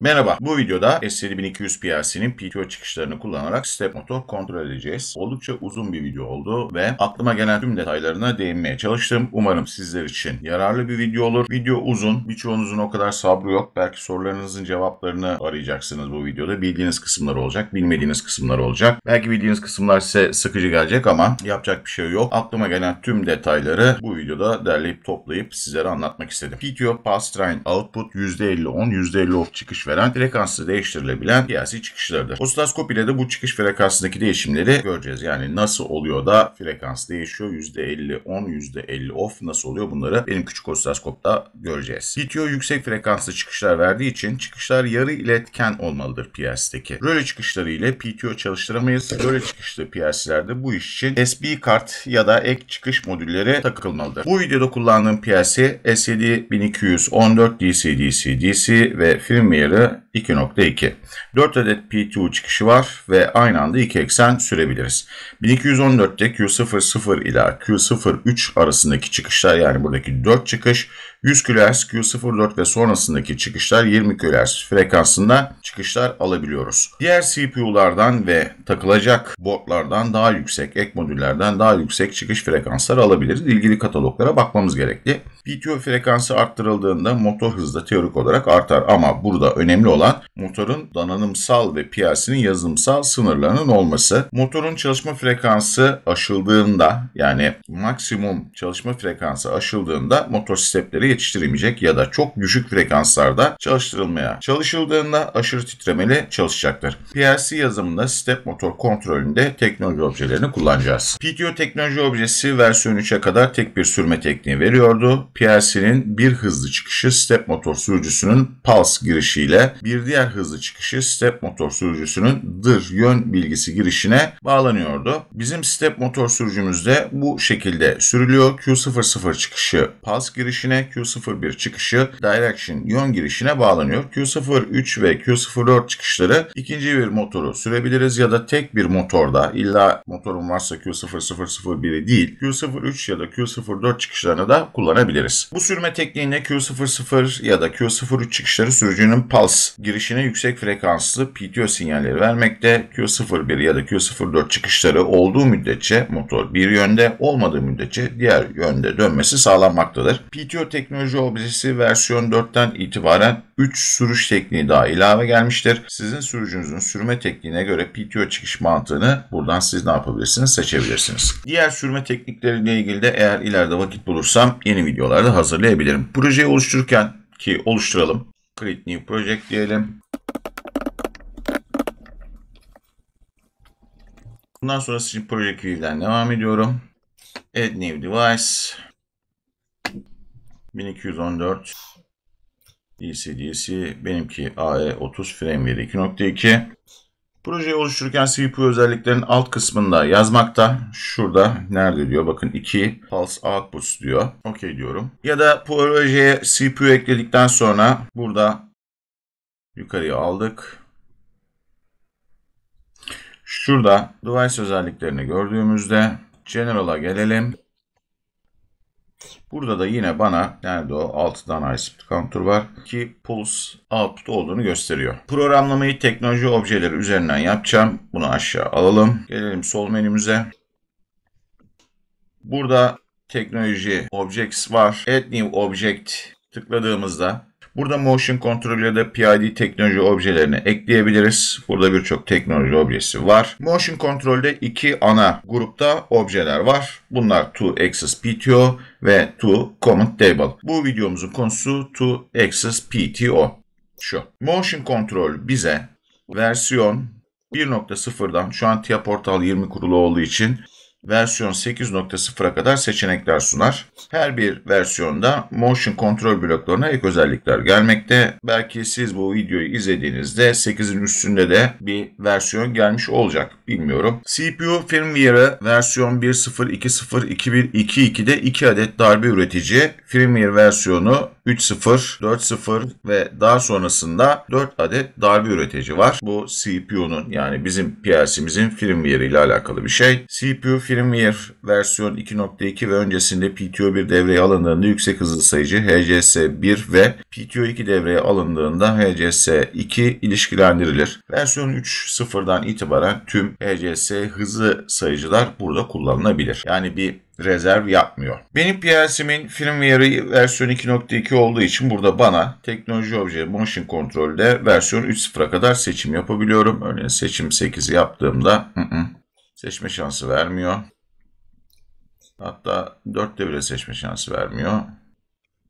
Merhaba, bu videoda S7200 PLC'nin PTO çıkışlarını kullanarak step motor kontrol edeceğiz. Oldukça uzun bir video oldu ve aklıma gelen tüm detaylarına değinmeye çalıştım. Umarım sizler için yararlı bir video olur. Video uzun, birçoğunuzun o kadar sabrı yok. Belki sorularınızın cevaplarını arayacaksınız bu videoda. Bildiğiniz kısımlar olacak, bilmediğiniz kısımlar olacak. Belki bildiğiniz kısımlar size sıkıcı gelecek ama yapacak bir şey yok. Aklıma gelen tüm detayları bu videoda derleyip toplayıp sizlere anlatmak istedim. PTO Pulse Train Output %50 on, %50 off çıkış veren frekansı değiştirilebilen PLC çıkışlarıdır. Osiloskop ile de bu çıkış frekansındaki değişimleri göreceğiz. Yani nasıl oluyor da frekans değişiyor? %50 on, %50 off nasıl oluyor? Bunları benim küçük osiloskopta göreceğiz. PTO yüksek frekanslı çıkışlar verdiği için çıkışlar yarı iletken olmalıdır PLC'deki. Röle çıkışları ile PTO çalıştıramayız. Röle çıkışlı PLC'lerde bu iş için SD kart ya da ek çıkış modülleri takılmalıdır. Bu videoda kullandığım PLC S7200 DC ve firmware'ı 2.2. 4 adet PTO çıkışı var ve aynı anda 2 eksen sürebiliriz. 1214'te Q00 ila Q03 arasındaki çıkışlar, yani buradaki 4 çıkış 100 kHz, Q04 ve sonrasındaki çıkışlar 20 kHz frekansında çıkışlar alabiliyoruz. Diğer CPU'lardan ve takılacak boardlardan daha yüksek, ek modüllerden daha yüksek çıkış frekansları alabiliriz. İlgili kataloglara bakmamız gerekli. PTO frekansı arttırıldığında motor hızı da teorik olarak artar ama burada önemli olan motorun donanımsal ve PLC'nin yazılımsal sınırlarının olması. Motorun çalışma frekansı aşıldığında, yani maksimum çalışma frekansı aşıldığında motor stepleri yetiştiremeyecek ya da çok düşük frekanslarda çalıştırılmaya çalışıldığında aşırı titremeli çalışacaktır. PLC yazımında step motor kontrolünde teknoloji objelerini kullanacağız. PTO teknoloji objesi versiyon 3'e kadar tek bir sürme tekniği veriyordu. PLC'nin bir hızlı çıkışı step motor sürücüsünün pulse girişiyle, bir diğer hızlı çıkışı step motor sürücüsünün dır yön bilgisi girişine bağlanıyordu. Bizim step motor sürücümüzde bu şekilde sürülüyor. Q00 çıkışı pulse girişine, Q01 çıkışı direction yön girişine bağlanıyor. Q03 ve Q04 çıkışları ikinci bir motoru sürebiliriz ya da tek bir motorda, illa motorun varsa Q0001'i değil, Q03 ya da Q04 çıkışlarını da kullanabiliriz. Bu sürme tekniğinde Q00 ya da Q03 çıkışları sürücünün pulse girişine yüksek frekanslı PTO sinyalleri vermekte. Q01 ya da Q04 çıkışları olduğu müddetçe motor bir yönde, olmadığı müddetçe diğer yönde dönmesi sağlanmaktadır. PTO teknoloji objesi versiyon 4'ten itibaren 3 sürüş tekniği daha ilave gelmiştir. Sizin sürücünüzün sürme tekniğine göre PTO çıkış mantığını buradan siz ne yapabilirsiniz? Seçebilirsiniz. Diğer sürme teknikleriyle ilgili de eğer ileride vakit bulursam yeni videolarda hazırlayabilirim. Projeyi oluştururken ki oluşturalım. Create New Project diyelim. Bundan sonra sizin Project View'den devam ediyorum. Add New Device. 1214 DC benimki AE30 Firmware 2.2. Projeyi oluştururken CPU özelliklerinin alt kısmında yazmakta. Şurada nerede diyor? Bakın 2 Pulse Outputs diyor. OK diyorum. Ya da projeye CPU ekledikten sonra burada yukarıya aldık. Şurada device özelliklerini gördüğümüzde General'a gelelim. Burada da yine bana nerede o 6'dan high counter var ki pulse output olduğunu gösteriyor. Programlamayı teknoloji objeleri üzerinden yapacağım. Bunu aşağı alalım. Gelelim sol menümüze. Burada teknoloji objects var. Add new object tıkladığımızda burada motion controller'da de PID teknoloji objelerini ekleyebiliriz. Burada birçok teknoloji objesi var. Motion control'de iki ana grupta objeler var. Bunlar To-Access PTO ve To-Command Table. Bu videomuzun konusu To-Access PTO. Şu. Motion Control bize versiyon 1.0'dan, şu an TIA Portal 20 kurulu olduğu için versiyon 8.0'a kadar seçenekler sunar. Her bir versiyonda motion kontrol bloklarına ek özellikler gelmekte. Belki siz bu videoyu izlediğinizde 8'in üstünde de bir versiyon gelmiş olacak. Bilmiyorum. CPU firmware'ı versiyon 1.0.2.0.2.1.2.2'de 2 adet darbe üretici. Firmware versiyonu 3.0, 4.0 ve daha sonrasında 4 adet darbe üretici var. Bu CPU'nun, yani bizim PLC'mizin firmware ile alakalı bir şey. CPU firmware firmware versiyon 2.2 ve öncesinde PTO1 devreye alındığında yüksek hızlı sayıcı HCS1 ve PTO2 devreye alındığında HCS2 ilişkilendirilir. Versiyon 3.0'dan itibaren tüm HCS hızlı sayıcılar burada kullanılabilir. Yani bir rezerv yapmıyor. Benim PLC'min firmware'ı versiyon 2.2 olduğu için burada bana teknoloji obje motion kontrolde versiyon 3.0'a kadar seçim yapabiliyorum. Örneğin seçim 8'i yaptığımda seçme şansı vermiyor. Hatta 4'te bile seçme şansı vermiyor.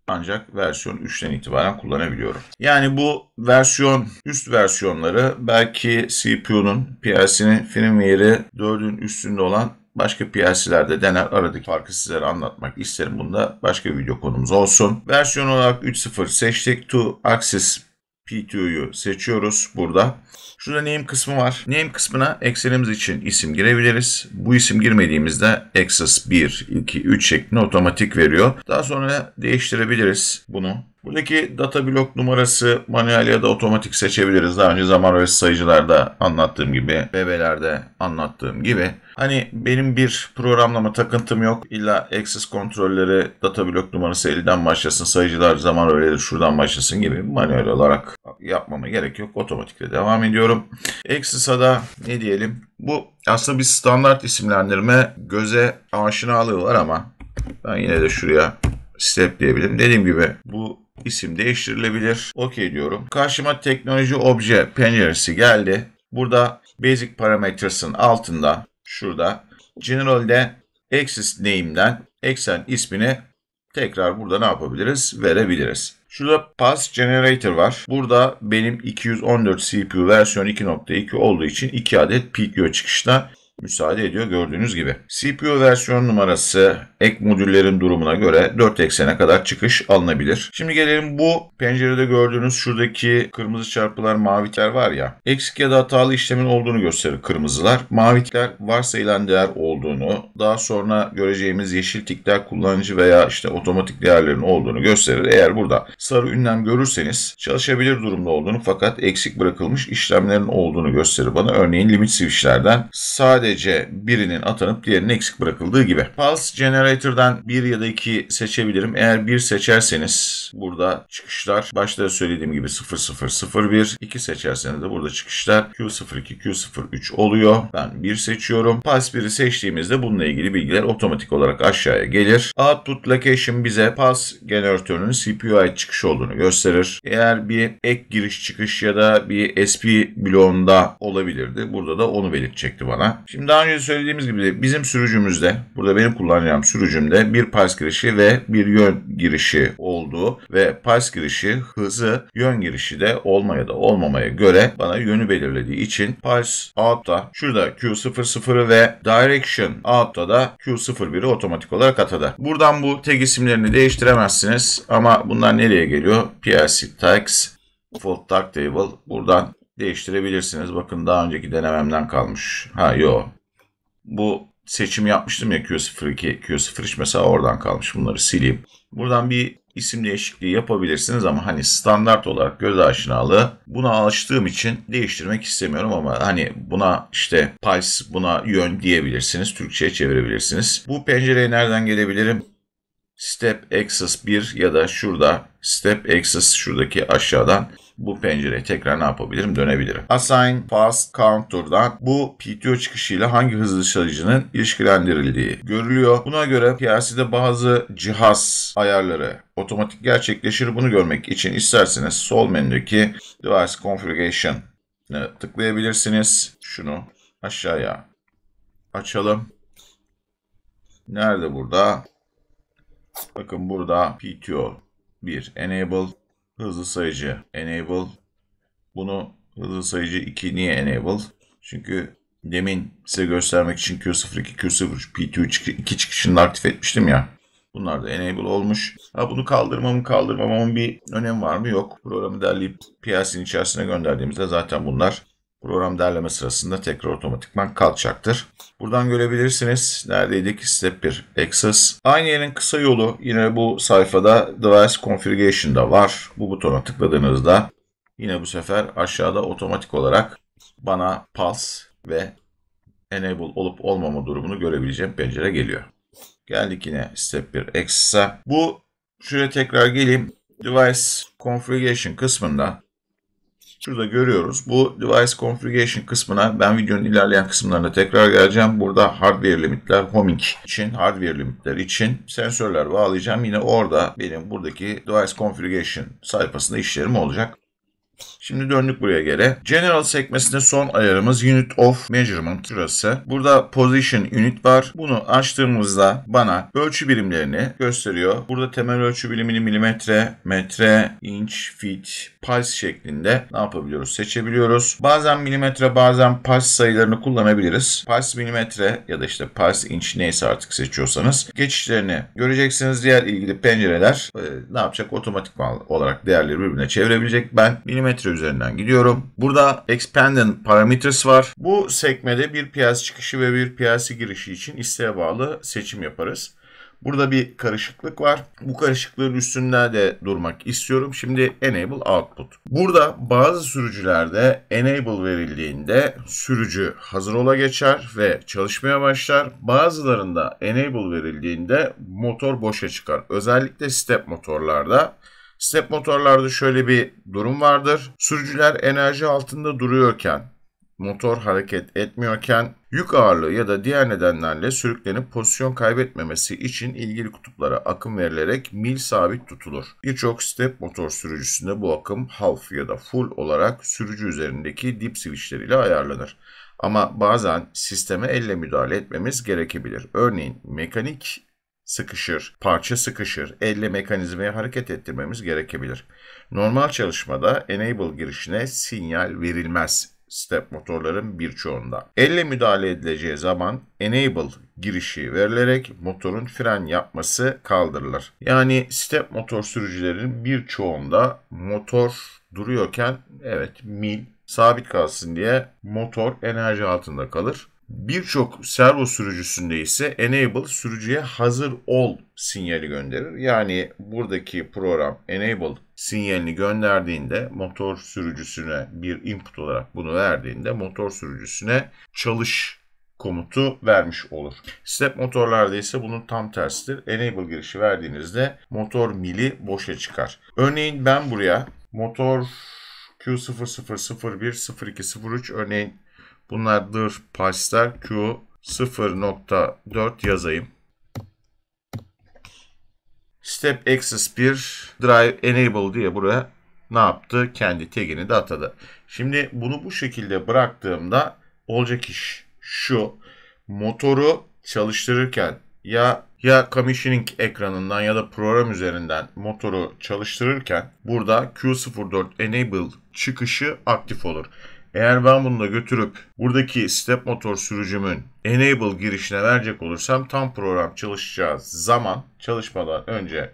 Ancak versiyon 3'ten itibaren kullanabiliyorum. Yani bu versiyon, üst versiyonları belki CPU'nun, PLC'nin firmware'ı 4'ün üstünde olan başka PLC'lerde dener, aradaki farkı sizlere anlatmak isterim. Bunda başka bir video konumuz olsun. Versiyon olarak 3.0 seçtik. 2-axis PTO'yu seçiyoruz burada. Şurada name kısmı var. Name kısmına eksenimiz için isim girebiliriz. Bu isim girmediğimizde axis 1, 2, 3 şeklinde otomatik veriyor. Daha sonra değiştirebiliriz bunu. Buradaki data blok numarası manuel ya da otomatik seçebiliriz. Daha önce zaman öğesi sayıcılarda anlattığım gibi, BB'lerde anlattığım gibi. Hani benim bir programlama takıntım yok. İlla access kontrolleri data blok numarası 50'den başlasın, sayıcılar zaman öğeleri şuradan başlasın gibi manuel olarak yapmama gerek yok. Otomatikle devam ediyorum. Access'a da ne diyelim? Bu aslında bir standart isimlendirme, göze aşinalığı var ama ben yine de şuraya step diyebilirim. Dediğim gibi bu isim değiştirilebilir. OK diyorum. Karşıma teknoloji obje penceresi geldi. Burada basic parametres'ın altında şurada general'de axis name'den eksen ismini tekrar burada ne yapabiliriz? Verebiliriz. Şurada pass generator var. Burada benim 214 CPU versiyon 2.2 olduğu için 2 adet PTO çıkışına müsaade ediyor gördüğünüz gibi. CPU versiyon numarası ek modüllerin durumuna göre 4 eksene kadar çıkış alınabilir. Şimdi gelelim bu pencerede gördüğünüz şuradaki kırmızı çarpılar, maviler var ya. Eksik ya da hatalı işlemin olduğunu gösterir kırmızılar. Maviler varsayılan değer olduğunu, daha sonra göreceğimiz yeşil tikler kullanıcı veya işte otomatik değerlerin olduğunu gösterir. Eğer burada sarı ünlem görürseniz çalışabilir durumda olduğunu fakat eksik bırakılmış işlemlerin olduğunu gösterir bana. Örneğin limit switchlerden sadece birinin atanıp diğerinin eksik bırakıldığı gibi. Pulse Generator'dan 1 ya da 2 seçebilirim. Eğer 1 seçerseniz burada çıkışlar başta da söylediğim gibi 0001. 2 seçerseniz de burada çıkışlar Q02, Q03 oluyor. Ben 1 seçiyorum. Pulse 1'i seçtiğimizde bununla ilgili bilgiler otomatik olarak aşağıya gelir. Output Location bize Pulse Generator'un CPU'ya ait çıkış olduğunu gösterir. Eğer bir ek giriş çıkış ya da bir SP bloğunda olabilirdi. Burada da onu belirtecekti bana. Şimdi daha önce söylediğimiz gibi bizim sürücümüzde, burada benim kullanacağım sürücümde bir pulse girişi ve bir yön girişi olduğu ve pulse girişi hızı yön girişi de olmaya da olmamaya göre bana yönü belirlediği için pulse out'ta şurada Q00'ı ve direction out'ta da Q01'i otomatik olarak atadı. Buradan bu tag isimlerini değiştiremezsiniz ama bunlar nereye geliyor? PLC tags, default tag table buradan değiştirebilirsiniz. Bakın daha önceki denememden kalmış. Bu seçim yapmıştım ya Q02, Q03 mesela oradan kalmış. Bunları sileyim. Buradan bir isim değişikliği yapabilirsiniz ama hani standart olarak göz aşinalığı buna alıştığım için değiştirmek istemiyorum ama hani buna işte pulse, buna yön diyebilirsiniz. Türkçe'ye çevirebilirsiniz. Bu pencereye nereden gelebilirim? Step Axis 1 ya da şurada Step Axis şuradaki aşağıdan bu pencereye tekrar ne yapabilirim? Dönebilirim. Assign Fast Counter'dan bu PTO çıkışıyla hangi hızlı sayıcının ilişkilendirildiği görülüyor. Buna göre PLC'de bazı cihaz ayarları otomatik gerçekleşir. Bunu görmek için isterseniz sol menüdeki Device Configuration'ı tıklayabilirsiniz. Şunu aşağıya açalım. Nerede burada? Bakın burada PTO 1 Enable, hızlı sayıcı Enable. Bunu hızlı sayıcı 2 niye Enable? Çünkü demin size göstermek için Q02, Q03, PTO 2 çıkışını aktif etmiştim ya. Bunlar da Enable olmuş. Bunu kaldırmamın bir önemi var mı? Yok. Programı derleyip PLC'nin içerisine gönderdiğimizde zaten bunlar program derleme sırasında tekrar otomatikman kalkacaktır. Buradan görebilirsiniz. Neredeydik? Step 1. Access. Aynı yerin kısa yolu yine bu sayfada Device Configuration'da var. Bu butona tıkladığınızda yine bu sefer aşağıda otomatik olarak bana pulse ve enable olup olmama durumunu görebileceğim pencere geliyor. Geldik yine step 1 access'a. Şuraya tekrar geleyim. Device configuration kısmında şurada görüyoruz. Bu device configuration kısmına ben videonun ilerleyen kısımlarına tekrar geleceğim. Burada hardware limitler, homing için, hardware limitler için sensörler bağlayacağım. Yine orada benim buradaki device configuration sayfasında işlerim olacak. Şimdi döndük buraya geri. General sekmesinde son ayarımız Unit of Measurement şurası. Burada Position Unit var. Bunu açtığımızda bana ölçü birimlerini gösteriyor. Burada temel ölçü birimini milimetre, metre, inç, feet, pulse şeklinde ne yapabiliyoruz? Seçebiliyoruz. Bazen milimetre, bazen pulse sayılarını kullanabiliriz. Pulse milimetre ya da işte pulse inç neyse artık seçiyorsanız geçişlerini göreceksiniz. Diğer ilgili pencereler ne yapacak? Otomatik olarak değerleri birbirine çevirebilecek. Ben milimetre üzerinden gidiyorum. Burada Expanded Parameters var. Bu sekmede bir PLC çıkışı ve bir PLC girişi için isteğe bağlı seçim yaparız. Burada bir karışıklık var. Bu karışıklığın üstünde de durmak istiyorum. Şimdi Enable Output. Burada bazı sürücülerde Enable verildiğinde sürücü hazır ola geçer ve çalışmaya başlar. Bazılarında Enable verildiğinde motor boşa çıkar. Özellikle step motorlarda. Step motorlarda şöyle bir durum vardır. Sürücüler enerji altında duruyorken, motor hareket etmiyorken yük ağırlığı ya da diğer nedenlerle sürüklenip pozisyon kaybetmemesi için ilgili kutuplara akım verilerek mil sabit tutulur. Birçok step motor sürücüsünde bu akım half ya da full olarak sürücü üzerindeki dip switchler ile ayarlanır. Ama bazen sisteme elle müdahale etmemiz gerekebilir. Örneğin mekanik sıkışır, parça sıkışır, elle mekanizmayı hareket ettirmemiz gerekebilir. Normal çalışmada enable girişine sinyal verilmez step motorların birçoğunda. Elle müdahale edileceği zaman enable girişi verilerek motorun fren yapması kaldırılır. Yani step motor sürücülerin birçoğunda motor duruyorken mil sabit kalsın diye motor enerji altında kalır. Birçok servo sürücüsünde ise enable sürücüye hazır ol sinyali gönderir. Yani buradaki program enable sinyalini gönderdiğinde motor sürücüsüne bir input olarak bunu verdiğinde motor sürücüsüne çalış komutu vermiş olur. Step motorlarda ise bunun tam tersidir. Enable girişi verdiğinizde motor mili boşa çıkar. Örneğin ben buraya motor Q00010203 örneğin bunlardır pulse'ler Q0.4 yazayım. Step Access 1 Drive Enable diye buraya ne yaptı? Kendi tagini de atadı. Şimdi bunu bu şekilde bıraktığımda olacak iş şu. Motoru çalıştırırken ya commissioning ekranından ya da program üzerinden motoru çalıştırırken burada Q04 Enable çıkışı aktif olur. Eğer ben bunu da götürüp buradaki step motor sürücümün enable girişine verecek olursam tam program çalışacağı zaman çalışmadan önce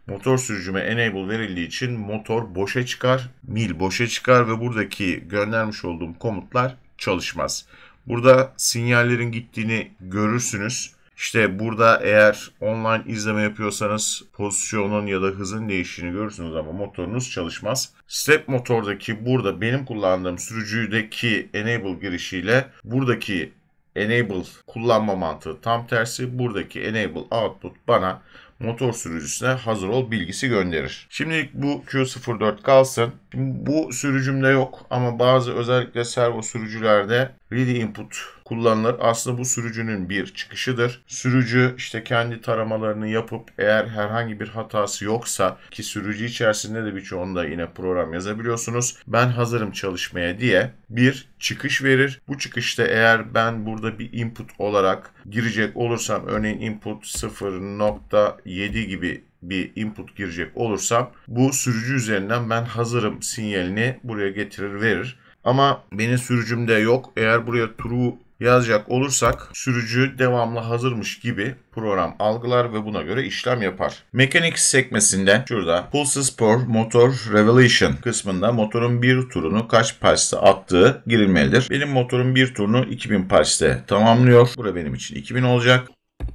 motor sürücüme enable verildiği için motor boşa çıkar, mil boşa çıkar ve buradaki göndermiş olduğum komutlar çalışmaz. Burada sinyallerin gittiğini görürsünüz. İşte burada eğer online izleme yapıyorsanız pozisyonun ya da hızın değiştiğini görürsünüz ama motorunuz çalışmaz. Step motordaki burada benim kullandığım sürücüdeki enable girişiyle buradaki enable kullanma mantığı tam tersi. Buradaki enable output bana motor sürücüsüne hazır ol bilgisi gönderir. Şimdilik bu Q04 kalsın. Bu sürücümde yok ama bazı özellikle servo sürücülerde ready input kullanılır. Aslında bu sürücünün bir çıkışıdır. Sürücü işte kendi taramalarını yapıp eğer herhangi bir hatası yoksa ki sürücü içerisinde de birçoğunda yine program yazabiliyorsunuz. Ben hazırım çalışmaya diye bir çıkış verir. Bu çıkışta eğer ben burada bir input olarak girecek olursam örneğin input 0.7 gibi bir input girecek olursam bu sürücü üzerinden ben hazırım sinyalini buraya getirir verir. Ama benim sürücümde yok. Eğer buraya true yazacak olursak sürücü devamlı hazırmış gibi program algılar ve buna göre işlem yapar. Mechanics sekmesinde şurada Pulses per Motor Revelation kısmında motorun bir turunu kaç pulse'te attığı girilmelidir. Benim motorum bir turunu 2000 pulse'te tamamlıyor. Burası benim için 2000 olacak.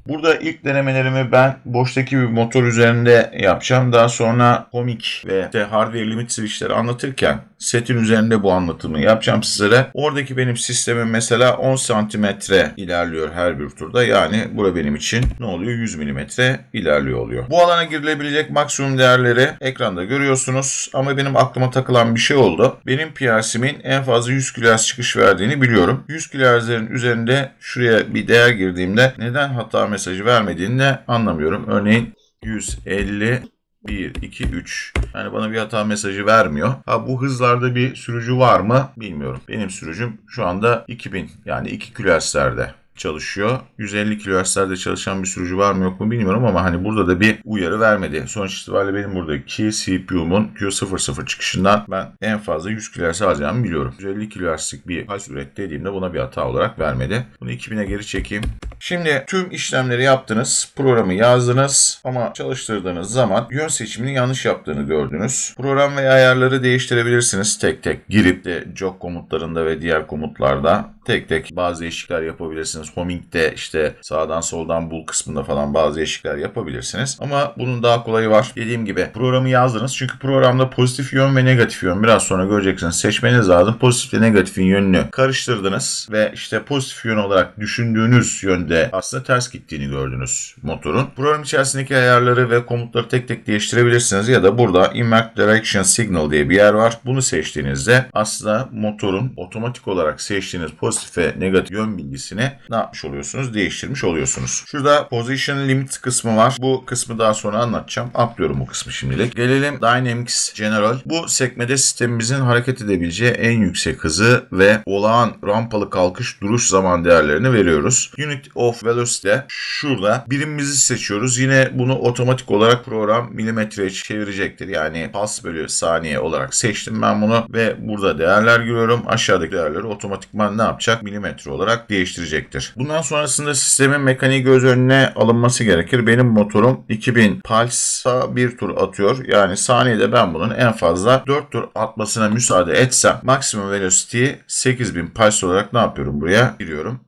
Burada ilk denemelerimi ben boştaki bir motor üzerinde yapacağım. Daha sonra komik ve işte hardware limit switchleri anlatırken setin üzerinde bu anlatımı yapacağım sizlere. Oradaki benim sistemim mesela 10 santimetre ilerliyor her bir turda. Yani burada benim için ne oluyor? 100 milimetre ilerliyor oluyor. Bu alana girilebilecek maksimum değerleri ekranda görüyorsunuz. Ama benim aklıma takılan bir şey oldu. Benim PLC'min en fazla 100 kHz çıkış verdiğini biliyorum. 100 kHz'lerin üzerinde şuraya bir değer girdiğimde neden hata mesajı vermediğini de anlamıyorum. Örneğin 150 1, 2, 3. Yani bana bir hata mesajı vermiyor. Bu hızlarda bir sürücü var mı bilmiyorum. Benim sürücüm şu anda 2000 yani 2 kHz'lerde çalışıyor. 150 kHz'lerde çalışan bir sürücü var mı yok mu bilmiyorum ama hani burada da bir uyarı vermedi. Sonuç itibariyle benim buradaki CPU'mun Q00 çıkışından ben en fazla 100 kHz alacağımı biliyorum. 150 kHz'lik bir pulse üret dediğimde buna bir hata olarak vermedi. Bunu 2000'e geri çekeyim. Şimdi tüm işlemleri yaptınız, programı yazdınız ama çalıştırdığınız zaman yön seçimini yanlış yaptığını gördünüz. Program ve ayarları değiştirebilirsiniz tek tek girip de jog komutlarında ve diğer komutlarda tek tek bazı değişiklikler yapabilirsiniz. Homing'de işte sağdan soldan bul kısmında falan bazı değişiklikler yapabilirsiniz. Ama bunun daha kolayı var. Dediğim gibi programı yazdınız. Çünkü programda pozitif yön ve negatif yön biraz sonra göreceksiniz. Seçmeniz lazım. Pozitif ve negatifin yönünü karıştırdınız ve işte pozitif yön olarak düşündüğünüz yönde aslında ters gittiğini gördünüz motorun. Program içerisindeki ayarları ve komutları tek tek değiştirebilirsiniz ya da burada Invert Direction Signal diye bir yer var. Bunu seçtiğinizde aslında motorun otomatik olarak seçtiğiniz pozitif ve negatif yön bilgisini ne yapmış oluyorsunuz? Değiştirmiş oluyorsunuz. Şurada Position Limit kısmı var. Bu kısmı daha sonra anlatacağım. Atlıyorum bu kısmı şimdilik. Gelelim Dynamics General. Bu sekmede sistemimizin hareket edebileceği en yüksek hızı ve olağan rampalı kalkış duruş zaman değerlerini veriyoruz. Unit of Velocity şurada birimimizi seçiyoruz. Yine bunu otomatik olarak program milimetreye çevirecektir. Yani pas bölü saniye olarak seçtim ben bunu ve burada değerler görüyorum. Aşağıdaki değerleri otomatikman ne yapacak? Milimetre olarak değiştirecektir. Bundan sonrasında sistemin mekaniği göz önüne alınması gerekir. Benim motorum 2000 pulse'a bir tur atıyor. Yani saniyede ben bunun en fazla 4 tur atmasına müsaade etsem maksimum velocity'yi 8000 pulse olarak ne yapıyorum? Buraya giriyorum.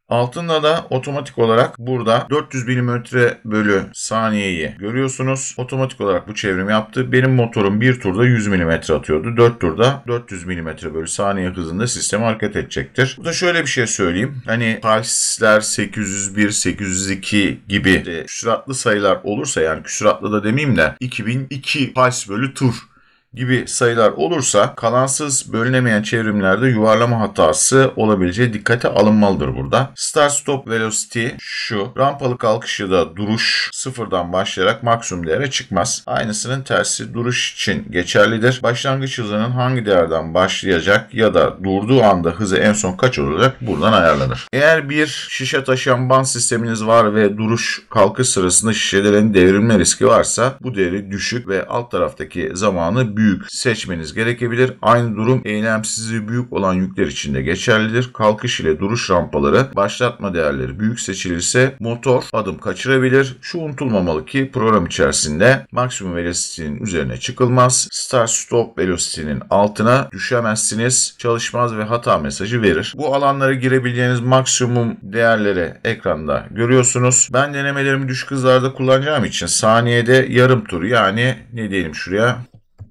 Altında da otomatik olarak burada 400 mm bölü saniyeyi görüyorsunuz. Otomatik olarak bu çevrimi yaptı. Benim motorum bir turda 100 mm atıyordu. 4 turda 400 mm bölü saniye hızında sistem hareket edecektir. Burada şöyle bir şey söyleyeyim. Hani pulse'ler 801, 802 gibi küsuratlı sayılar olursa yani küsuratlı da demeyeyim de 2002 pulse bölü tur gibi sayılar olursa kalansız bölünemeyen çevrimlerde yuvarlama hatası olabileceği dikkate alınmalıdır burada. Start stop velocity şu. Rampalı kalkışı da duruş sıfırdan başlayarak maksimum değere çıkmaz. Aynısının tersi duruş için geçerlidir. Başlangıç hızının hangi değerden başlayacak ya da durduğu anda hızı en son kaç olacak buradan ayarlanır. Eğer bir şişe taşıyan band sisteminiz var ve duruş kalkış sırasında şişelerin devrilme riski varsa bu değeri düşük ve alt taraftaki zamanı büyük seçmeniz gerekebilir. Aynı durum eylemsizliği büyük olan yükler için de geçerlidir. Kalkış ile duruş rampaları başlatma değerleri büyük seçilirse motor adım kaçırabilir. Şu unutulmamalı ki program içerisinde maksimum velocity'nin üzerine çıkılmaz. Start stop velocity'nin altına düşemezsiniz. Çalışmaz ve hata mesajı verir. Bu alanlara girebileceğiniz maksimum değerleri ekranda görüyorsunuz. Ben denemelerimi düşük hızlarda kullanacağım için saniyede yarım tur yani ne diyelim şuraya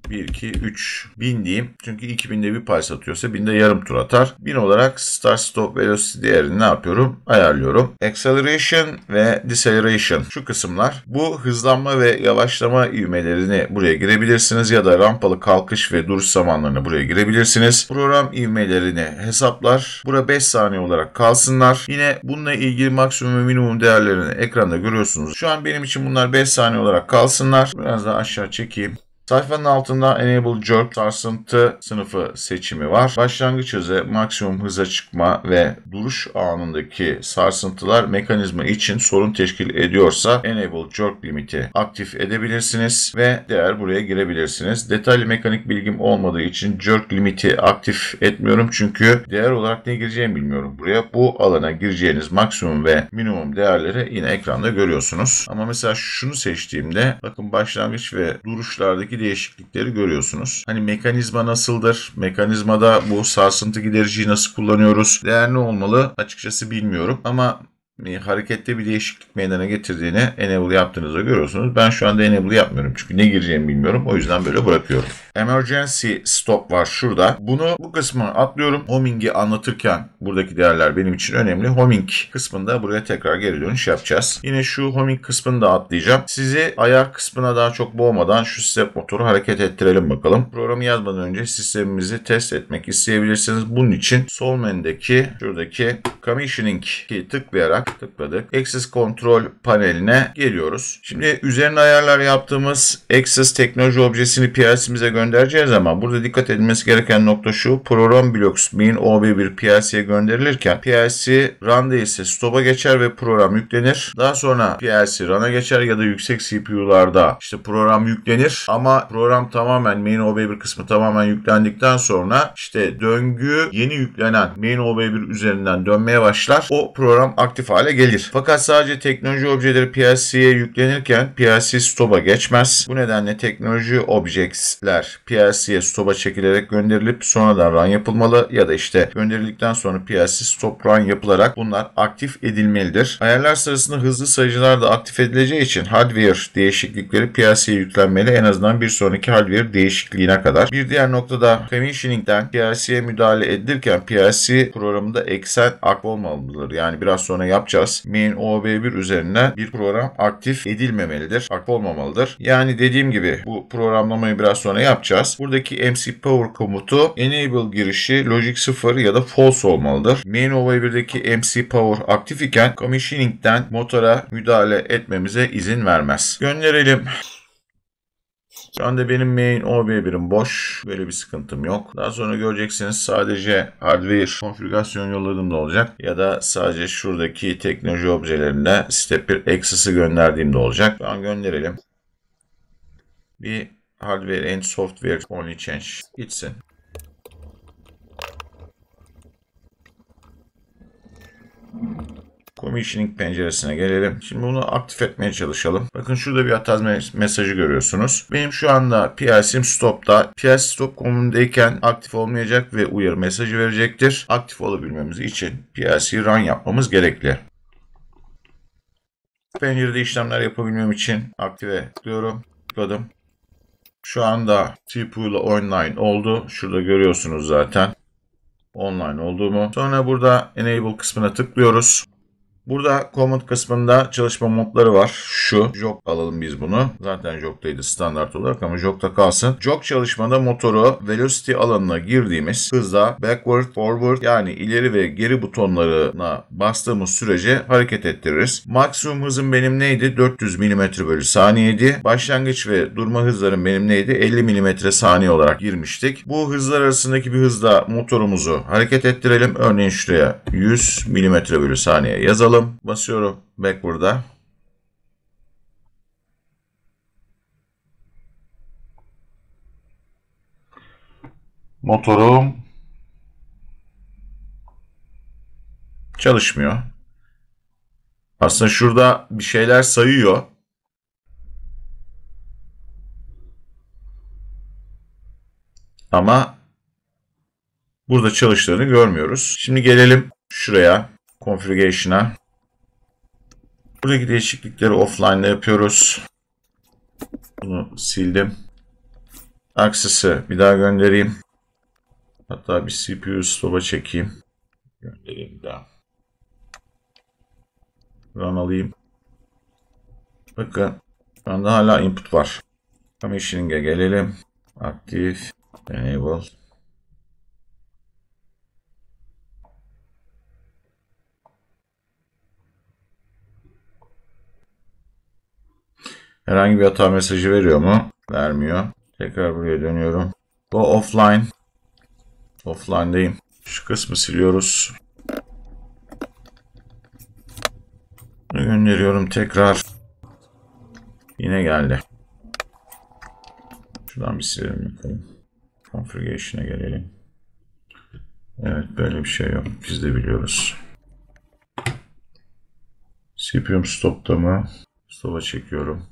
1, 2, 3, 1000 diyeyim. Çünkü 2000'de bir pulse atıyorsa 1000'de yarım tur atar. 1000 olarak start stop velocity değerini ne yapıyorum? Ayarlıyorum. Acceleration ve deceleration şu kısımlar. Bu hızlanma ve yavaşlama ivmelerini buraya girebilirsiniz ya da rampalı kalkış ve duruş zamanlarını buraya girebilirsiniz. Program ivmelerini hesaplar. Burada 5 saniye olarak kalsınlar. Yine bununla ilgili maksimum ve minimum değerlerini ekranda görüyorsunuz. Şu an benim için bunlar 5 saniye olarak kalsınlar. Biraz daha aşağı çekeyim. Sayfanın altında Enable Jerk sarsıntı sınıfı seçimi var. Başlangıç hızı, maksimum hıza çıkma ve duruş anındaki sarsıntılar mekanizma için sorun teşkil ediyorsa Enable Jerk limiti aktif edebilirsiniz ve değer buraya girebilirsiniz. Detaylı mekanik bilgim olmadığı için Jerk limiti aktif etmiyorum çünkü değer olarak ne gireceğimi bilmiyorum. Buraya bu alana gireceğiniz maksimum ve minimum değerleri yine ekranda görüyorsunuz. Ama mesela şunu seçtiğimde bakın başlangıç ve duruşlardaki değişiklikleri görüyorsunuz. Hani mekanizma nasıldır? Mekanizmada bu sarsıntı gidericiyi nasıl kullanıyoruz? Değer ne olmalı? Açıkçası bilmiyorum ama harekette bir değişiklik meydana getirdiğini enable yaptığınızda görüyorsunuz. Ben şu anda enable yapmıyorum çünkü ne gireceğimi bilmiyorum. O yüzden böyle bırakıyorum. Emergency stop var şurada. Bu kısmı atlıyorum. Homing'i anlatırken buradaki değerler benim için önemli. Homing kısmında buraya tekrar geri dönüş yapacağız. Yine şu homing kısmını da atlayacağım. Sizi ayar kısmına daha çok boğmadan şu step motoru hareket ettirelim bakalım. Programı yazmadan önce sistemimizi test etmek isteyebilirsiniz. Bunun için sol menüdeki şuradaki commissioning'i tıkladık. Access Control paneline geliyoruz. Şimdi üzerine ayarlar yaptığımız Access teknoloji objesini PLC'mize göndereceğiz ama burada dikkat edilmesi gereken nokta şu. Program blocks main OB1 PLC'ye gönderilirken PLC run değilse stop'a geçer ve program yüklenir. Daha sonra PLC run'a geçer ya da yüksek CPU'larda işte program yüklenir ama program tamamen main OB1 kısmı tamamen yüklendikten sonra işte döngü yeni yüklenen main OB1 üzerinden dönmeye başlar. O program aktif hale gelir. Fakat sadece teknoloji objeleri PLC'ye yüklenirken PLC stop'a geçmez. Bu nedenle teknoloji objects'ler PLC'ye stop'a çekilerek gönderilip sonradan run yapılmalı ya da işte gönderildikten sonra PLC stop run yapılarak bunlar aktif edilmelidir. Ayarlar sırasında hızlı sayıcılar da aktif edileceği için hardware değişiklikleri PLC'ye yüklenmeli en azından bir sonraki hardware değişikliğine kadar. Bir diğer noktada commissioning'den PLC'ye müdahale edilirken PLC programında eksen aktif olmamalıdır. Yani biraz sonra yapacağız. Main OB1 üzerinden bir program aktif edilmemelidir. Aktif olmamalıdır. Yani dediğim gibi bu programlamayı biraz sonra yapacağız. Buradaki MC Power komutu enable girişi logic 0 ya da false olmalıdır. Main OB1'deki MC Power aktif iken commissioning'den motora müdahale etmemize izin vermez. Gönderelim. Şu anda benim main OB1'im boş. Böyle bir sıkıntım yok. Daha sonra göreceksiniz sadece hardware konfigürasyon yolladığımda olacak. Ya da sadece şuradaki teknoloji objelerinde step 1 access'ı gönderdiğimde olacak. Şu an gönderelim. Bir hardware and software only change gitsin. Commissioning penceresine gelelim. Şimdi bunu aktif etmeye çalışalım. Bakın şurada bir hata mesajı görüyorsunuz. Benim şu anda PLC'm stop'ta. PLC stop konumundayken aktif olmayacak ve uyarı mesajı verecektir. Aktif olabilmemiz için PLC run yapmamız gerekli. Pencerede işlemler yapabilmem için aktive tıklıyorum. Tıkladım. Şu anda CPU ile online oldu. Şurada görüyorsunuz zaten online olduğumu. Sonra burada enable kısmına tıklıyoruz. Burada command kısmında çalışma modları var. Şu jog alalım biz bunu. Zaten jog'daydı standart olarak ama jog'da kalsın. Jog çalışmada motoru velocity alanına girdiğimiz hızda backward, forward yani ileri ve geri butonlarına bastığımız sürece hareket ettiririz. Maksimum hızım benim neydi? 400 mm/saniyeydi. Başlangıç ve durma hızlarım benim neydi? 50 mm/saniye olarak girmiştik. Bu hızlar arasındaki bir hızda motorumuzu hareket ettirelim. Örneğin şuraya 100 mm/saniye yazalım. Basıyorum backward'a. Motorum çalışmıyor. Aslında şurada bir şeyler sayıyor. Ama burada çalıştığını görmüyoruz. Şimdi gelelim şuraya, configuration'a. Buradaki değişiklikleri offline'da yapıyoruz. Bunu sildim. Access'ı bir daha göndereyim. Hatta bir CPU stop'a çekeyim. Göndereyim daha. Run alayım. Bakın şu anda hala input var. Commissioning'e gelelim. Aktif. Enable. Herhangi bir hata mesajı veriyor mu? Vermiyor. Tekrar buraya dönüyorum. Go offline. Offline'dayım. Şu kısmı siliyoruz. Bunu gönderiyorum tekrar. Yine geldi. Şuradan bir silelim bakalım. Configuration'a gelelim. Evet böyle bir şey yok. Biz de biliyoruz. CPU'm stop'ta mı? Stop'a çekiyorum.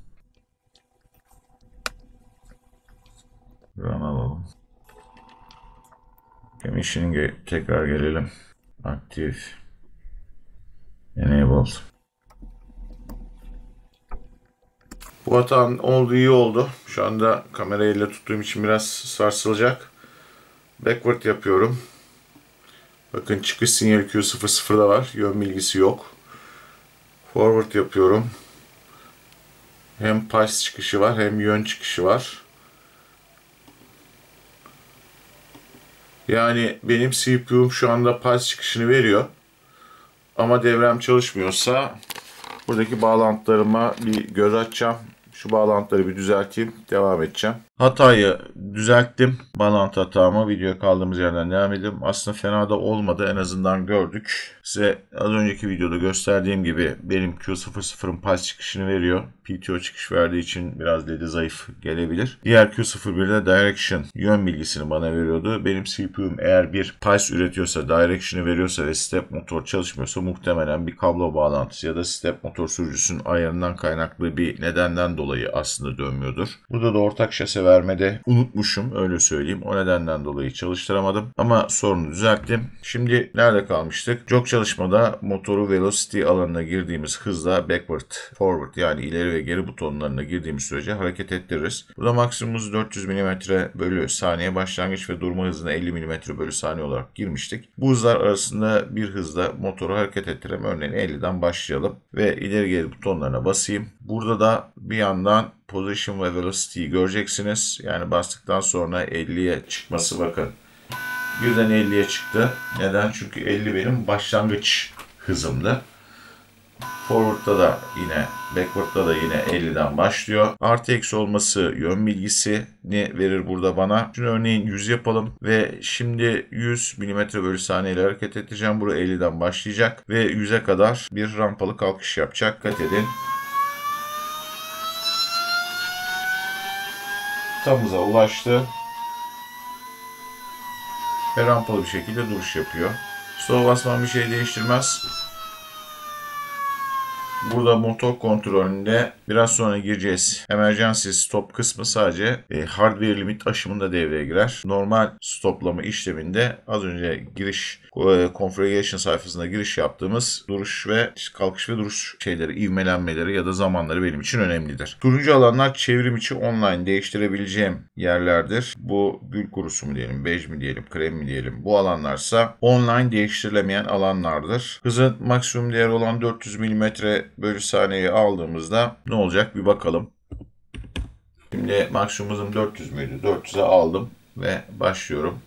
Run alalım. Commissioning'e tekrar gelelim. Aktif. Enable. oldu. Bu hatanın olduğu iyi oldu. Şu anda kamerayı elle tuttuğum için biraz sarsılacak. Backward yapıyorum. Bakın çıkış sinyali Q00'da var. Yön bilgisi yok. Forward yapıyorum. Hem pulse çıkışı var hem yön çıkışı var. Yani benim CPU'm şu anda pulse çıkışını veriyor. Ama devrem çalışmıyorsa buradaki bağlantılarıma bir göz açacağım. Şu bağlantıları bir düzelteyim. Devam edeceğim. Hatayı düzelttim. Bağlantı hatamı. Videoya kaldığımız yerden devam edelim. Aslında fena da olmadı. En azından gördük. Size az önceki videoda gösterdiğim gibi benim Q00'ın pulse çıkışını veriyor. PTO çıkış verdiği için biraz LED'i zayıf gelebilir. Diğer Q01'de direction yön bilgisini bana veriyordu. Benim CPU'm eğer bir pulse üretiyorsa, direction'ı veriyorsa ve step motor çalışmıyorsa muhtemelen bir kablo bağlantısı ya da step motor sürücüsünün ayarından kaynaklı bir nedenden dolayı aslında dönmüyordur. Burada da ortak şase vermede unutmuşum, öyle söyleyeyim. O nedenden dolayı çalıştıramadım ama sorunu düzelttim. Şimdi nerede kalmıştık? Jog çalışmada motoru velocity alanına girdiğimiz hızla backward, forward yani ileri ve geri butonlarına girdiğimiz sürece hareket ettiririz. Burada maksimumumuz 400 mm bölü saniye, başlangıç ve durma hızına 50 mm bölü saniye olarak girmiştik. Bu hızlar arasında bir hızla motoru hareket ettirelim. Örneğin 50'den başlayalım ve ileri geri butonlarına basayım. Burada da bir yandan position ve velocity'yi göreceksiniz. Yani bastıktan sonra 50'ye çıkması, bakın. Birden 50'ye çıktı. Neden? Çünkü 50 benim başlangıç hızımdı. Forward'da da yine, backward'da da yine 50'den başlıyor. Artı eksi olması yön bilgisini verir burada bana. Şimdi örneğin 100 yapalım ve şimdi 100 mm bölü saniye ile hareket edeceğim. Burası 50'den başlayacak ve 100'e kadar bir rampalı kalkış yapacak. Dikkat edin. Tam hıza ulaştı. Ve rampalı bir şekilde duruş yapıyor. Stop basmam bir şey değiştirmez. Burada motor kontrolünde biraz sonra gireceğiz. Emergency stop kısmı sadece hardware limit aşımında devreye girer. Normal stoplama işleminde az önce giriş configuration sayfasında giriş yaptığımız duruş ve kalkış ve duruş şeyleri, ivmelenmeleri ya da zamanları benim için önemlidir. Turuncu alanlar çevrim içi online değiştirebileceğim yerlerdir. Bu gül kurusu mu diyelim, bej mi diyelim, krem mi diyelim. Bu alanlarsa online değiştirilemeyen alanlardır. Hızın maksimum değeri olan 400 mm bölü saniyeyi aldığımızda ne olacak bir bakalım. Şimdi maksimum hızım 400 müydü? 400'e aldım ve başlıyorum.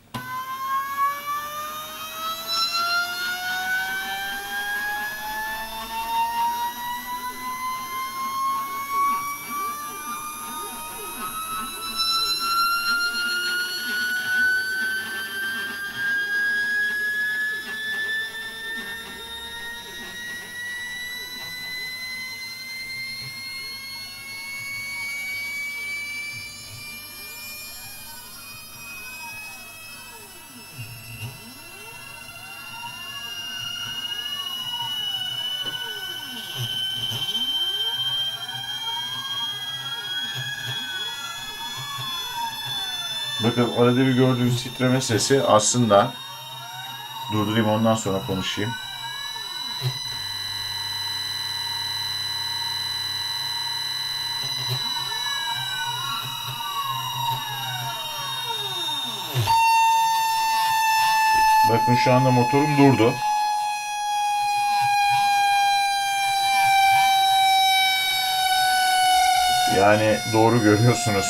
Bakın arada bir gördüğünüz titreme sesi aslında, durdurayım ondan sonra konuşayım. Bakın şu anda motorum durdu. Yani doğru görüyorsunuz.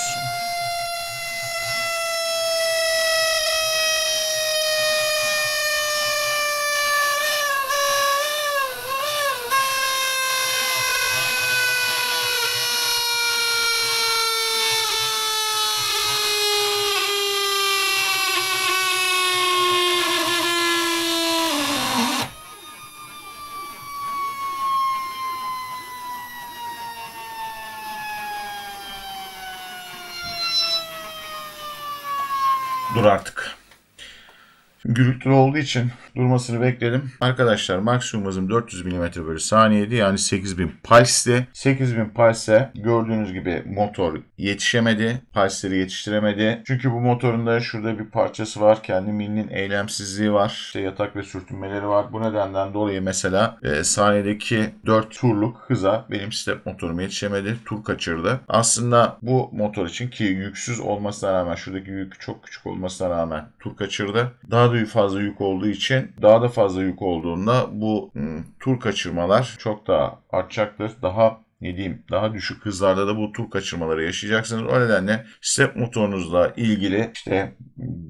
Dur artık. Şimdi gürültülü olduğu için Durmasını bekledim. Arkadaşlar maksimum hızım 400 mm/saniyeydi. Yani 8000 pulse'ti. 8000 pulse'e gördüğünüz gibi motor yetişemedi. Pulse'leri yetiştiremedi. Çünkü bu motorun da şurada bir parçası var. Kendi milinin eylemsizliği var. İşte yatak ve sürtünmeleri var. Bu nedenden dolayı mesela saniyedeki 4 turluk hıza benim step motorum yetişemedi. Tur kaçırdı. Aslında bu motor için, ki yüksüz olmasına rağmen, şuradaki yük çok küçük olmasına rağmen tur kaçırdı. Daha da fazla yük olduğu için, daha da fazla yük olduğunda bu tur kaçırmalar çok daha artacaktır. Daha düşük hızlarda da bu tur kaçırmaları yaşayacaksınız. O nedenle step motorunuzla ilgili işte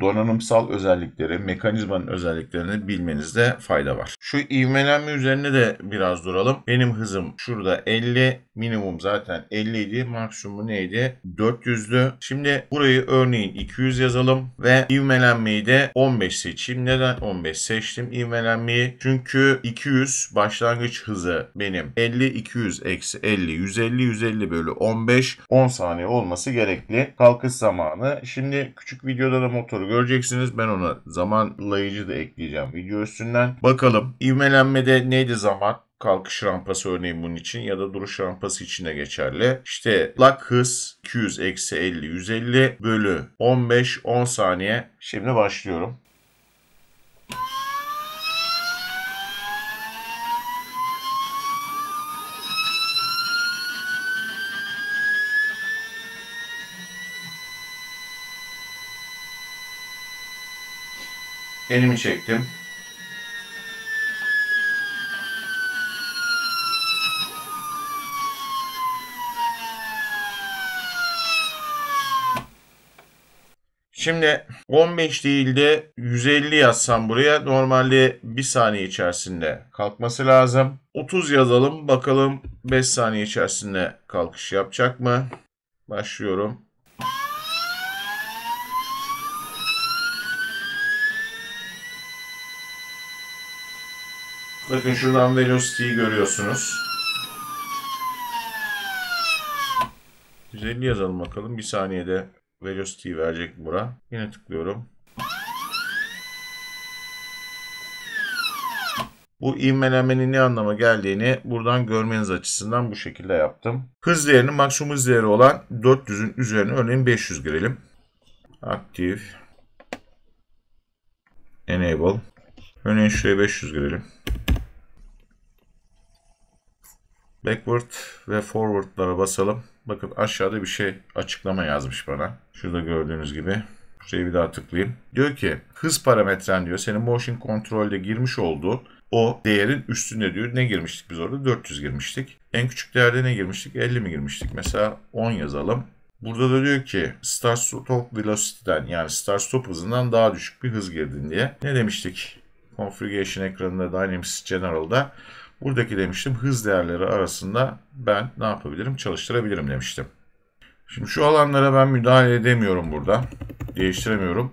donanımsal özellikleri, mekanizmanın özelliklerini bilmenizde fayda var. Şu ivmelenme üzerine de biraz duralım. Benim hızım şurada 50, minimum zaten 50 idi. Maksimumu neydi? 400'dü. Şimdi burayı örneğin 200 yazalım ve ivmelenmeyi de 15 seçeyim. Neden 15 seçtim ivmelenmeyi? Çünkü 200 başlangıç hızı benim 50, 200 eksi 50, 150, 150 bölü 15, 10 saniye olması gerekli. Kalkış zamanı. Şimdi küçük videoda da motoru göreceksiniz. Ben ona zamanlayıcı da ekleyeceğim video üstünden. Bakalım ivmelenmede neydi zaman? Kalkış rampası örneğin bunun için ya da duruş rampası için de geçerli. İşte lak hız 200 eksi 50, 150 bölü 15, 10 saniye. Şimdi başlıyorum. Elimi çektim. Şimdi 15 değil de 150 yazsam buraya, normalde 1 saniye içerisinde kalkması lazım. 30 yazalım bakalım 5 saniye içerisinde kalkış yapacak mı? Başlıyorum. Bakın şuradan velocity'yi görüyorsunuz. 150 yazalım bakalım. 1 saniyede velocity verecek mi bura? Yine tıklıyorum. Bu ivmelenmenin ne anlama geldiğini buradan görmeniz açısından bu şekilde yaptım. Hız değerinin maksimum hız değeri olan 400'ün üzerine örneğin 500 girelim. Aktif. Enable. Örneğin şuraya 500 girelim. Backward ve forward'lara basalım. Bakın aşağıda bir şey açıklama yazmış bana. Şurada gördüğünüz gibi. Şuraya bir daha tıklayayım. Diyor ki hız parametren diyor. Senin motion control'de girmiş olduğu o değerin üstünde diyor. Ne girmiştik biz orada? 400 girmiştik. En küçük değerde ne girmiştik? 50 mi girmiştik? Mesela 10 yazalım. Burada da diyor ki start stop velocity'den, yani start stop hızından daha düşük bir hız girdin diye. Ne demiştik? Configuration ekranında Dynamics General'da buradaki demiştim hız değerleri arasında ben ne yapabilirim? Çalıştırabilirim demiştim. Şimdi şu alanlara ben müdahale edemiyorum burada. Değiştiremiyorum.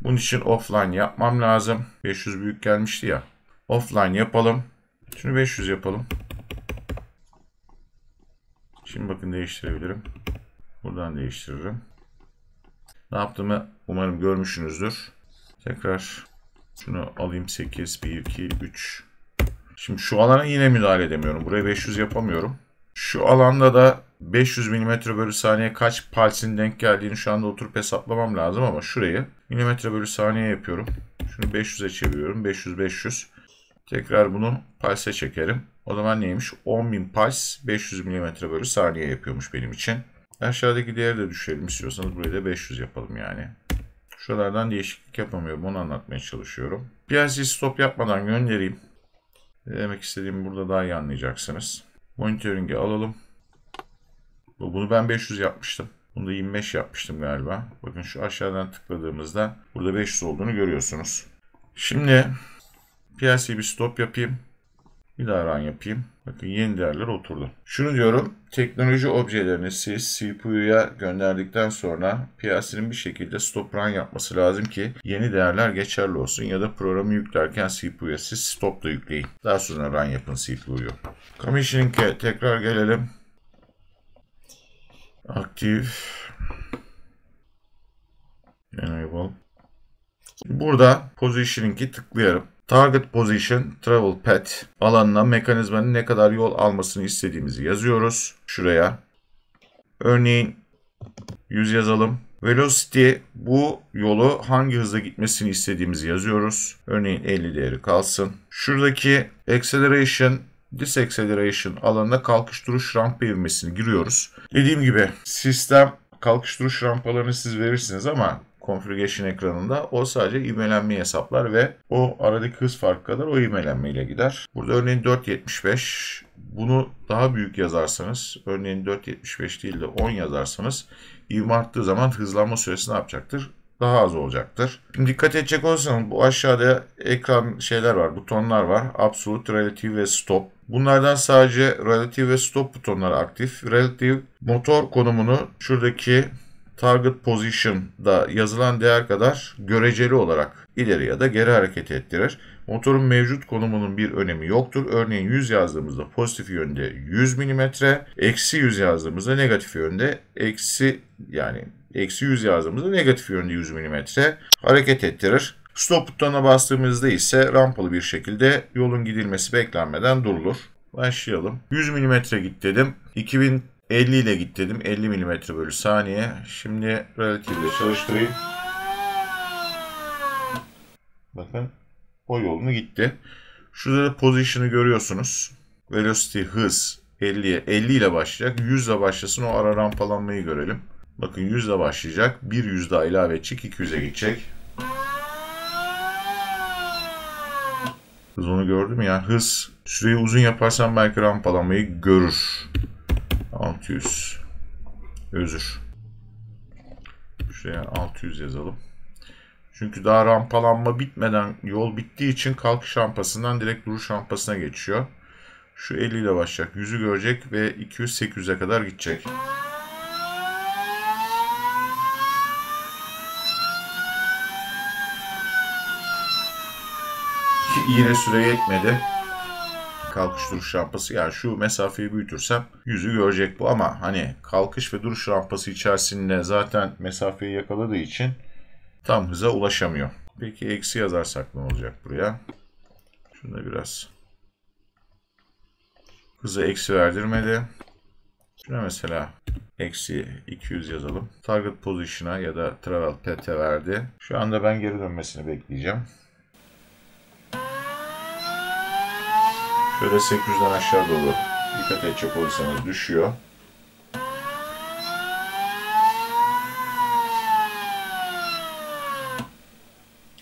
Bunun için offline yapmam lazım. 500 büyük gelmişti ya. Offline yapalım. Şunu 500 yapalım. Şimdi bakın değiştirebilirim. Buradan değiştiririm. Ne yaptığımı umarım görmüşsünüzdür. Tekrar şunu alayım. 8, 1, 2, 3. Şimdi şu alana yine müdahale edemiyorum. Buraya 500 yapamıyorum. Şu alanda da 500 mm/saniye kaç pulse'in denk geldiğini şu anda oturup hesaplamam lazım ama şurayı mm/saniye yapıyorum. Şunu 500'e çeviriyorum. 500, 500. Tekrar bunu pulse'e çekerim. O zaman neymiş? 10.000 pulse 500 mm/saniye yapıyormuş benim için. Aşağıdaki değeri de düşürelim istiyorsanız burayı da 500 yapalım yani. Şuralardan değişiklik yapamıyorum. Onu anlatmaya çalışıyorum. PLC stop yapmadan göndereyim. Ne demek istediğimi burada daha iyi anlayacaksınız. Monitoring'i alalım. Bunu ben 500 yapmıştım. Bunu da 25 yapmıştım galiba. Bakın şu aşağıdan tıkladığımızda burada 500 olduğunu görüyorsunuz. Şimdi PLC'ye bir stop yapayım. Bir daha run yapayım. Bakın yeni değerler oturdu. Şunu diyorum. Teknoloji objelerini siz CPU'ya gönderdikten sonra PLC'nin bir şekilde stop run yapması lazım ki yeni değerler geçerli olsun. Ya da programı yüklerken CPU'ya siz stop da yükleyin. Daha sonra run yapın CPU'yu. Commissioning'e tekrar gelelim. Aktif. Enable. Burada Positioning'i tıklıyorum. Target Position Travel Path alanına mekanizmanın ne kadar yol almasını istediğimizi yazıyoruz. Şuraya. Örneğin 100 yazalım. Velocity, bu yolu hangi hızla gitmesini istediğimizi yazıyoruz. Örneğin 50 değeri kalsın. Şuradaki Acceleration, Deceleration alanına kalkış duruş rampa ivmesini giriyoruz. Dediğim gibi sistem kalkış duruş rampalarını siz verirsiniz ama configuration ekranında o sadece ivmelenmeyi hesaplar ve o aradaki hız farkı kadar o ivmelenmeyle gider. Burada örneğin 4.75, bunu daha büyük yazarsanız, örneğin 4.75 değil de 10 yazarsanız ivme arttığı zaman hızlanma süresi ne yapacaktır? Daha az olacaktır. Şimdi dikkat edecek olursanız bu aşağıda ekran şeyler var, butonlar var. Absolute, Relative ve Stop. Bunlardan sadece Relative ve Stop butonları aktif. Relative motor konumunu şuradaki Target Position'da yazılan değer kadar göreceli olarak ileri ya da geri hareket ettirir. Motorun mevcut konumunun bir önemi yoktur. Örneğin 100 yazdığımızda pozitif yönde 100 mm, eksi 100 yazdığımızda negatif yönde eksi 100 yazdığımızda negatif yönde 100 mm hareket ettirir. Stop butonuna bastığımızda ise rampalı bir şekilde yolun gidilmesi beklenmeden durulur. Başlayalım. 100 mm git dedim. 2050 ile git dedim. 50 mm bölü saniye. Şimdi relative ile çalıştırayım. Bakın o yolunu gitti. Şurada da position'ı görüyorsunuz. Velocity, hız 50 ile başlayacak. 100 ile başlasın, o ara rampalanmayı görelim. Bakın 100 ile başlayacak. Bir 100 daha ilave edecek. 200'e gidecek. Hız onu gördüm ya. Hız. Süreyi uzun yaparsam belki rampalanmayı görür. 600. Özür. Şuraya 600 yazalım. Çünkü daha rampalanma bitmeden yol bittiği için kalkış rampasından direkt duruş rampasına geçiyor. Şu 50 ile başlayacak. 100'ü görecek ve 200-800'e kadar gidecek. Yine süre yetmedi. Kalkış duruş rampası, yani şu mesafeyi büyütürsem 100'ü görecek bu, ama hani kalkış ve duruş rampası içerisinde zaten mesafeyi yakaladığı için tam hıza ulaşamıyor. Peki eksi yazarsak ne olacak buraya? Şunda biraz hızı eksi verdirmedi. Şuna mesela eksi 200 yazalım. Target Position'a ya da Travel Path'e verdi. Şu anda ben geri dönmesini bekleyeceğim. Şöyle 800'den aşağı doğru dikkat edecek olursanız düşüyor.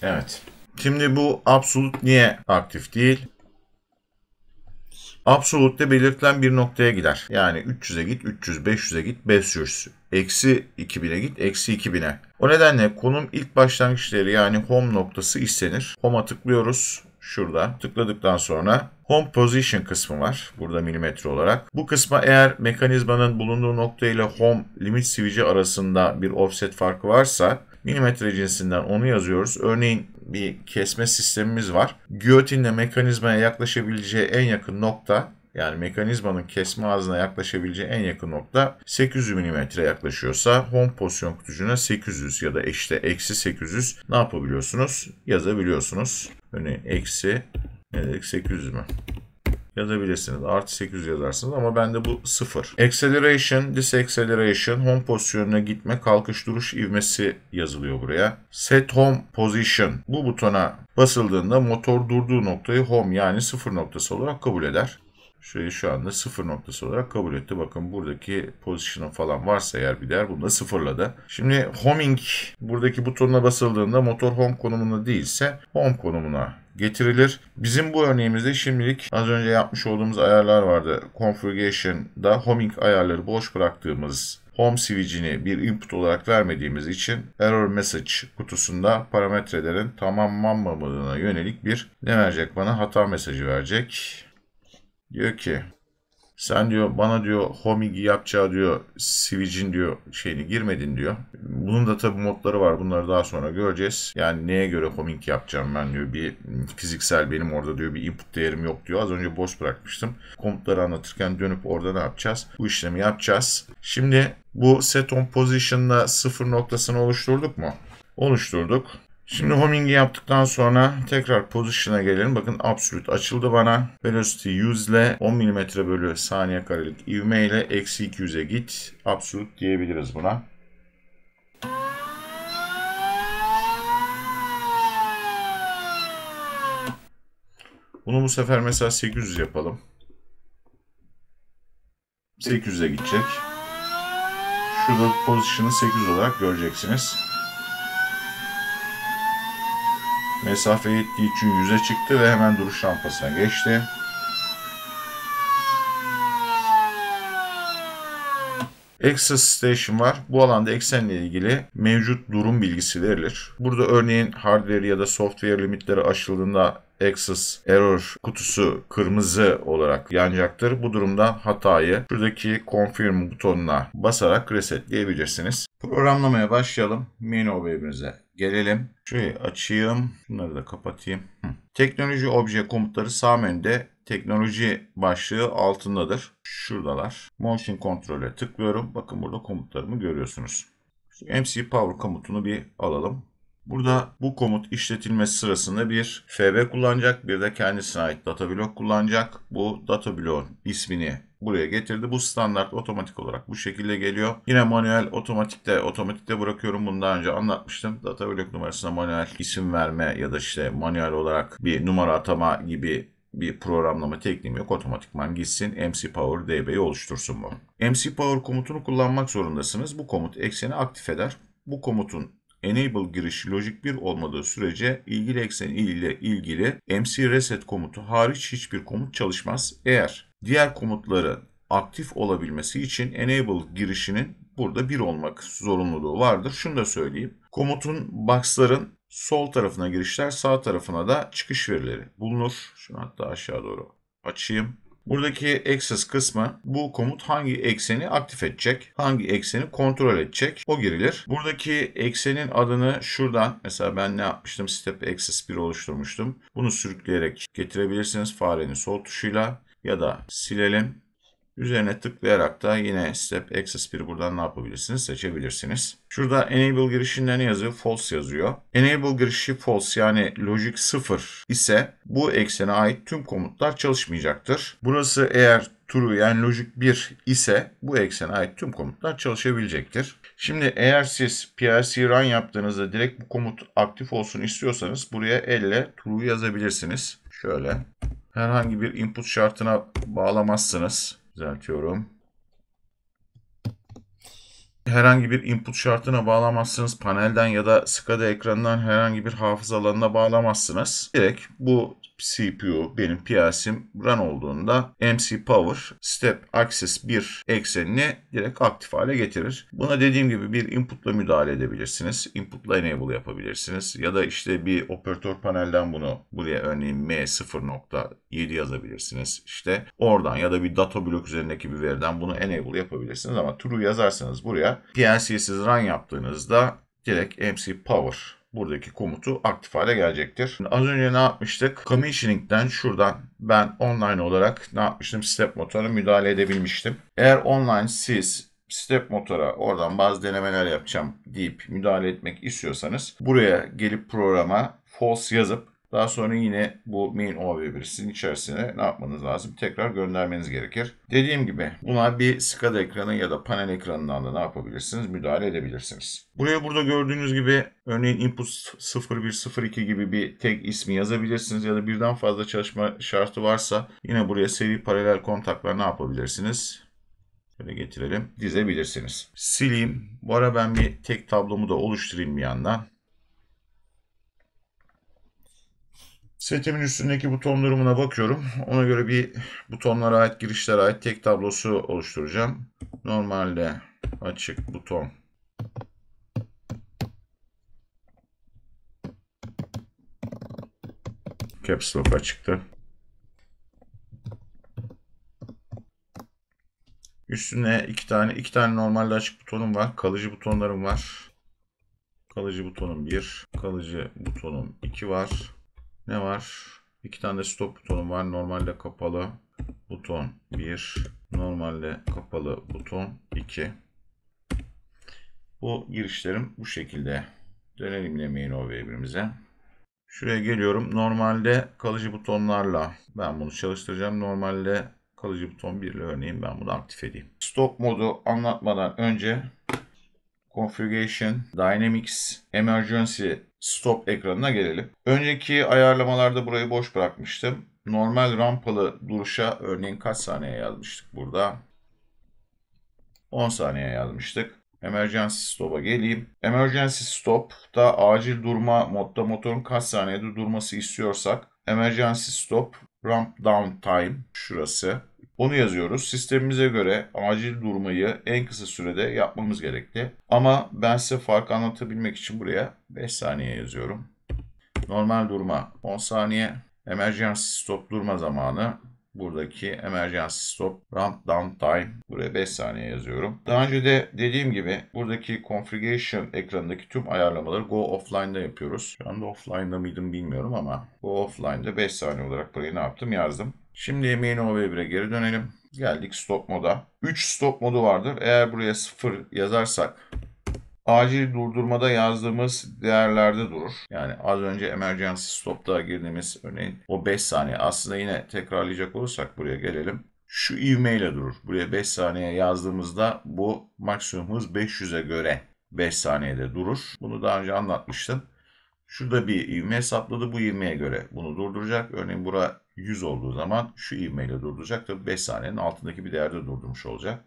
Evet. Şimdi bu Absolute niye aktif değil? Absolute'de belirtilen bir noktaya gider. Yani 300'e git, 300, 500'e git, 500. Eksi 2000'e git, eksi 2000'e. O nedenle konum ilk başlangıç değeri, yani home noktası istenir. Home'a tıklıyoruz. Şurada tıkladıktan sonra Home Position kısmı var. Burada milimetre olarak. Bu kısma eğer mekanizmanın bulunduğu nokta ile Home limit switch'i arasında bir offset farkı varsa milimetre cinsinden onu yazıyoruz. Örneğin bir kesme sistemimiz var. Giyotinle mekanizmaya yaklaşabileceği en yakın nokta, yani mekanizmanın kesme ağzına yaklaşabileceği en yakın nokta 800 mm yaklaşıyorsa home pozisyon kutucuğuna 800 ya da işte eksi 800 ne yapabiliyorsunuz? Yazabiliyorsunuz. Örneğin eksi ne dedik, 800 mü? Yazabilirsiniz. Artı 800 yazarsınız ama bende bu 0. Acceleration, Deceleration, home pozisyonuna gitme, kalkış duruş ivmesi yazılıyor buraya. Set Home Position. Bu butona basıldığında motor durduğu noktayı home, yani 0 noktası olarak kabul eder. Şurayı şu anda 0 noktası olarak kabul etti. Bakın buradaki position'ın falan varsa eğer bir değer, bunu da sıfırladı. Şimdi homing, buradaki butonuna basıldığında motor home konumunda değilse home konumuna getirilir. Bizim bu örneğimizde şimdilik az önce yapmış olduğumuz ayarlar vardı. Configuration'da homing ayarları boş bıraktığımız home switch'ini bir input olarak vermediğimiz için error message kutusunda parametrelerin tamamlanmamadığına yönelik bir ne verecek bana? Hata mesajı verecek. Diyor ki sen diyor bana diyor homing'i yapacağı diyor switch'in diyor şeyini girmedin diyor. Bunun da tabi modları var. Bunları daha sonra göreceğiz. Yani neye göre homing yapacağım ben diyor. Bir fiziksel, benim orada diyor bir input değerim yok diyor. Az önce boş bırakmıştım. Komutları anlatırken dönüp orada ne yapacağız? Bu işlemi yapacağız. Şimdi bu set on position'la 0 noktasını oluşturduk mu? Oluşturduk. Şimdi homing'i yaptıktan sonra tekrar position'a gelelim. Bakın absolute açıldı bana. Velocity 100 ile 10 mm bölü saniye karelik ivme ile eksi 200'e git. Absolute diyebiliriz buna. Bunu bu sefer mesela 800 yapalım. 800'e gidecek. Şurada position'ı 800 olarak göreceksiniz. Mesafe yettiği için 100'e çıktı ve hemen duruş rampasına geçti. Access Station var. Bu alanda eksenle ilgili mevcut durum bilgisi verilir. Burada örneğin hardware ya da software limitleri aşıldığında Access Error kutusu kırmızı olarak yanacaktır. Bu durumda hatayı şuradaki Confirm butonuna basarak resetleyebilirsiniz. Programlamaya başlayalım. Main OB'mize gelelim. Şurayı açayım. Bunları da kapatayım. Teknoloji obje komutları sağ menüde teknoloji başlığı altındadır. Şuradalar. Motion Control'e tıklıyorum. Bakın burada komutlarımı görüyorsunuz. Şu MC Power komutunu bir alalım. Burada bu komut işletilmesi sırasında bir FB kullanacak, bir de kendisine ait data block kullanacak. Bu data block'un ismini buraya getirdi. Bu standart otomatik olarak bu şekilde geliyor. Yine manuel otomatikte bırakıyorum. Bunu daha önce anlatmıştım. Data block numarasına manuel isim verme ya da işte manuel olarak bir numara atama gibi bir programlama tekniğim yok. Otomatikman gitsin MC Power DB'yi oluştursun bu. MC Power komutunu kullanmak zorundasınız. Bu komut ekseni aktif eder. Bu komutun enable giriş logic 1 olmadığı sürece ilgili eksen ile ilgili MC reset komutu hariç hiçbir komut çalışmaz. Eğer diğer komutların aktif olabilmesi için enable girişinin burada 1 olmak zorunluluğu vardır. Şunu da söyleyeyim. Komutun box'ların sol tarafına girişler, sağ tarafına da çıkış verileri bulunur. Şunu hatta aşağı doğru açayım. Buradaki access kısmı bu komut hangi ekseni aktif edecek, hangi ekseni kontrol edecek o girilir. Buradaki eksenin adını şuradan mesela ben ne yapmıştım? Step access 1 oluşturmuştum. Bunu sürükleyerek getirebilirsiniz farenin sol tuşuyla ya da silelim. Üzerine tıklayarak da yine Step Access 1 buradan ne yapabilirsiniz? Seçebilirsiniz. Şurada Enable girişinde ne yazıyor? False yazıyor. Enable girişi false yani logic 0 ise bu eksene ait tüm komutlar çalışmayacaktır. Burası eğer true yani logic 1 ise bu eksene ait tüm komutlar çalışabilecektir. Şimdi eğer siz PLC run yaptığınızda direkt bu komut aktif olsun istiyorsanız buraya elle true yazabilirsiniz. Şöyle. Herhangi bir input şartına bağlamazsınız. Düzeltiyorum. Herhangi bir input şartına bağlamazsınız. Panelden ya da SCADA ekranından herhangi bir hafıza alanına bağlamazsınız. Direkt bu CPU benim PLC'm run olduğunda MC Power Step Access 1 eksenini direkt aktif hale getirir. Buna dediğim gibi bir inputla müdahale edebilirsiniz. Inputla enable yapabilirsiniz. Ya da işte bir operatör panelden bunu buraya örneğin M0.7 yazabilirsiniz. İşte oradan ya da bir data blok üzerindeki bir veriden bunu enable yapabilirsiniz. Ama true yazarsanız buraya PLC'siz run yaptığınızda direkt MC Power buradaki komutu aktif hale gelecektir. Az önce ne yapmıştık? Commissioning'den şuradan ben online olarak ne yapmıştım? Step motoruna müdahale edebilmiştim. Eğer online siz step motora oradan bazı denemeler yapacağım deyip müdahale etmek istiyorsanız buraya gelip programa false yazıp daha sonra yine bu main OV1'in içerisine ne yapmanız lazım? Tekrar göndermeniz gerekir. Dediğim gibi buna bir SCADA ekranı ya da panel ekranından da ne yapabilirsiniz? Müdahale edebilirsiniz. Buraya burada gördüğünüz gibi örneğin input 0102 gibi bir tek ismi yazabilirsiniz ya da birden fazla çalışma şartı varsa yine buraya seri paralel kontaklar ne yapabilirsiniz? Şöyle getirelim. Dizebilirsiniz. Sileyim. Bu ara ben bir tek tablomu da oluşturayım bir yandan. Setimin üstündeki buton durumuna bakıyorum. Ona göre bir butonlara ait, girişlere ait tek tablosu oluşturacağım. Normalde açık buton. Caps Lock açıktı. Üstüne iki tane normalde açık butonum var. Kalıcı butonlarım var. Kalıcı butonum 1, kalıcı butonum 2 var. Ne var? 2 tane de stop butonum var. Normalde kapalı buton 1, normalde kapalı buton 2. Bu girişlerim bu şekilde. Dönelim yine main OV1'imize. Şuraya geliyorum. Normalde kalıcı butonlarla ben bunu çalıştıracağım. Normalde kalıcı buton 1 ile örneğin ben bunu aktif edeyim. Stop modu anlatmadan önce Configuration, Dynamics, Emergency Stop ekranına gelelim. Önceki ayarlamalarda burayı boş bırakmıştım. Normal rampalı duruşa örneğin kaç saniye yazmıştık burada? 10 saniye yazmıştık. Emergency Stop'a geleyim. Emergency Stop'ta acil durma modda motorun kaç saniyede durması istiyorsak Emergency Stop Ramp Down Time şurası. Onu yazıyoruz. Sistemimize göre acil durmayı en kısa sürede yapmamız gerekli. Ama ben size farkı anlatabilmek için buraya 5 saniye yazıyorum. Normal durma 10 saniye. Emergency Stop durma zamanı. Buradaki Emergency Stop Ramp Down Time. Buraya 5 saniye yazıyorum. Daha önce de dediğim gibi buradaki Configuration ekranındaki tüm ayarlamaları Go Offline'da yapıyoruz. Şu anda offline'da mıydım bilmiyorum ama Go Offline'da 5 saniye olarak burayı ne yaptım yazdım. Şimdi main OV1'e geri dönelim. Geldik stop moda. 3 stop modu vardır. Eğer buraya 0 yazarsak acil durdurmada yazdığımız değerlerde durur. Yani az önce emergency stop'ta girdiğimiz örneğin o 5 saniye. Aslında yine tekrarlayacak olursak buraya gelelim. Şu ivmeyle durur. Buraya 5 saniye yazdığımızda bu maksimum hız 500'e göre 5 saniyede durur. Bunu daha önce anlatmıştım. Şurada bir ivme hesapladı. Bu ivmeye göre bunu durduracak. Örneğin bura 100 olduğu zaman şu ivmeyle durduracak. Tabii 5 saniyenin altındaki bir değerde durdurmuş olacak.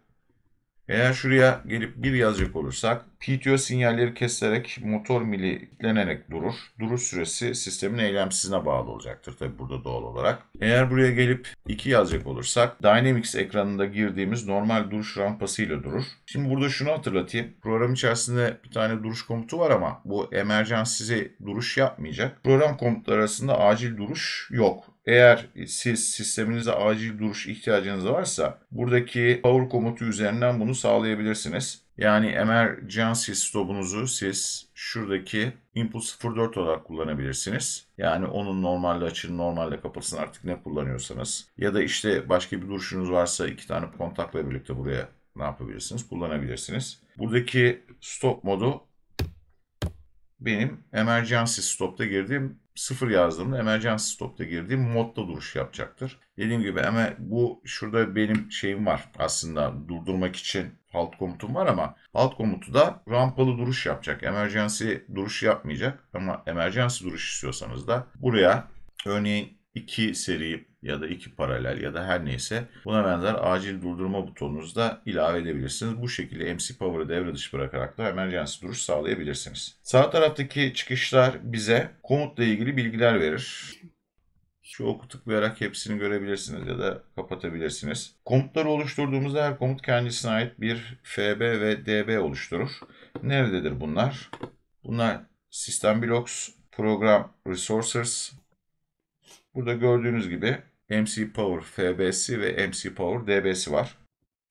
Eğer şuraya gelip 1 yazacak olursak PTO sinyalleri kesilerek motor mili kilitlenerek durur. Duruş süresi sistemin eylemsizliğine bağlı olacaktır tabi burada doğal olarak. Eğer buraya gelip 2 yazacak olursak Dynamics ekranında girdiğimiz normal duruş rampası ile durur. Şimdi burada şunu hatırlatayım. Program içerisinde bir tane duruş komutu var ama bu emergency duruş yapmayacak. Program komutları arasında acil duruş yok. Eğer siz sisteminizde acil duruş ihtiyacınız varsa buradaki power komutu üzerinden bunu sağlayabilirsiniz. Yani emergency stop'unuzu siz şuradaki input 04 olarak kullanabilirsiniz. Yani onun normalde açın, normalde kapatın artık ne kullanıyorsanız. Ya da işte başka bir duruşunuz varsa 2 tane kontakla birlikte buraya ne yapabilirsiniz? Kullanabilirsiniz. Buradaki stop modu benim emergency stop'ta girdiğim 0 yazdığımda emergency stop'ta girdiğim modda duruş yapacaktır. Dediğim gibi ama bu şurada benim şeyim var aslında durdurmak için halt komutum var ama halt komutu da rampalı duruş yapacak. Emergency duruş yapmayacak ama emergency duruş istiyorsanız da buraya örneğin 2 seri ya da 2 paralel ya da her neyse buna benzer acil durdurma butonunuzu da ilave edebilirsiniz. Bu şekilde MC Power'ı devre dışı bırakarak da emergency duruş sağlayabilirsiniz. Sağ taraftaki çıkışlar bize komutla ilgili bilgiler verir. Şu oku tıklayarak hepsini görebilirsiniz ya da kapatabilirsiniz. Komutları oluşturduğumuzda her komut kendisine ait bir FB ve DB oluşturur. Nerededir bunlar? Bunlar System Blocks, Program Resources. Burada gördüğünüz gibi MC Power FB'si ve MC Power DB'si var.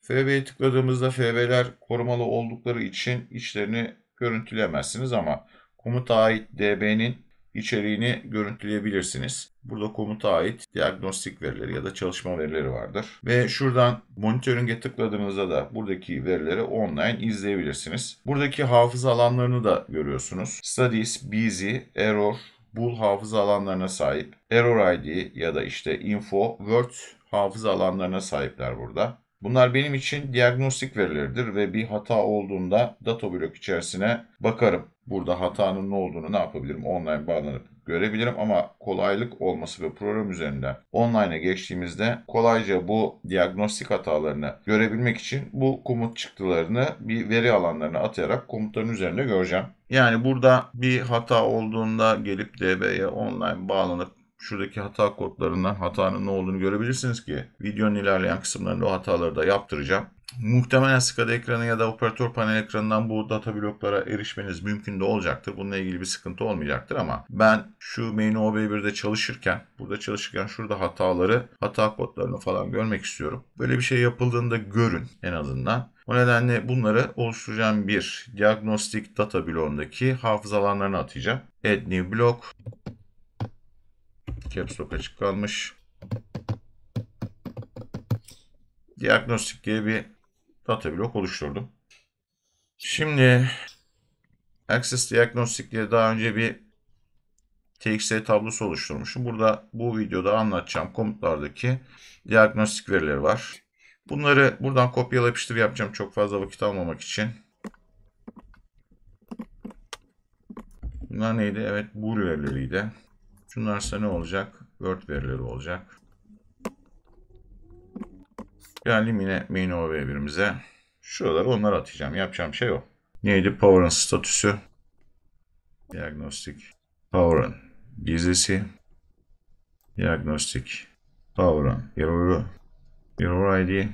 FB'ye tıkladığımızda FB'ler korumalı oldukları için içlerini görüntüleyemezsiniz ama komuta ait DB'nin içeriğini görüntüleyebilirsiniz. Burada komuta ait diagnostik verileri ya da çalışma verileri vardır. Ve şuradan monitoring'e tıkladığınızda da buradaki verileri online izleyebilirsiniz. Buradaki hafıza alanlarını da görüyorsunuz. Studies, Busy, Error, Bool hafıza alanlarına sahip. Error ID ya da işte Info, Word hafıza alanlarına sahipler burada. Bunlar benim için diagnostik verileridir ve bir hata olduğunda data blok içerisine bakarım. Burada hatanın ne olduğunu ne yapabilirim? Online bağlanıp görebilirim ama kolaylık olması ve program üzerinden online'a geçtiğimizde kolayca bu diagnostik hatalarını görebilmek için bu komut çıktılarını bir veri alanlarına atayarak komutların üzerinde göreceğim. Yani burada bir hata olduğunda gelip DB'ye online bağlanıp şuradaki hata kodlarından hatanın ne olduğunu görebilirsiniz ki videonun ilerleyen kısımlarında o hataları da yaptıracağım. Muhtemelen SCADA ekranı ya da operatör panel ekranından bu data bloklara erişmeniz mümkün de olacaktır. Bununla ilgili bir sıkıntı olmayacaktır ama ben şu main OB1'de çalışırken şurada hata kodlarını falan görmek istiyorum. Böyle bir şey yapıldığında görün en azından. O nedenle bunları oluşturacağım bir diagnostik data bloğundaki hafıza alanlarına atacağım. Add new block. Caps Lock açık kalmış. Diagnostik diye bir data blok oluşturdum. Şimdi Access Diagnostic diye daha önce bir TXT tablosu oluşturmuşum. Burada bu videoda anlatacağım komutlardaki diagnostik verileri var. Bunları buradan kopyala yapıştır yapacağım çok fazla vakit almamak için. Bunlar neydi? Evet, bool verileriydi. Şunlarsa ne olacak? Word verileri olacak. Geldim yine main OV1'imize. Şuraları onları atacağım. Yapacağım şey o. Neydi? Power'ın statüsü. Diagnostik. Power'ın gizlisi. Diagnostik. Power'ın error'u. Error ID.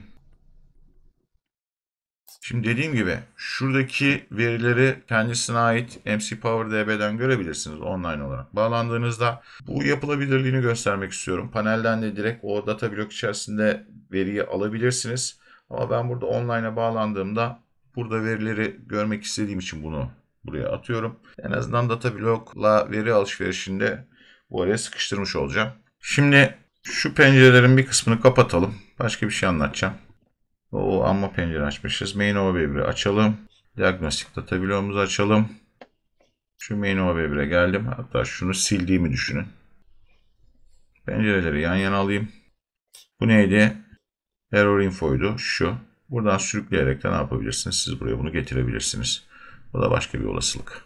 Şimdi dediğim gibi şuradaki verileri kendisine ait MC Power DB'den görebilirsiniz online olarak. Bağlandığınızda bu yapılabilirliğini göstermek istiyorum. Panelden de direkt o data blok içerisinde veriyi alabilirsiniz. Ama ben burada online'a bağlandığımda burada verileri görmek istediğim için bunu buraya atıyorum. En azından data blokla veri alışverişinde bu araya sıkıştırmış olacağım. Şimdi şu pencerelerin bir kısmını kapatalım. Başka bir şey anlatacağım. O amma pencere açmışız. Main OB1'i açalım. Diagnostik data bloğumuzu açalım. Şu main OB1'e geldim. Hatta şunu sildiğimi düşünün. Pencereleri yan yana alayım. Bu neydi? Error info'ydu. Şu. Buradan sürükleyerek de ne yapabilirsiniz? Siz buraya bunu getirebilirsiniz. Bu da başka bir olasılık.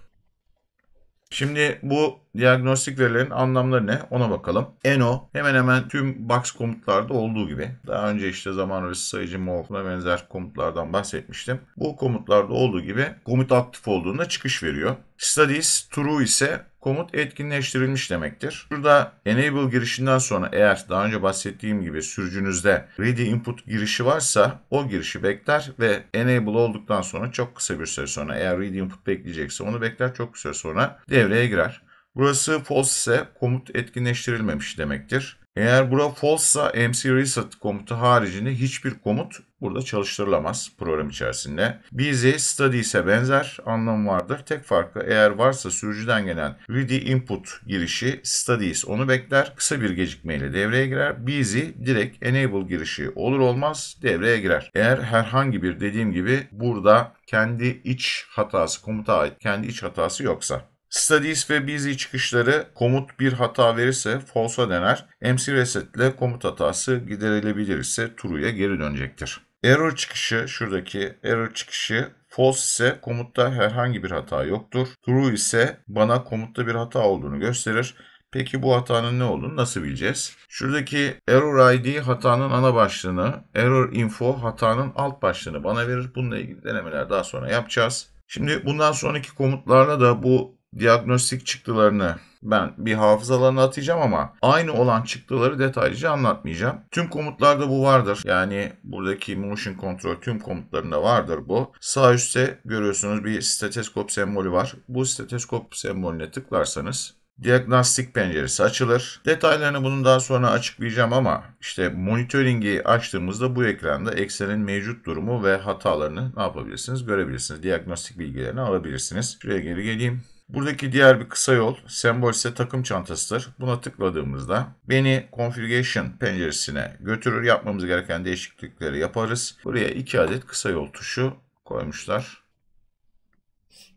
Şimdi bu diagnostik verilerin anlamları ne? Ona bakalım. Eno hemen hemen tüm box komutlarda olduğu gibi. Daha önce işte zaman öncesi sayıcı mob'una benzer komutlardan bahsetmiştim. Bu komutlarda olduğu gibi komut aktif olduğunda çıkış veriyor. Studies true ise komut etkinleştirilmiş demektir. Burada enable girişinden sonra eğer daha önce bahsettiğim gibi sürücünüzde ready input girişi varsa o girişi bekler ve enable olduktan sonra çok kısa bir süre sonra eğer ready input bekleyecekse onu bekler, çok kısa sonra devreye girer. Burası false ise komut etkinleştirilmemiş demektir. Eğer bura false ise MC reset komutu haricinde hiçbir komut burada çalıştırılamaz program içerisinde. Busy, study ise benzer anlamı vardır. Tek farkı eğer varsa sürücüden gelen ready input girişi studies onu bekler. Kısa bir gecikmeyle devreye girer. Busy direkt enable girişi olur olmaz devreye girer. Eğer herhangi bir dediğim gibi burada kendi iç hatası komuta ait kendi iç hatası yoksa. Studies ve busy çıkışları komut bir hata verirse false'a dener. MC reset ile komut hatası giderilebilir ise true'ya geri dönecektir. Error çıkışı şuradaki error çıkışı false ise komutta herhangi bir hata yoktur. True ise bana komutta bir hata olduğunu gösterir. Peki bu hatanın ne olduğunu nasıl bileceğiz? Şuradaki error ID hatanın ana başlığını, error info hatanın alt başlığını bana verir. Bununla ilgili denemeler daha sonra yapacağız. Şimdi bundan sonraki komutlarla da bu diagnostik çıktılarını ben bir hafızalarına atacağım ama aynı olan çıktıları detaylıca anlatmayacağım. Tüm komutlarda bu vardır. Yani buradaki motion control tüm komutlarında vardır bu. Sağ üstte görüyorsunuz bir steteskop sembolü var. Bu steteskop sembolüne tıklarsanız diagnostik penceresi açılır. Detaylarını bunun daha sonra açıklayacağım ama işte monitoringi açtığımızda bu ekranda Excel'in mevcut durumu ve hatalarını ne yapabilirsiniz görebilirsiniz. Diagnostik bilgilerini alabilirsiniz. Şuraya geri geleyim. Buradaki diğer bir kısa yol, sembol ise takım çantasıdır. Buna tıkladığımızda beni Configuration penceresine götürür. Yapmamız gereken değişiklikleri yaparız. Buraya 2 adet kısa yol tuşu koymuşlar.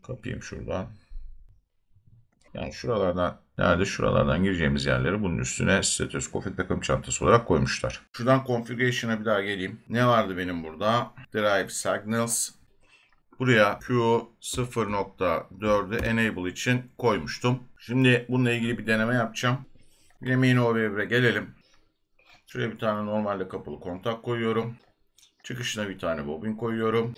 Kapayım şuradan. Yani şuralardan, nerede şuralardan gireceğimiz yerleri bunun üstüne stetoskop ve takım çantası olarak koymuşlar. Şuradan Configuration'a bir daha geleyim. Ne vardı benim burada? Drive Signals. Buraya Q0.4'ü enable için koymuştum. Şimdi bununla ilgili bir deneme yapacağım. Yine main OV1'e gelelim. Şuraya bir tane normalde kapalı kontak koyuyorum. Çıkışına bir tane bobin koyuyorum.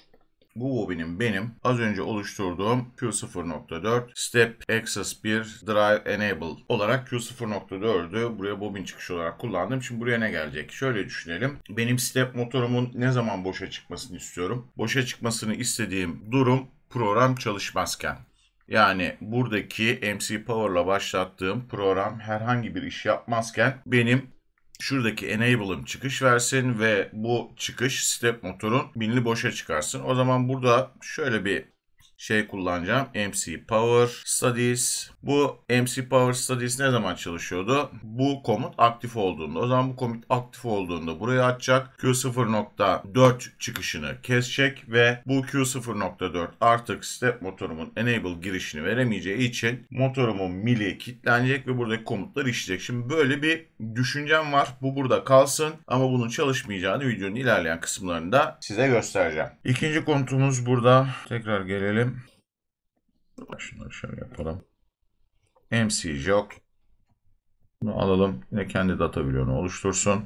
Bu bobinin benim az önce oluşturduğum Q0.4 Step Access 1 Drive Enable olarak Q0.4'ü buraya bobin çıkışı olarak kullandım. Şimdi buraya ne gelecek? Şöyle düşünelim. Benim step motorumun ne zaman boşa çıkmasını istiyorum? Boşa çıkmasını istediğim durum program çalışmazken. Yani buradaki MC Power'la başlattığım program herhangi bir iş yapmazken benim şuradaki enable'ım çıkış versin ve bu çıkış step motorun binli boşa çıkarsın. O zaman burada şöyle bir şey kullanacağım. MC Power Studies. Bu MC Power Studies ne zaman çalışıyordu? Bu komut aktif olduğunda. O zaman bu komut aktif olduğunda burayı açacak. Q0.4 çıkışını kesecek ve bu Q0.4 artık step motorumun enable girişini veremeyeceği için motorumun mili kilitlenecek ve buradaki komutlar işleyecek. Şimdi böyle bir düşüncem var. Bu burada kalsın ama bunun çalışmayacağını videonun ilerleyen kısımlarında size göstereceğim. İkinci komutumuz burada. Tekrar gelelim. Şunları şöyle yapalım. MC Jog. Bunu alalım. Yine kendi data bloğunu oluştursun.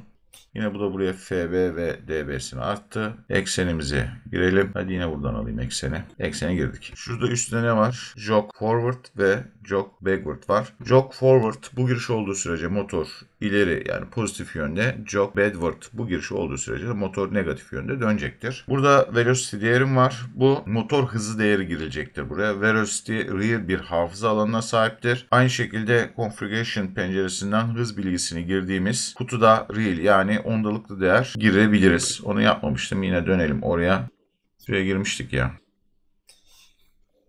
Yine bu da buraya FB ve DB'sini arttı. Eksenimizi girelim. Hadi yine buradan alayım ekseni. Eksene girdik. Şurada üstte ne var? Jog forward ve jog backward var. Jog forward bu giriş olduğu sürece motor ileri yani pozitif yönde. Jog backward bu giriş olduğu sürece de motor negatif yönde dönecektir. Burada velocity değerim var. Bu motor hızı değeri girilecektir buraya. Velocity real bir hafıza alanına sahiptir. Aynı şekilde configuration penceresinden hız bilgisini girdiğimiz kutuda real yani ondalıklı değer girebiliriz. Onu yapmamıştım. Yine dönelim oraya. Şuraya girmiştik ya.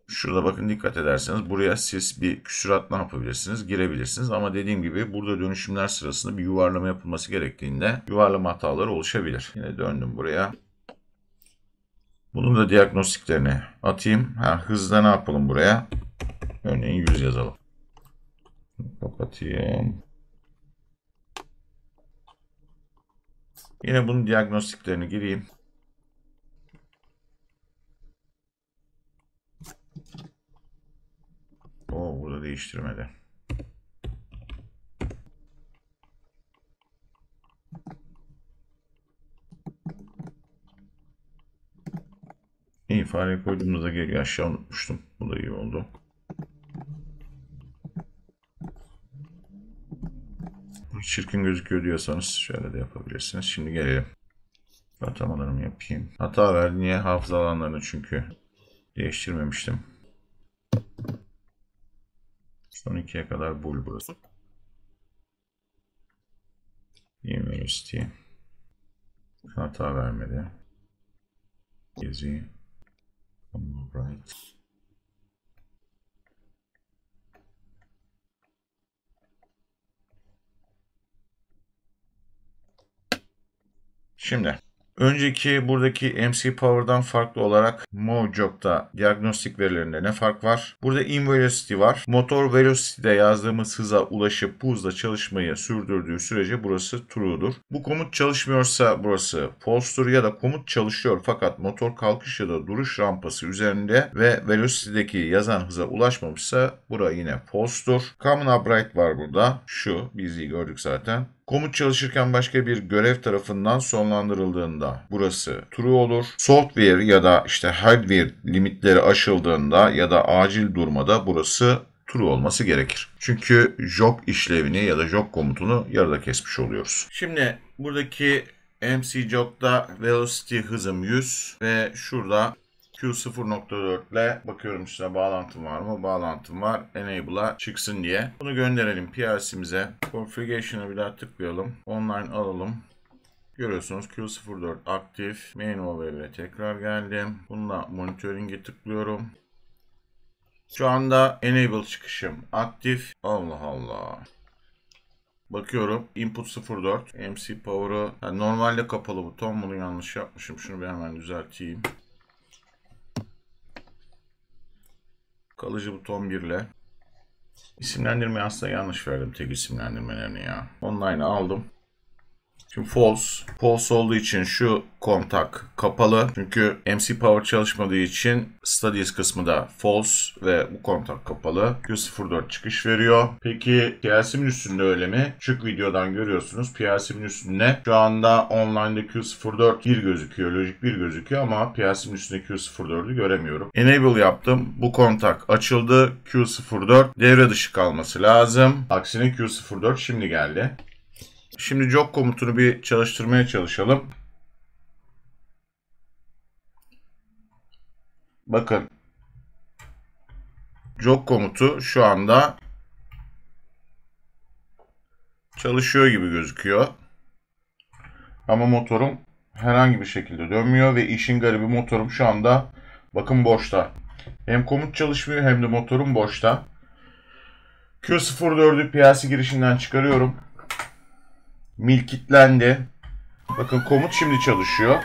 Şurada bakın dikkat ederseniz buraya siz bir küsurat ne yapabilirsiniz? Girebilirsiniz. Ama dediğim gibi burada dönüşümler sırasında bir yuvarlama yapılması gerektiğinde yuvarlama hataları oluşabilir. Yine döndüm buraya. Bunun da diagnostiklerini atayım. Hızda ne yapalım buraya? Örneğin 100 yazalım. Kapatayım. Yine bunun diagnostiklerini gireyim. Burada değiştirmedi. İyi fareyi koyduğumuzda geliyor. Aşağı unutmuştum. Bu da iyi oldu. Çirkin gözüküyor diyorsanız şöyle de yapabilirsiniz. Şimdi gelelim. Atamalarımı yapayım. Hata verdi. Niye? Hafıza alanlarını çünkü değiştirmemiştim. Son 2'ye kadar bool burası. University. Hata vermedi. Gezi. Right. Şimdi önceki buradaki MC Power'dan farklı olarak Mojog'da diagnostik verilerinde ne fark var? Burada in velocity var. Motor velocity'de yazdığımız hıza ulaşıp bu hızla çalışmayı sürdürdüğü sürece burası true'dur. Bu komut çalışmıyorsa burası false'tur ya da komut çalışıyor fakat motor kalkış ya da duruş rampası üzerinde ve velocity'deki yazan hıza ulaşmamışsa bura yine false'tur. Common upright var burada. Şu biz iyi gördük zaten. Komut çalışırken başka bir görev tarafından sonlandırıldığında burası true olur. Software ya da işte hardware limitleri aşıldığında ya da acil durmada burası true olması gerekir. Çünkü jog işlevini ya da jog komutunu yarıda kesmiş oluyoruz. Şimdi buradaki MC jog'da velocity hızım 100 ve şurada Q0.4 ile bakıyorum üstüne bağlantım var mı? Bağlantım var. Enable'a çıksın diye. Bunu gönderelim PLC'mize. Configuration'a bir daha tıklayalım. Online alalım. Görüyorsunuz Q04 aktif. Main OVV'ye tekrar geldim. Bununla monitoring'e tıklıyorum. Şu anda enable çıkışım aktif. Allah Allah. Bakıyorum input 04 MC power'ı yani normalde kapalı buton. Bunu yanlış yapmışım. Şunu bir hemen düzelteyim. Kalıcı buton 1 ile. İsimlendirmeyi aslında yanlış verdim tek isimlendirmelerini ya. Online aldım. Şimdi false. False olduğu için şu kontak kapalı. Çünkü MC Power çalışmadığı için Studies kısmı da false ve bu kontak kapalı. Q04 çıkış veriyor. Peki PLC'min üstünde öyle mi? Şu videodan görüyorsunuz. PLC'min üstünde şu anda online'da Q04 1 gözüküyor. Logic 1 gözüküyor ama PLC'min üstünde Q04'ü göremiyorum. Enable yaptım. Bu kontak açıldı. Q04 devre dışı kalması lazım. Aksine Q04 şimdi geldi. Şimdi jog komutunu bir çalıştırmaya çalışalım. Bakın. Jog komutu şu anda çalışıyor gibi gözüküyor. Ama motorum herhangi bir şekilde dönmüyor ve işin garibi motorum şu anda bakın boşta. Hem komut çalışmıyor hem de motorum boşta. Q04'ü PLC girişinden çıkarıyorum. Mil kilitlendi. Bakın komut şimdi çalışıyor.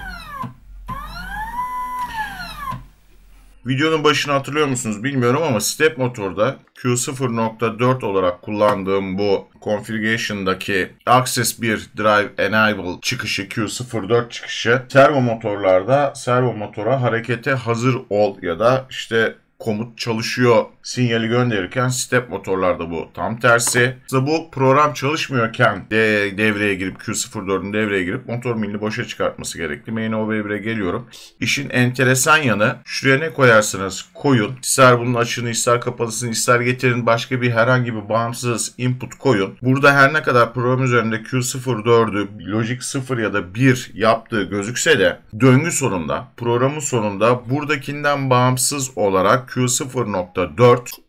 Videonun başını hatırlıyor musunuz bilmiyorum ama step motorda Q0.4 olarak kullandığım bu configuration'daki Access 1 Drive Enable çıkışı, Q04 çıkışı servo motorlarda servo motora harekete hazır ol ya da işte komut çalışıyor sinyali gönderirken step motorlarda bu tam tersi. İşte bu program çalışmıyorken devreye girip Q04'ün devreye girip motor milini boşa çıkartması gerekli. Main OB1'e geliyorum. İşin enteresan yanı şuraya ne koyarsınız koyun. İster bunun açığını ister kapalısını ister getirin başka bir herhangi bir bağımsız input koyun. Burada her ne kadar program üzerinde Q04'ü Logic 0 ya da 1 yaptığı gözükse de döngü sonunda programın sonunda buradakinden bağımsız olarak Q0.4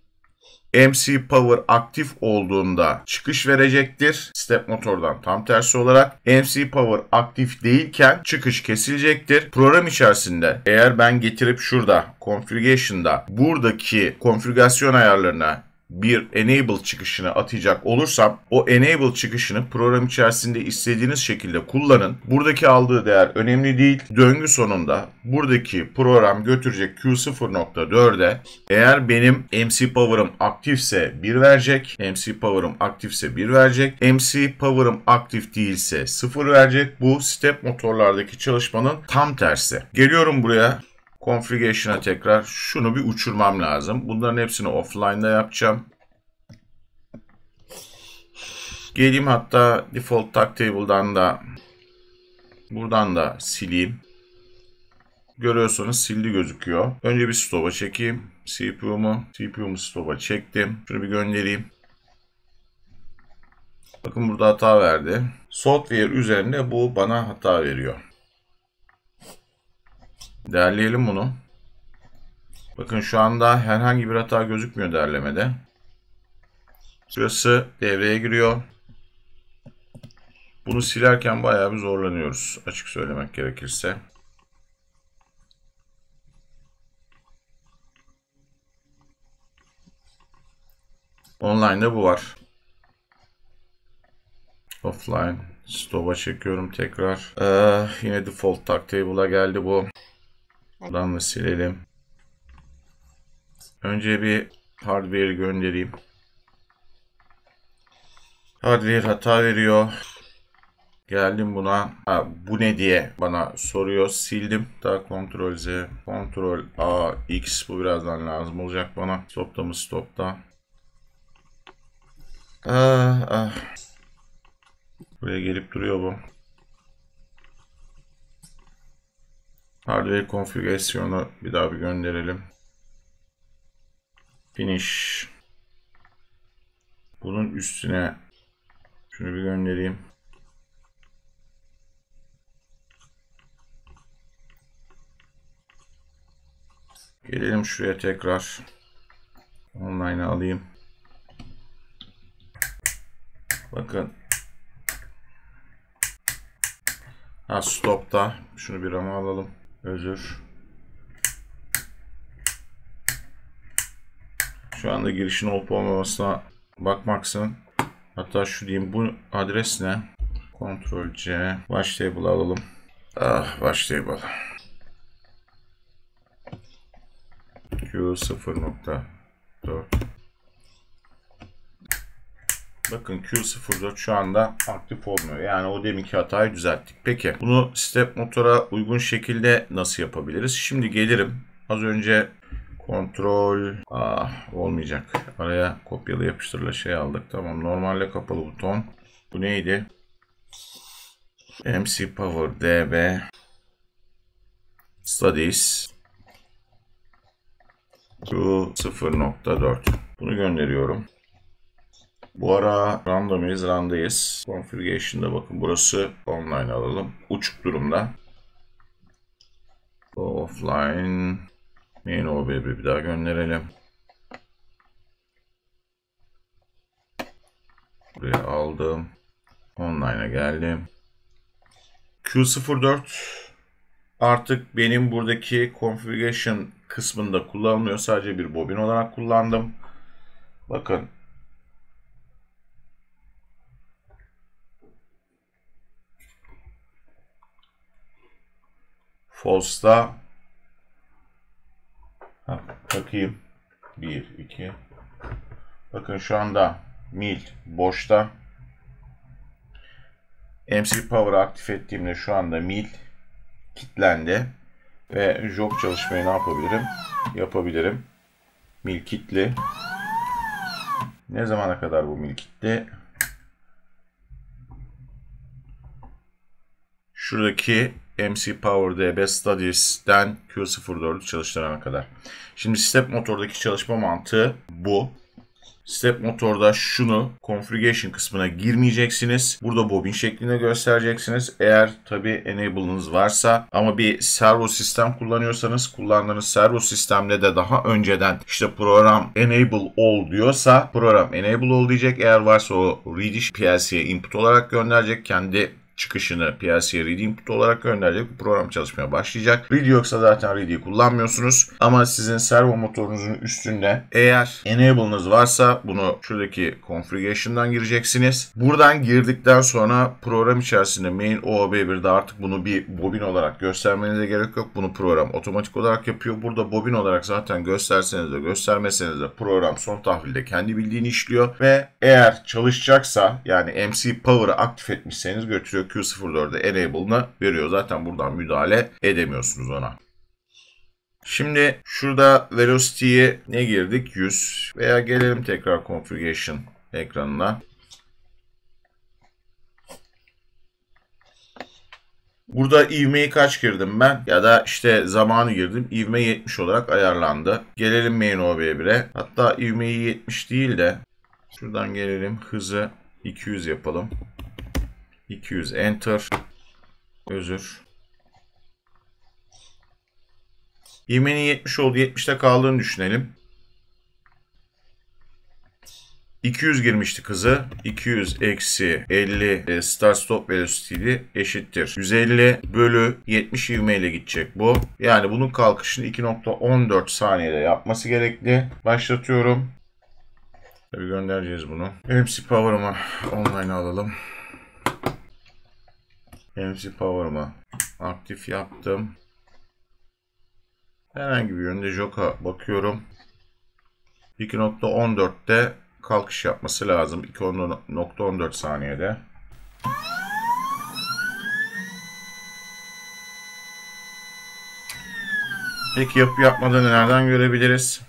MC Power aktif olduğunda çıkış verecektir. Step motordan tam tersi olarak MC Power aktif değilken çıkış kesilecektir. Program içerisinde eğer ben getirip şurada configuration'da buradaki konfigürasyon ayarlarına bir enable çıkışını atacak olursam o enable çıkışını program içerisinde istediğiniz şekilde kullanın. Buradaki aldığı değer önemli değil. Döngü sonunda buradaki program götürecek Q0.4'e eğer benim MC Power'ım aktifse 1 verecek. MC Power'ım aktifse 1 verecek. MC Power'ım aktif değilse 0 verecek. Bu step motorlardaki çalışmanın tam tersi. Geliyorum buraya. Configuration'a tekrar şunu bir uçurmam lazım. Bunların hepsini offline'da yapacağım. Geleyim hatta default tag table'dan da buradan da sileyim. Görüyorsanız sildi gözüküyor. Önce bir stop'a çekeyim. CPU'mu stop'a çektim. Şunu bir göndereyim. Bakın burada hata verdi. Software üzerinde bu bana hata veriyor. Derleyelim bunu. Bakın şu anda herhangi bir hata gözükmüyor derlemede. Şurası devreye giriyor. Bunu silerken bayağı bir zorlanıyoruz açık söylemek gerekirse. Online'da bu var. Offline. Stop'a çekiyorum tekrar. Yine default tag table'a geldi bu. Buradan da silelim. Önce bir hardware göndereyim. Hardware hata veriyor. Geldim buna. Bu ne diye bana soruyor. Sildim. Daha Ctrl Z, Ctrl A, X. Bu birazdan lazım olacak bana. Stop'ta mı stop'ta. Buraya gelip duruyor bu. Hardware konfigürasyonu bir daha bir gönderelim. Finish. Bunun üstüne şunu bir göndereyim. Gelelim şuraya tekrar. Online'a alayım. Bakın. Stop'ta. Şunu bir ama alalım. Özür. Şu anda girişin olup olmamasına bakmaksın. Hatta şu diyeyim, bu adres ne? Ctrl C. Watch table alalım. Watch table. Q0.4. Bakın Q04 şu anda aktif olmuyor. Yani o deminki hatayı düzelttik. Peki bunu step motora uygun şekilde nasıl yapabiliriz? Şimdi gelirim. Az önce kontrol olmayacak. Araya kopyalı yapıştırla şey aldık. Tamam, normalde kapalı buton. Bu neydi? MC Power DB Studies Q0.4. Bunu gönderiyorum. Bu ara randomize run'dayız. Configuration'da bakın burası online alalım. Uçuk durumda. Offline. Main OBB bir daha gönderelim. Buraya aldım. Online'a geldim. Q04 artık benim buradaki configuration kısmında kullanılmıyor. Sadece bir bobin olarak kullandım. Bakın. False'da takayım. 1, 2. Bakın şu anda mil boşta. MC Power'ı aktif ettiğimde şu anda mil kilitlendi. Ve jog çalışmayı ne yapabilirim? Yapabilirim. Mil kilitli. Ne zamana kadar bu mil kilitli? Şuradaki MC Power DB Studies'ten Q04'ü çalıştırana kadar. Şimdi step motordaki çalışma mantığı bu. Step motorda şunu configuration kısmına girmeyeceksiniz. Burada bobin şeklinde göstereceksiniz. Eğer tabi enable'ınız varsa ama bir servo sistem kullanıyorsanız kullandığınız servo sistemde de daha önceden işte program enable all diyorsa program enable all diyecek. Eğer varsa o read PLC'ye input olarak gönderecek. Kendi çıkışını PLC'ye read input olarak gönderecek. Program çalışmaya başlayacak. Read yoksa zaten read'i kullanmıyorsunuz. Ama sizin servo motorunuzun üstünde eğer enable'ınız varsa bunu şuradaki configuration'dan gireceksiniz. Buradan girdikten sonra program içerisinde main OOB1'de artık bunu bir bobin olarak göstermenize gerek yok. Bunu program otomatik olarak yapıyor. Burada bobin olarak zaten gösterseniz de göstermeseniz de program son tahvilde kendi bildiğini işliyor ve eğer çalışacaksa yani MC Power'ı aktif etmişseniz götürüyor Q04'de enable'ını veriyor. Zaten buradan müdahale edemiyorsunuz ona. Şimdi şurada velocity'ye ne girdik? 100 veya gelelim tekrar configuration ekranına. Burada ivmeyi kaç girdim ben? Ya da işte zamanı girdim. İvme 70 olarak ayarlandı. Gelelim main OB1'e. Hatta ivmeyi 70 değil de şuradan gelelim. Hızı 200 yapalım. 200 enter. Özür. İvmenin 70 oldu. 70'te kaldığını düşünelim. 200 girmiştik hızı. 200 eksi 50 start stop velocity eşittir. 150 bölü 70 ivmeyle gidecek bu. Yani bunun kalkışını 2.14 saniyede yapması gerekli. Başlatıyorum. Tabii göndereceğiz bunu. MC Power'ımı online alalım. MC Power'ımı aktif yaptım. Herhangi bir yönde JOK'a bakıyorum. 2.14'te kalkış yapması lazım. 2.14 saniyede. Peki yapmadığını nereden görebiliriz?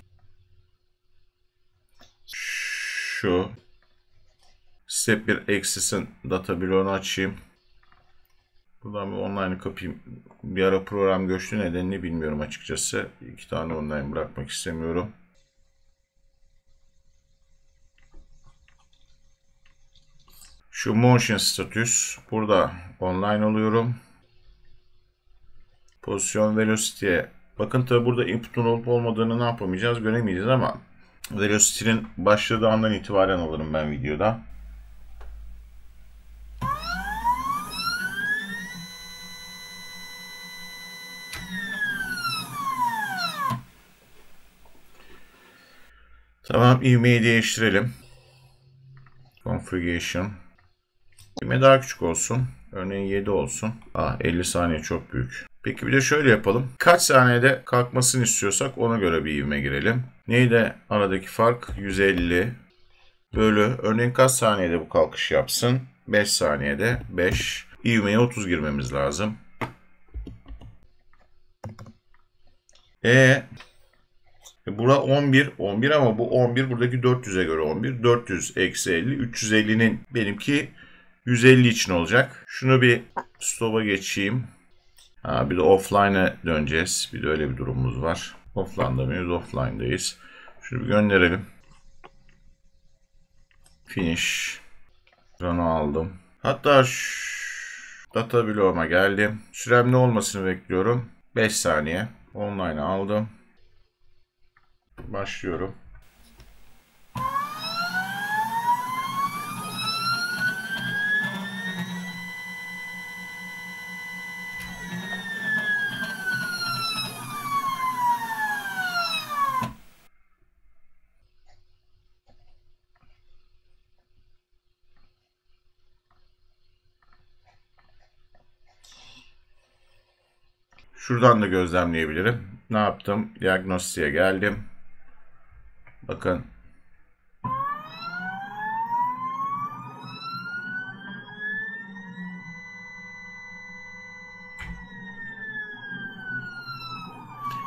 Şu Step 1 Access'in data bloğunu açayım. Buradan bir online kapayım. Bir ara program göçtü, nedenini bilmiyorum açıkçası. 2 tane online bırakmak istemiyorum. Şu motion status. Burada online oluyorum. Pozisyon velocity'ye. Bakın tabi burada input'un olup olmadığını ne yapamayacağız göremeyeceğiz ama velocity'nin başladığı andan itibaren alırım ben videoda. Tamam, ivmeyi değiştirelim. Configuration. İvme daha küçük olsun. Örneğin 7 olsun. 50 saniye çok büyük. Peki bir de şöyle yapalım. Kaç saniyede kalkmasını istiyorsak ona göre bir ivme girelim. Neydi aradaki fark? 150 bölü. Örneğin kaç saniyede bu kalkış yapsın? 5 saniyede 5. İvmeye 30 girmemiz lazım. Bura 11, 11 ama bu 11 buradaki 400'e göre 11. 400 eksi 50, 350'nin benimki 150 için olacak. Şunu bir stop'a geçeyim. Bir de offline'a döneceğiz. Bir de öyle bir durumumuz var. Offline'da mıyız? Offline'dayız. Şunu bir gönderelim. Finish. Run'u aldım. Hatta data bloğuma geldim. Sürem ne olmasını bekliyorum? 5 saniye. Online'ı aldım. Başlıyorum. Şuradan da gözlemleyebilirim. Ne yaptım? Diagnostiğe geldim. Bakın.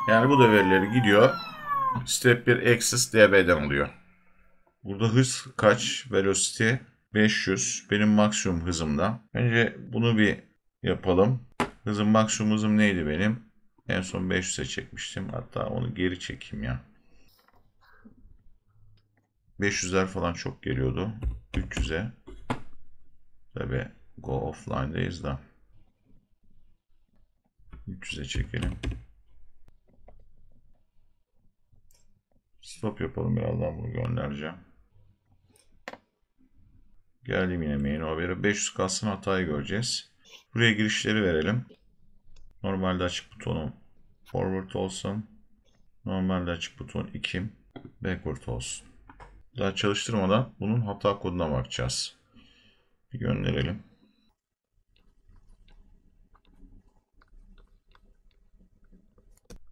Yani bu da verileri gidiyor. Step 1 Access DB'den alıyor. Burada hız kaç? Velocity 500. Benim maksimum hızımda. Önce bunu bir yapalım. Maksimum hızım neydi benim? En son 500'e çekmiştim. Hatta onu geri çekeyim ya. 500'ler falan çok geliyordu. 300'e. Tabi go offline'dayız da. 300'e çekelim. Stop yapalım, birazdan bunu göndereceğim. Geldim yine main over'e. 500 kalsın, hatayı göreceğiz. Buraya girişleri verelim. Normalde açık butonum forward olsun. Normalde açık buton 2. Backward olsun. Daha çalıştırmadan bunun hata koduna bakacağız. Bir gönderelim.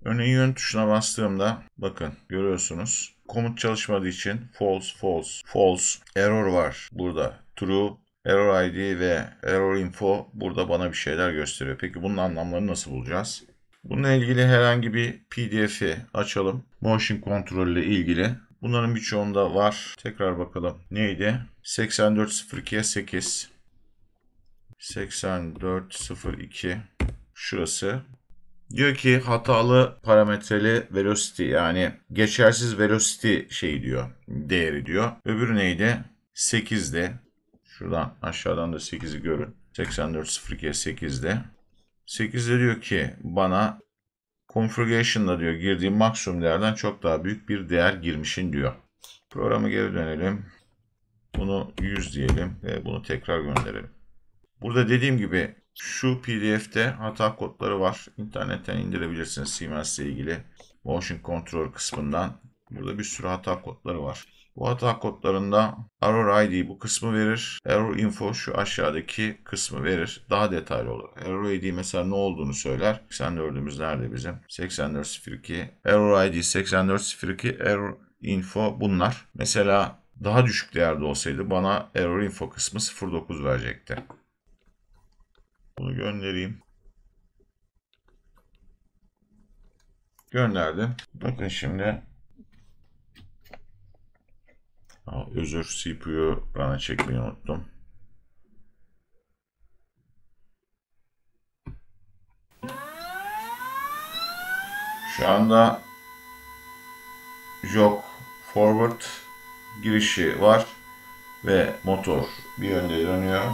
Örneğin yön tuşuna bastığımda bakın görüyorsunuz. Komut çalışmadığı için false, false, false, error var burada. True, error ID ve error info burada bana bir şeyler gösteriyor. Peki bunun anlamlarını nasıl bulacağız? Bununla ilgili herhangi bir PDF'i açalım. Motion Control ile ilgili. Bunların birçoğunda var. Tekrar bakalım. Neydi? 8402'ye 8. 8402. Şurası. Diyor ki hatalı parametreli velocity, yani geçersiz velocity şey diyor. Değeri diyor. Öbürü neydi? 8'de. Şuradan aşağıdan da 8'i görün. 8402'ye 8'de. 8'de diyor ki bana configuration'da diyor girdiğim maksimum değerden çok daha büyük bir değer girmişin diyor. Programa geri dönelim. Bunu 100 diyelim ve bunu tekrar gönderelim. Burada dediğim gibi şu PDF'te hata kodları var. İnternetten indirebilirsiniz Siemens ile ilgili. Motion Control kısmından. Burada bir sürü hata kodları var. Bu hata kodlarında Error ID bu kısmı verir. Error Info şu aşağıdaki kısmı verir. Daha detaylı olur. Error ID mesela ne olduğunu söyler. 84'ümüz nerede bizim? 8402. Error ID 8402. Error Info bunlar. Mesela daha düşük değerde olsaydı bana Error Info kısmı 09 verecekti. Bunu göndereyim. Gönderdim. Bakın şimdi. Özür, CPU bana çekmeyi unuttum. Şu anda jog forward girişi var ve motor bir yönde dönüyor.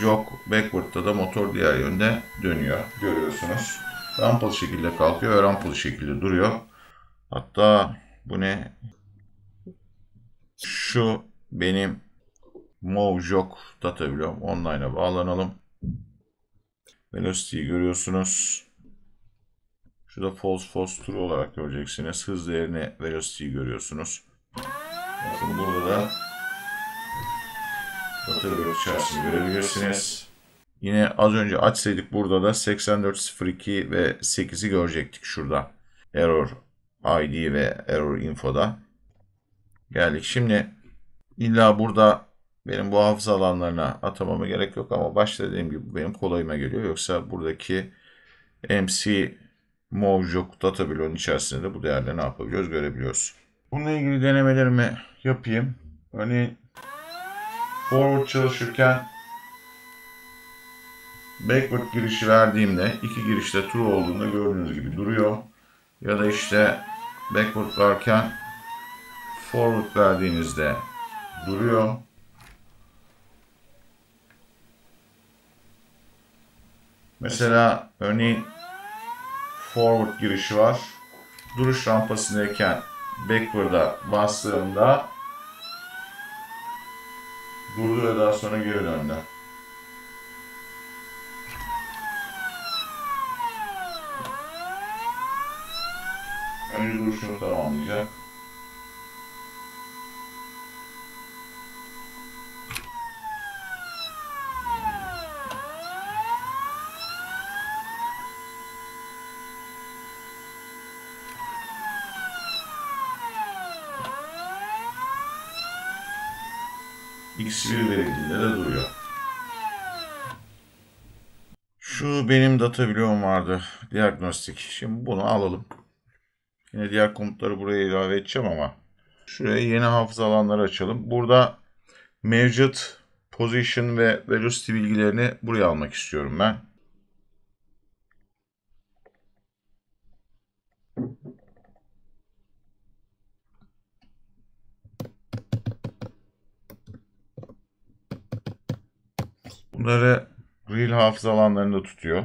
Jog backward'da da motor diğer yönde dönüyor. Görüyorsunuz. Rampalı şekilde kalkıyor ve rampalı şekilde duruyor. Hatta bu ne? Şu benim MoveJog data bloğum. Online'a bağlanalım. Velocity'yi görüyorsunuz. Şurada false, false, true olarak göreceksiniz. Hız değerini, velocity'yi görüyorsunuz. Bakın burada da data bloğu içerisinde görebilirsiniz. Yine az önce açsaydık burada da 8402 ve 8'i görecektik şurada. Error ID ve Error Info'da. Geldik. Şimdi illa burada benim bu hafıza alanlarına atamama gerek yok ama başta dediğim gibi benim kolayıma geliyor. Yoksa buradaki MC Mojok data bloğunun içerisinde de bu değerleri ne yapabiliyoruz görebiliyoruz. Bununla ilgili denemelerimi yapayım. Örneğin forward çalışırken backward girişi verdiğimde iki girişte true olduğunda gördüğünüz gibi duruyor. Ya da işte backward varken forward verdiğinizde duruyor. Mesela örneğin forward girişi var. Duruş rampasındayken backward'a bastığımda durdu ve daha sonra geri döndü. Önce duruşunu tamamlayacak. X1 verildiğinde de duruyor. Şu benim data bloğum vardı. Diagnostik. Şimdi bunu alalım. Yine diğer komutları buraya ilave edeceğim ama şuraya yeni hafıza alanları açalım. Burada mevcut position ve velocity bilgilerini buraya almak istiyorum ben. Bunları real hafıza alanlarında tutuyor.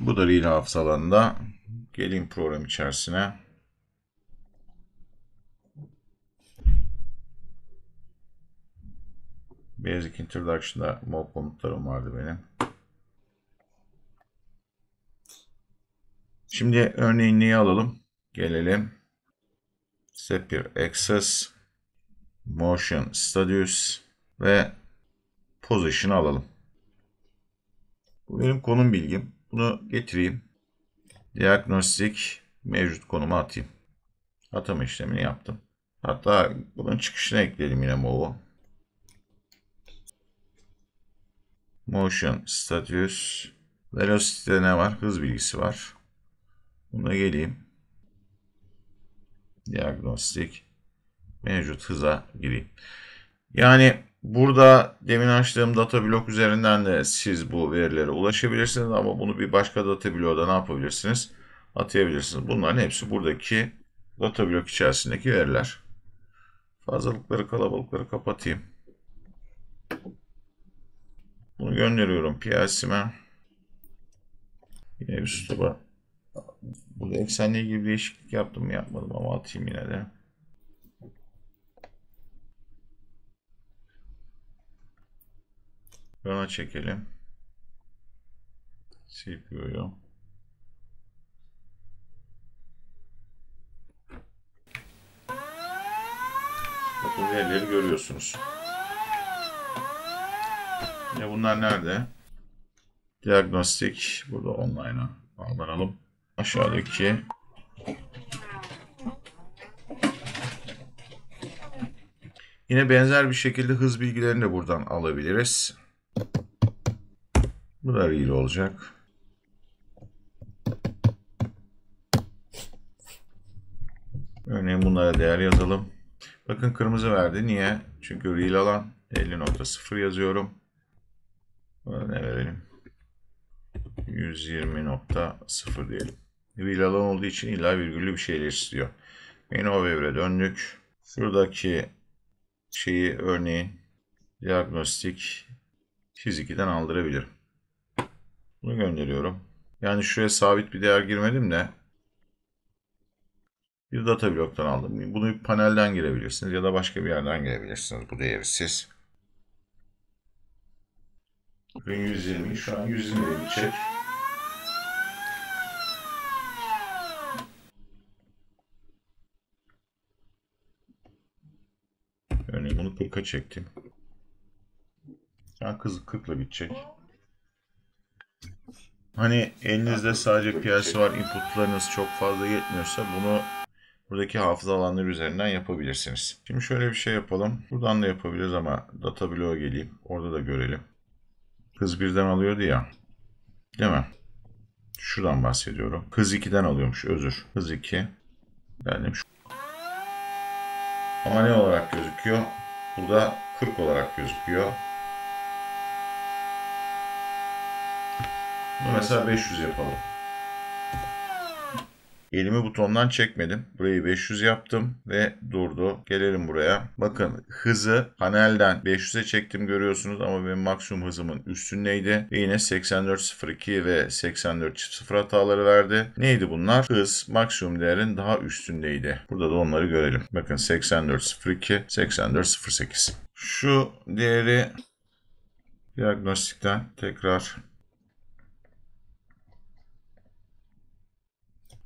Bu da real hafıza alanında. Geleyim program içerisine. Basic Introduction'da mob komutlarım vardı benim. Şimdi örneğin neyi alalım? Gelelim. Step 1 Access, Motion Status ve Position alalım. Bu benim konum bilgim. Bunu getireyim. Diagnostik mevcut konuma atayım. Atama işlemini yaptım. Hatta bunun çıkışına ekleyelim yine mov'u. Motion Status. Velocity'de ne var? Hız bilgisi var. Buna geleyim. Diagnostik. Mevcut hıza gireyim. Yani burada demin açtığım data blok üzerinden de siz bu verilere ulaşabilirsiniz ama bunu bir başka data bloğda ne yapabilirsiniz? Atayabilirsiniz. Bunların hepsi buradaki data blok içerisindeki veriler. Fazlalıkları, kalabalıkları kapatayım. Bunu gönderiyorum PLC'me. Yine bir stop'a. Burada eksenle ilgili bir değişiklik yaptım mı yapmadım ama atayım yine de. Yana çekelim. CPU'yu. Bakın verileri görüyorsunuz. Yine bunlar nerede? Diagnostik. Burada online'a bağlanalım. Aşağıdaki yine benzer bir şekilde hız bilgilerini de buradan alabiliriz. Bu da real olacak. Örneğin bunlara değer yazalım. Bakın kırmızı verdi. Niye? Çünkü real alan 50.0 yazıyorum. Buna ne verelim? 120.0 diyelim. Real alan olduğu için illa virgüllü bir şeyler istiyor. Main over'e döndük. Şuradaki şeyi örneğin diagnostik fizikiden aldırabilirim. Bunu gönderiyorum. Yani şuraya sabit bir değer girmedim de bir data bloktan aldım. Bunu bir panelden girebilirsiniz ya da başka bir yerden girebilirsiniz bu değeri siz. Bugün 120, şu an 120'ye gidecek. Örneğin bunu 40'a çektim. Yani 40'la bitecek. Hani elinizde sadece PLC var, inputlarınız çok fazla yetmiyorsa bunu buradaki hafıza alanları üzerinden yapabilirsiniz. Şimdi şöyle bir şey yapalım. Buradan da yapabiliriz ama data bloğa geleyim. Orada da görelim. Hız 1'den alıyordu ya. Değil mi? Şuradan bahsediyorum. Hız 2'den alıyormuş, özür. Hız 2. Yani şu. Ama ne olarak gözüküyor? Burada 40 olarak gözüküyor. Bunu mesela 500 yapalım. Elimi butondan çekmedim. Burayı 500 yaptım ve durdu. Gelelim buraya. Bakın hızı panelden 500'e çektim görüyorsunuz ama benim maksimum hızımın üstündeydi. Ve yine 8402 ve 8400 hataları verdi. Neydi bunlar? Hız maksimum değerin daha üstündeydi. Burada da onları görelim. Bakın 8402, 8408. Şu değeri diagnostikten tekrar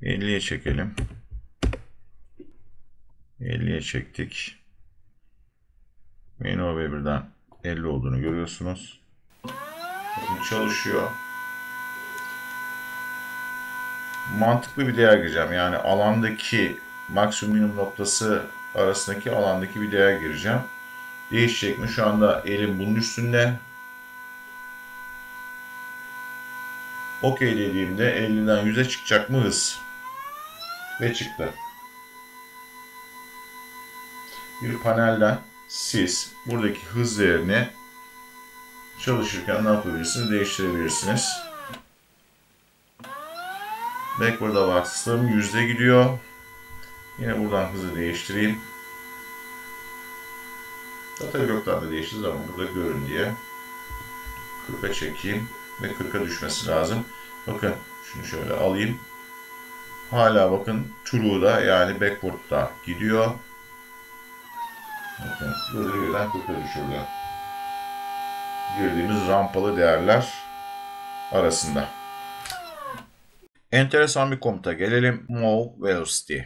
50'ye çekelim. 50'ye çektik. Main OV1'den 50 olduğunu görüyorsunuz. Bakın çalışıyor. mantıklı bir değer gireceğim. Yani alandaki maksimum minimum noktası arasındaki alandaki bir değer gireceğim. Değişecek mi? Şu anda elim bunun üstünde. OK dediğimde 50'den 100'e çıkacak mı hız? Ve çıktı. Bir panelden siz buradaki hız değerini çalışırken ne yapabilirsiniz? Değiştirebilirsiniz. Backward'a bastım. %'e gidiyor. Yine buradan hızı değiştireyim. Datablock'tan da değiştiririz ama burada görün diye. 40'a çekeyim ve 40'a düşmesi lazım. Bakın şunu şöyle alayım. Hala bakın true'da yani backward'da gidiyor. Bakın böyle birden 40'a düşürdü. Girdiğimiz rampalı değerler arasında. Enteresan bir komuta gelelim. Move velocity.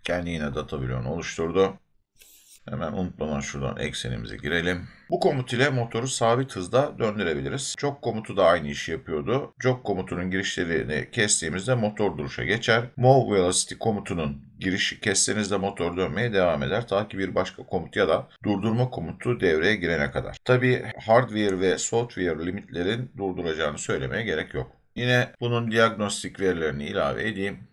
Kendi yine data bloğunu oluşturdu. Hemen unutmadan şuradan eksenimize girelim. Bu komut ile motoru sabit hızda döndürebiliriz. Jog komutu da aynı işi yapıyordu. Jog komutunun girişlerini kestiğimizde motor duruşa geçer. Move velocity komutunun girişi kestiğinizde motor dönmeye devam eder. Ta ki bir başka komut ya da durdurma komutu devreye girene kadar. Tabi hardware ve software limitlerin durduracağını söylemeye gerek yok. Yine bunun diagnostik verilerini ilave edeyim.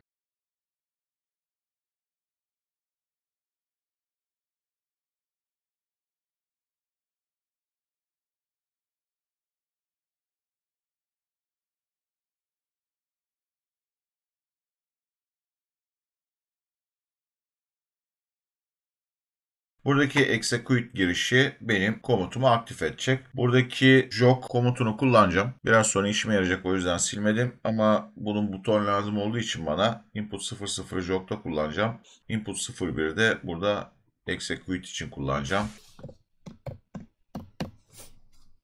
Buradaki execute girişi benim komutumu aktif edecek. Buradaki jog komutunu kullanacağım. Biraz sonra işime yarayacak, o yüzden silmedim. Ama bunun buton lazım olduğu için bana input 00 jog'da kullanacağım. Input 01'de burada execute için kullanacağım.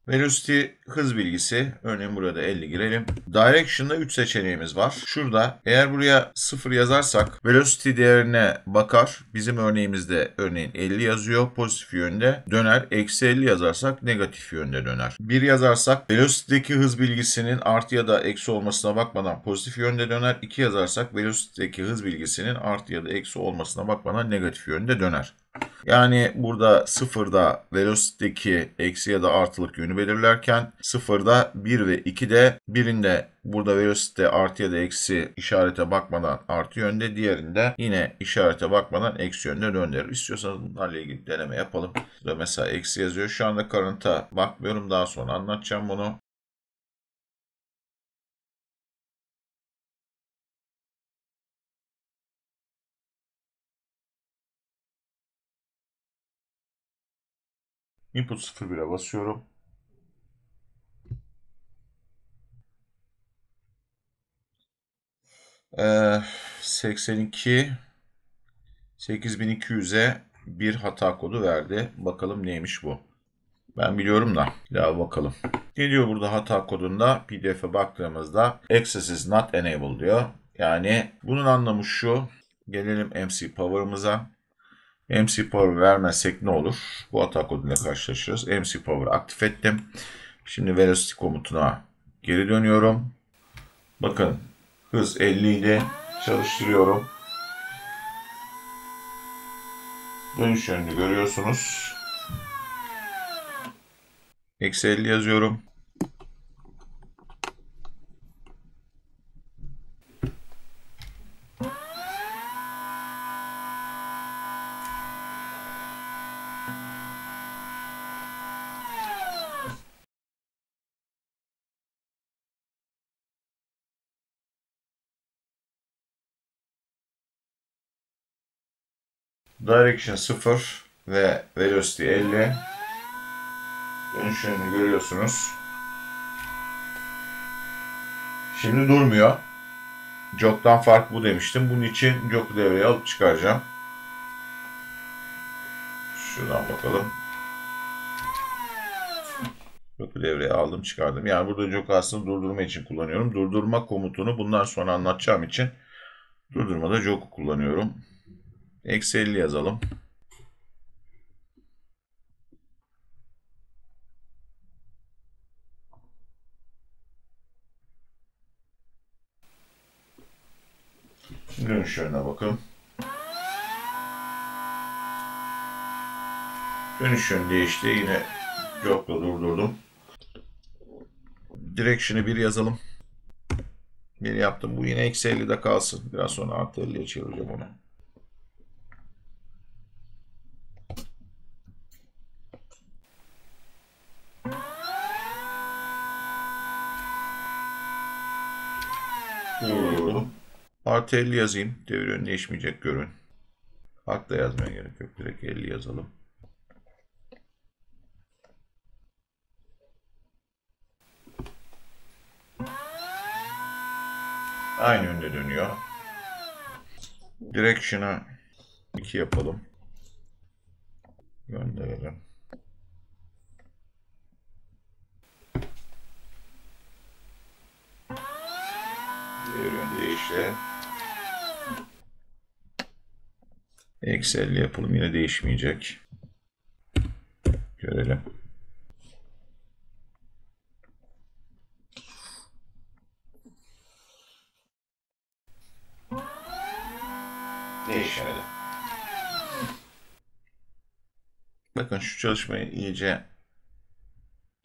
Velocity hız bilgisi. Örneğin burada 50 girelim. Direction'da 3 seçeneğimiz var. Şurada eğer buraya 0 yazarsak velocity değerine bakar. Bizim örneğimizde örneğin 50 yazıyor. Pozitif yönde döner. Eksi 50 yazarsak negatif yönde döner. 1 yazarsak velocity'deki hız bilgisinin artı ya da eksi olmasına bakmadan pozitif yönde döner. 2 yazarsak velocity'deki hız bilgisinin artı ya da eksi olmasına bakmadan negatif yönde döner. Yani burada sıfırda velocity'deki eksi ya da artılık yönü belirlerken sıfırda 1 ve 2'de birinde burada velocity artı ya da eksi işarete bakmadan artı yönde, diğerinde yine işarete bakmadan eksi yönde döndürür. İstiyorsanız bunlarla ilgili deneme yapalım. Burada mesela eksi yazıyor. Şu anda current'a bakmıyorum. Daha sonra anlatacağım bunu. Input 01'e basıyorum. 82 8200'e bir hata kodu verdi. Bakalım neymiş bu. Ben biliyorum da. Ya bakalım. Ne diyor burada hata kodunda? PDF'e baktığımızda access is not enabled diyor. Yani bunun anlamı şu. Gelelim MC Power'ımıza. MC Power vermezsek ne olur? Bu hata koduyla karşılaşırız. MC Power aktif ettim. Şimdi Velocity komutuna geri dönüyorum. Bakın hız 50 idi. Çalıştırıyorum. Dönüş yönünü görüyorsunuz. Eksi 50 yazıyorum. Direction 0 ve Velocity 50. Dönüş yönünü görüyorsunuz. Şimdi durmuyor. Jog'dan fark bu demiştim. Bunun için jog'u devreye alıp çıkaracağım. Şuradan bakalım. Jog'u devreye aldım çıkardım. Yani burada jog'u aslında durdurma için kullanıyorum. Durdurma komutunu bundan sonra anlatacağım için durdurmada jog'u kullanıyorum. Eksi 50 yazalım. Şimdi dönüş yönüne bakın. Dönüş yönü değişti. Yine jogla durdurdum. Direction'ı 1 yazalım. 1 yaptım. Bu yine eksi 50'de kalsın. Biraz sonra artı 50'ye çevireceğim onu. Durdurdum. Artı 50 yazayım. Devir yönü değişmeyecek görün. Artı da yazmaya gerek yok. Direkt 50 yazalım. Aynı yönde dönüyor. Direction'ı 2 yapalım. Gönderelim. Devir yönü değişti. Eksi 50 yapalım. Yine değişmeyecek. Görelim. Değişmedi. Bakın şu çalışmayı iyice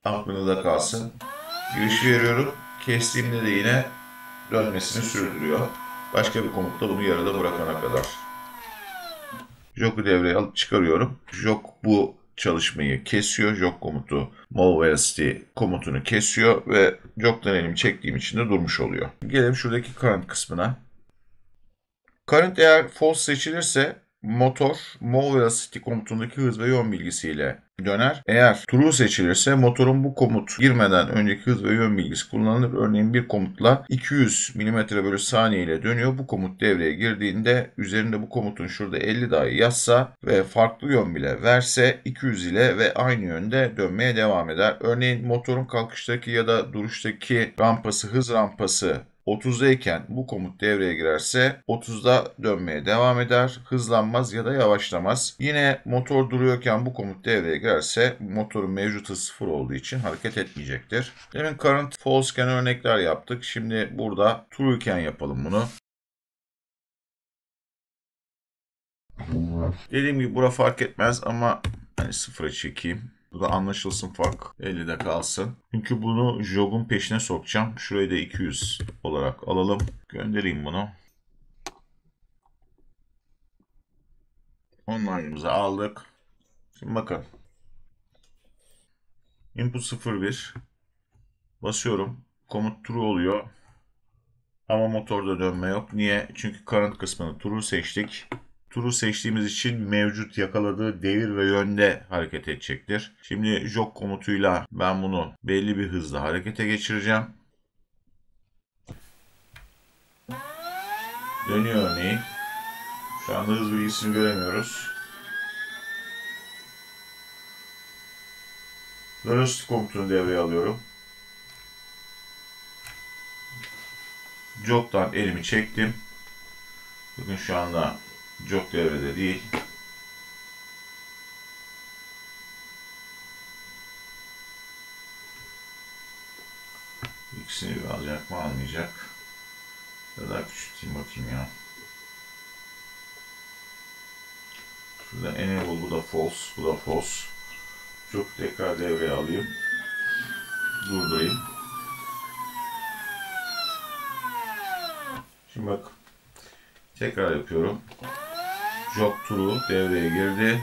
aklınızda kalsın. Giriş veriyorum. Kestiğimde de yine dönmesini sürdürüyor. Başka bir komutla bunu yarıda bırakana kadar. Jog'u devreye alıp çıkarıyorum. Jog bu çalışmayı kesiyor. Jog komutu move velocity komutunu kesiyor ve jog'dan elimi çektiğim için de durmuş oluyor. Gelelim şuradaki current kısmına. Current eğer false seçilirse motor move velocity komutundaki hız ve yön bilgisiyle döner. Eğer true seçilirse motorun bu komut girmeden önceki hız ve yön bilgisi kullanılır. Örneğin bir komutla 200 mm/saniye ile dönüyor. Bu komut devreye girdiğinde üzerinde bu komutun şurada 50 dahi yazsa ve farklı yön bile verse 200 ile ve aynı yönde dönmeye devam eder. Örneğin motorun kalkıştaki ya da duruştaki rampası, hız rampası 30'dayken bu komut devreye girerse 30'da dönmeye devam eder. Hızlanmaz ya da yavaşlamaz. Yine motor duruyorken bu komut devreye girerse motorun mevcut hızı 0 olduğu için hareket etmeyecektir. Demin current false iken örnekler yaptık. Şimdi burada true iken yapalım bunu. Dediğim gibi bura fark etmez ama hani 0'a çekeyim. Bu da anlaşılsın fark. 50'de kalsın. Çünkü bunu jog'un peşine sokacağım. Şurayı da 200 olarak alalım. Göndereyim bunu. Online'ımızı aldık. Şimdi bakın. Input 01. Basıyorum. Komut true oluyor. Ama motorda dönme yok. Niye? Çünkü current kısmını true seçtik. True seçtiğimiz için mevcut yakaladığı devir ve yönde hareket edecektir. Şimdi jog komutuyla ben bunu belli bir hızla harekete geçireceğim. Dönüyor örneğin. Şu anda hız bilgisini göremiyoruz. Velocity komutunu devreye alıyorum. Jog'dan elimi çektim. Bakın şu anda jog devrede değil. İkisini bir alacak mı almayacak. Ya da küçülteyim bakayım ya. Şurada enable, bu da false, bu da false. Jog tekrar devreye alayım. Durdurayım. Şimdi bak. Tekrar yapıyorum. Jog true devreye girdi.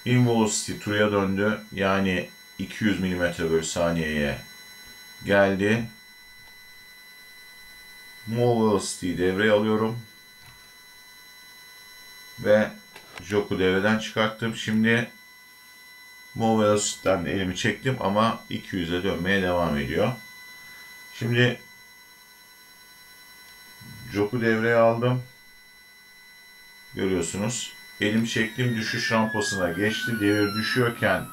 In velocity true'ya döndü. Yani 200 mm/saniyeye geldi. Move velocity'yi devreye alıyorum. Ve jog'u devreden çıkarttım. Şimdi move velocity'den elimi çektim ama 200'e dönmeye devam ediyor. Şimdi jog'u devreye aldım. Görüyorsunuz. Elim çektim, düşüş rampasına geçti. Devir düşüyorken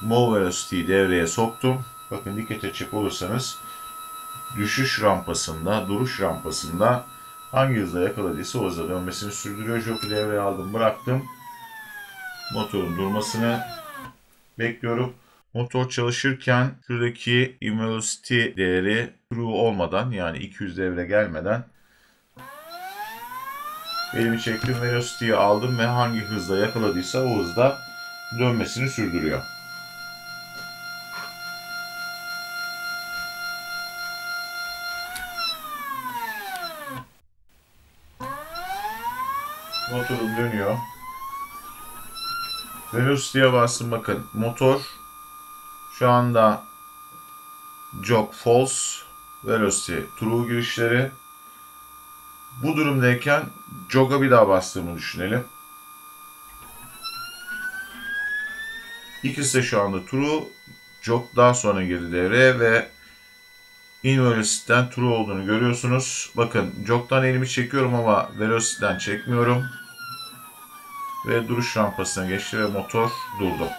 move velocity'yi devreye soktum. Bakın dikkat edecek olursanız düşüş rampasında, duruş rampasında hangi hızla yakaladıysa o hızla dönmesini sürdürüyor. Jog'u devreye aldım, bıraktım. Motorun durmasını bekliyorum. Motor çalışırken şuradaki in velocity değeri true olmadan, yani 200 devre gelmeden elimi çektim, velocity'yi aldım ve hangi hızla yakaladıysa o hızda dönmesini sürdürüyor. Motorum dönüyor. Velocity'ye bastım, bakın motor şu anda jog false, velocity true girişleri. Bu durumdayken jog'a bir daha bastığımı düşünelim. İkisi de şu anda true. Jog daha sonra girdi devreye ve invelocity'den true olduğunu görüyorsunuz. Bakın jog'dan elimi çekiyorum ama velocity'den çekmiyorum. Ve duruş rampasına geçti ve motor durdu.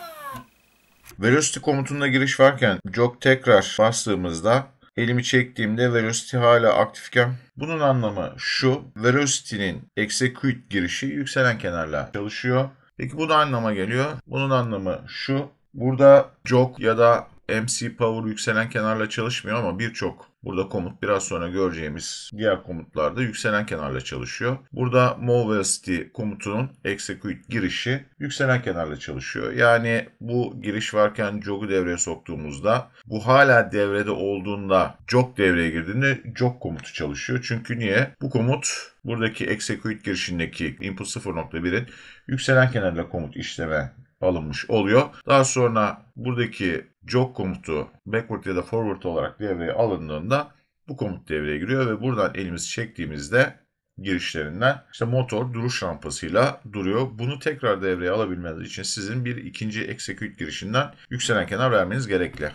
Velocity komutunda giriş varken jog tekrar bastığımızda elimi çektiğimde velocity hala aktifken, bunun anlamı şu: velocity'nin execute girişi yükselen kenarla çalışıyor. Peki bu da anlama geliyor. Bunun anlamı şu: burada jog ya da MC power yükselen kenarla çalışmıyor ama birçok burada komut, biraz sonra göreceğimiz diğer komutlarda yükselen kenarla çalışıyor. Burada move velocity komutunun execute girişi yükselen kenarla çalışıyor. Yani bu giriş varken jog'u devreye soktuğumuzda, bu hala devrede olduğunda, jog devreye girdiğinde jog komutu çalışıyor. Çünkü niye? Bu komut buradaki execute girişindeki input 0.1'in yükselen kenarla komut işleme alınmış oluyor. Daha sonra buradaki jog komutu backward ya da forward olarak devreye alındığında bu komut devreye giriyor ve buradan elimizi çektiğimizde girişlerinden işte motor duruş rampasıyla duruyor. Bunu tekrar devreye alabilmeniz için sizin bir ikinci execute girişinden yükselen kenar vermeniz gerekli.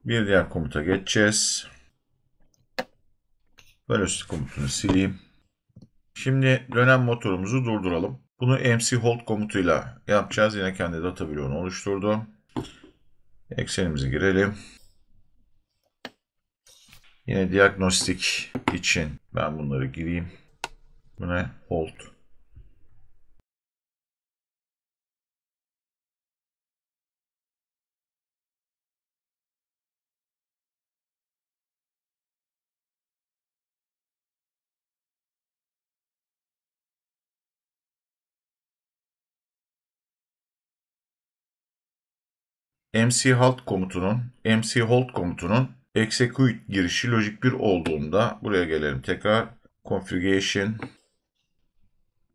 Bir diğer komuta geçeceğiz. Velocity komutunu sileyim. Şimdi dönen motorumuzu durduralım. Bunu MC hold komutuyla yapacağız. Yine kendi data bloğunu oluşturdu. Eksenimizi girelim. Yine diagnostik için ben bunları gireyim. Bu ne? Hold. MC hold komutunun execute girişi logic 1 olduğunda buraya gelelim tekrar. Configuration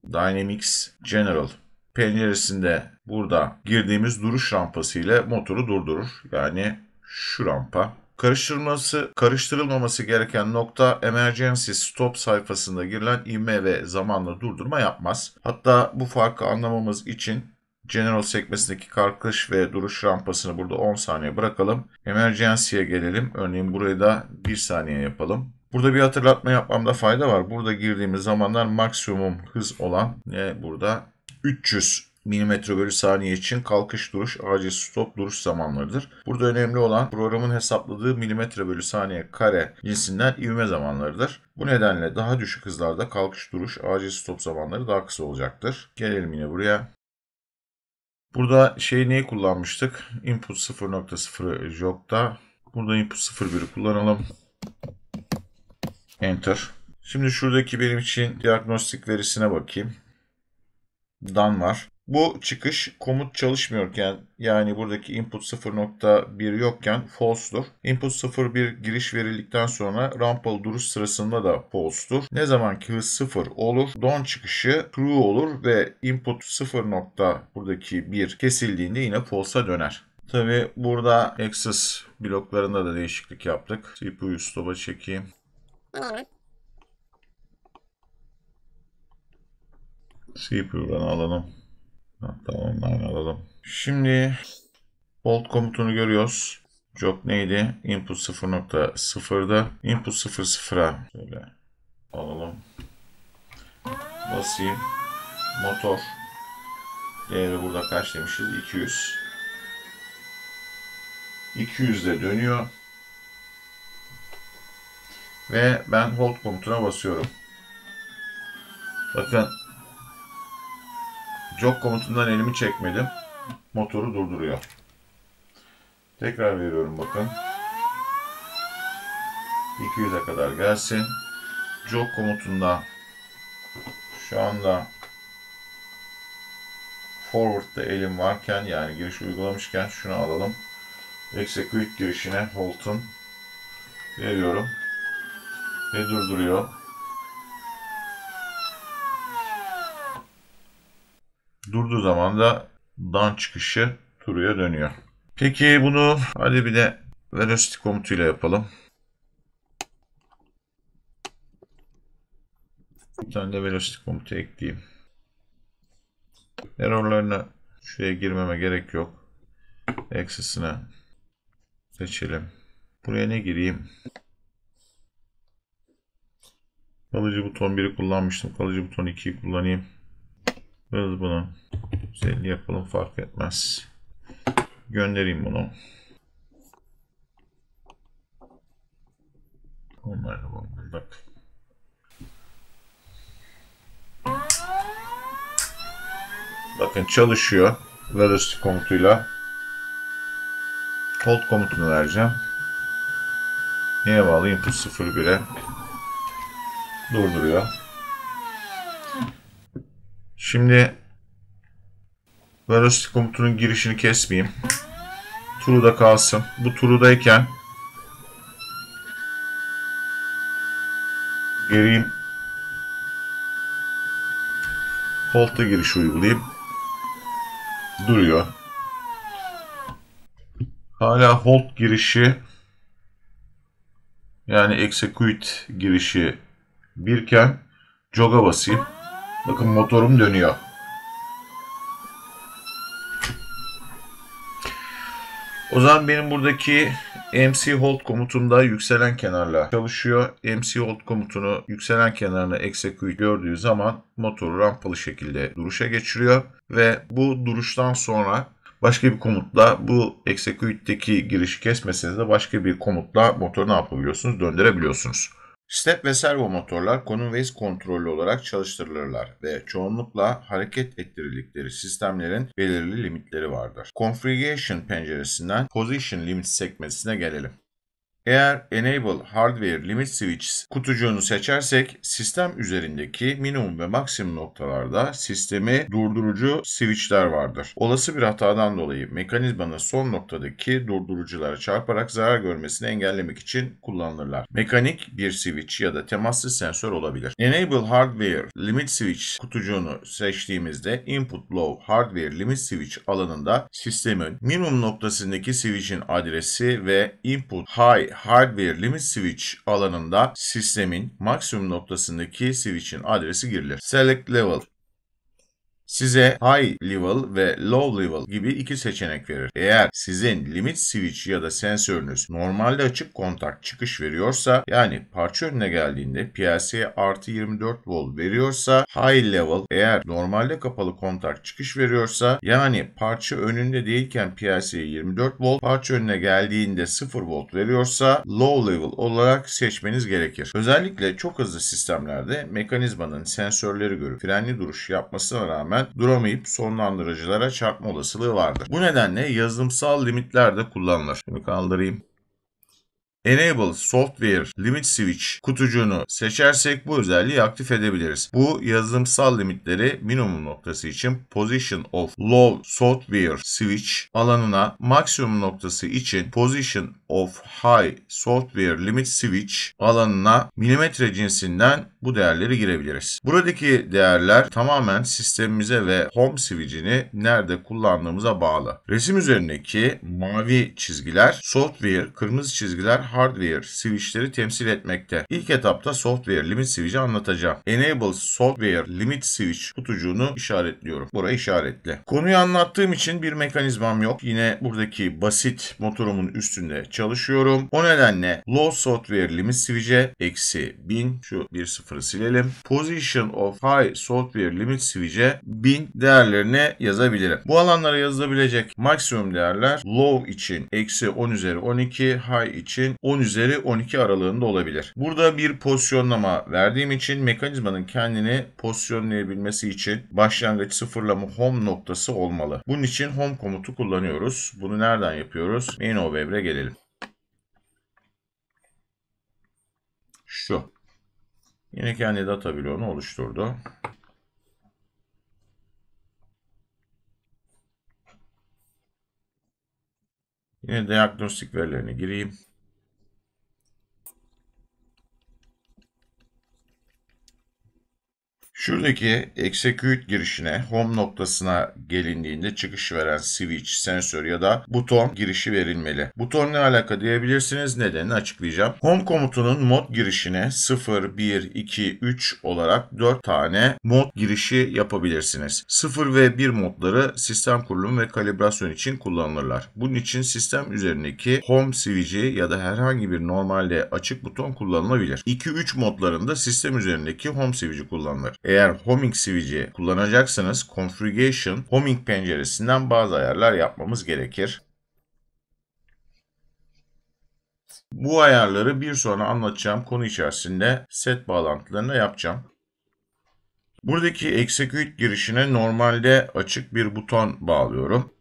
Dynamics General penceresinde burada girdiğimiz duruş rampası ile motoru durdurur. Yani şu rampa. Karıştırılmaması gereken nokta, emergency stop sayfasında girilen ivme ve zamanla durdurma yapmaz. Hatta bu farkı anlamamız için General sekmesindeki kalkış ve duruş rampasını burada 10 saniye bırakalım. Emergency'ye gelelim. Örneğin burayı da 1 saniye yapalım. Burada bir hatırlatma yapmamda fayda var. Burada girdiğimiz zamanlar maksimum hız olan burada 300 mm/saniye için kalkış, duruş, acil stop, duruş zamanlarıdır. Burada önemli olan programın hesapladığı milimetre/saniye kare cinsinden ivme zamanlarıdır. Bu nedenle daha düşük hızlarda kalkış, duruş, acil stop zamanları daha kısa olacaktır. Gelelim yine buraya. Burada neyi kullanmıştık? Input 0.0'ı jog'da. Burada input 0.1'i kullanalım. Enter. Şimdi şuradaki benim için diagnostik verisine bakayım. Done var. Bu çıkış komut çalışmıyorken, yani buradaki input 0.1 yokken false'dur. Input 0.1 giriş verildikten sonra rampalı duruş sırasında da false'dur. Ne zaman ki hız 0 olur, done çıkışı true olur ve input 0. buradaki 1 kesildiğinde yine false'a döner. Tabi burada access bloklarında da değişiklik yaptık. CPU'yu stop'a çekeyim. CPU'dan alalım. Tamam, aynı alalım. Şimdi hold komutunu görüyoruz. Jog neydi? Input 0.0'da. Input 0.0'a şöyle alalım. Basayım. Motor. Devre burada kaç demişiz? 200. 200'de dönüyor. Ve ben hold komutuna basıyorum. Bakın. Jog komutundan elimi çekmedim. Motoru durduruyor. Tekrar veriyorum bakın. 200'e kadar gelsin. Jog komutunda şu anda forward'da elim varken, yani giriş uygulamışken şunu alalım. Execute girişine Holt'un veriyorum ve durduruyor. Durduğu zaman da done çıkışı true'ya dönüyor. Peki bunu hadi bir de velocity komutuyla yapalım. Bir tane de velocity komutu ekleyeyim. Errorlarına şuraya girmeme gerek yok. Access'ını seçelim. Buraya ne gireyim? Kalıcı buton 1'i kullanmıştım. Kalıcı buton 2'yi kullanayım. Biraz bunu 150 yapalım, fark etmez. Göndereyim bunu. Onlarla bak. Bakın çalışıyor. Velocity komutuyla. Hold komutunu vereceğim. Neye bağlı? Input 0-1'e durduruyor. Şimdi velocity komutunun girişini kesmeyeyim. True'da kalsın. Bu true'dayken geleyim, hold'a giriş uygulayayım. Duruyor. Hala hold girişi, yani execute girişi 1 iken jog'a basayım. Bakın motorum dönüyor. O zaman benim buradaki MC hold komutumda yükselen kenarla çalışıyor. MC hold komutunu yükselen kenarına execute gördüğü zaman motoru rampalı şekilde duruşa geçiriyor ve bu duruştan sonra başka bir komutla, bu execute'deki girişi kesmeseniz de başka bir komutla motoru ne yapabiliyorsunuz? Döndürebiliyorsunuz. Step ve servo motorlar konum ve hız kontrollü olarak çalıştırılırlar ve çoğunlukla hareket ettirildikleri sistemlerin belirli limitleri vardır. Configuration penceresinden Position Limit sekmesine gelelim. Eğer Enable Hardware Limit Switches kutucuğunu seçersek sistem üzerindeki minimum ve maksimum noktalarda sistemi durdurucu switchler vardır. Olası bir hatadan dolayı mekanizmanın son noktadaki durduruculara çarparak zarar görmesini engellemek için kullanılırlar. Mekanik bir switch ya da temaslı sensör olabilir. Enable Hardware Limit Switch kutucuğunu seçtiğimizde Input Low Hardware Limit Switch alanında sistemin minimum noktasındaki switch'in adresi ve Input High Hardware Limit Switch alanında sistemin maksimum noktasındaki switch'in adresi girilir. Select Level size High Level ve Low Level gibi iki seçenek verir. Eğer sizin limit switch ya da sensörünüz normalde açık kontak çıkış veriyorsa, yani parça önüne geldiğinde PLC'ye artı 24 volt veriyorsa High Level, eğer normalde kapalı kontak çıkış veriyorsa, yani parça önünde değilken PLC'ye 24 volt, parça önüne geldiğinde 0 volt veriyorsa Low Level olarak seçmeniz gerekir. Özellikle çok hızlı sistemlerde mekanizmanın sensörleri görüp frenli duruş yapmasına rağmen duramayıp sonlandırıcılara çarpma olasılığı vardır. Bu nedenle yazılımsal limitler de kullanılır. Şimdi kaldırayım. Enable Software Limit Switch kutucuğunu seçersek bu özelliği aktif edebiliriz. Bu yazılımsal limitleri minimum noktası için Position of Low Software Switch alanına, maksimum noktası için Position of High Software Limit Switch alanına milimetre cinsinden bu değerleri girebiliriz. Buradaki değerler tamamen sistemimize ve home switch'ini nerede kullandığımıza bağlı. Resim üzerindeki mavi çizgiler software, kırmızı çizgiler hardware switch'leri temsil etmekte. İlk etapta software limit switch'i anlatacağım. Enable Software Limit Switch kutucuğunu işaretliyorum. Burayı işaretle. Konuyu anlattığım için bir mekanizmam yok. Yine buradaki basit motorumun üstünde çalışıyorum. O nedenle Low Software Limit Switch'e -1000, şu 1 0'ı silelim. Position of high software limit switch'e 1000 değerlerini yazabilirim. Bu alanlara yazılabilecek maksimum değerler low için -10 üzeri 12, high için 10 üzeri 12 aralığında olabilir. Burada bir pozisyonlama verdiğim için mekanizmanın kendini pozisyonlayabilmesi için başlangıç sıfırlama home noktası olmalı. Bunun için home komutu kullanıyoruz. Bunu nereden yapıyoruz? Main OBEB'e gelelim. Şu. Yine kendi data bloğunu oluşturdu. Yine diagnostik verilerini gireyim. Şuradaki execute girişine, home noktasına gelindiğinde çıkış veren switch, sensör ya da buton girişi verilmeli. Buton ne alaka diyebilirsiniz, nedenini açıklayacağım. Home komutunun mod girişine 0, 1, 2, 3 olarak 4 tane mod girişi yapabilirsiniz. 0 ve 1 modları sistem kurulum ve kalibrasyon için kullanılırlar. Bunun için sistem üzerindeki home switch'i ya da herhangi bir normalde açık buton kullanılabilir. 2-3 modlarında sistem üzerindeki home switch'i kullanılır. Eğer homing switch'i kullanacaksanız configuration homing penceresinden bazı ayarlar yapmamız gerekir. Bu ayarları bir sonra anlatacağım konu içerisinde set bağlantılarını yapacağım. Buradaki execute girişine normalde açık bir buton bağlıyorum.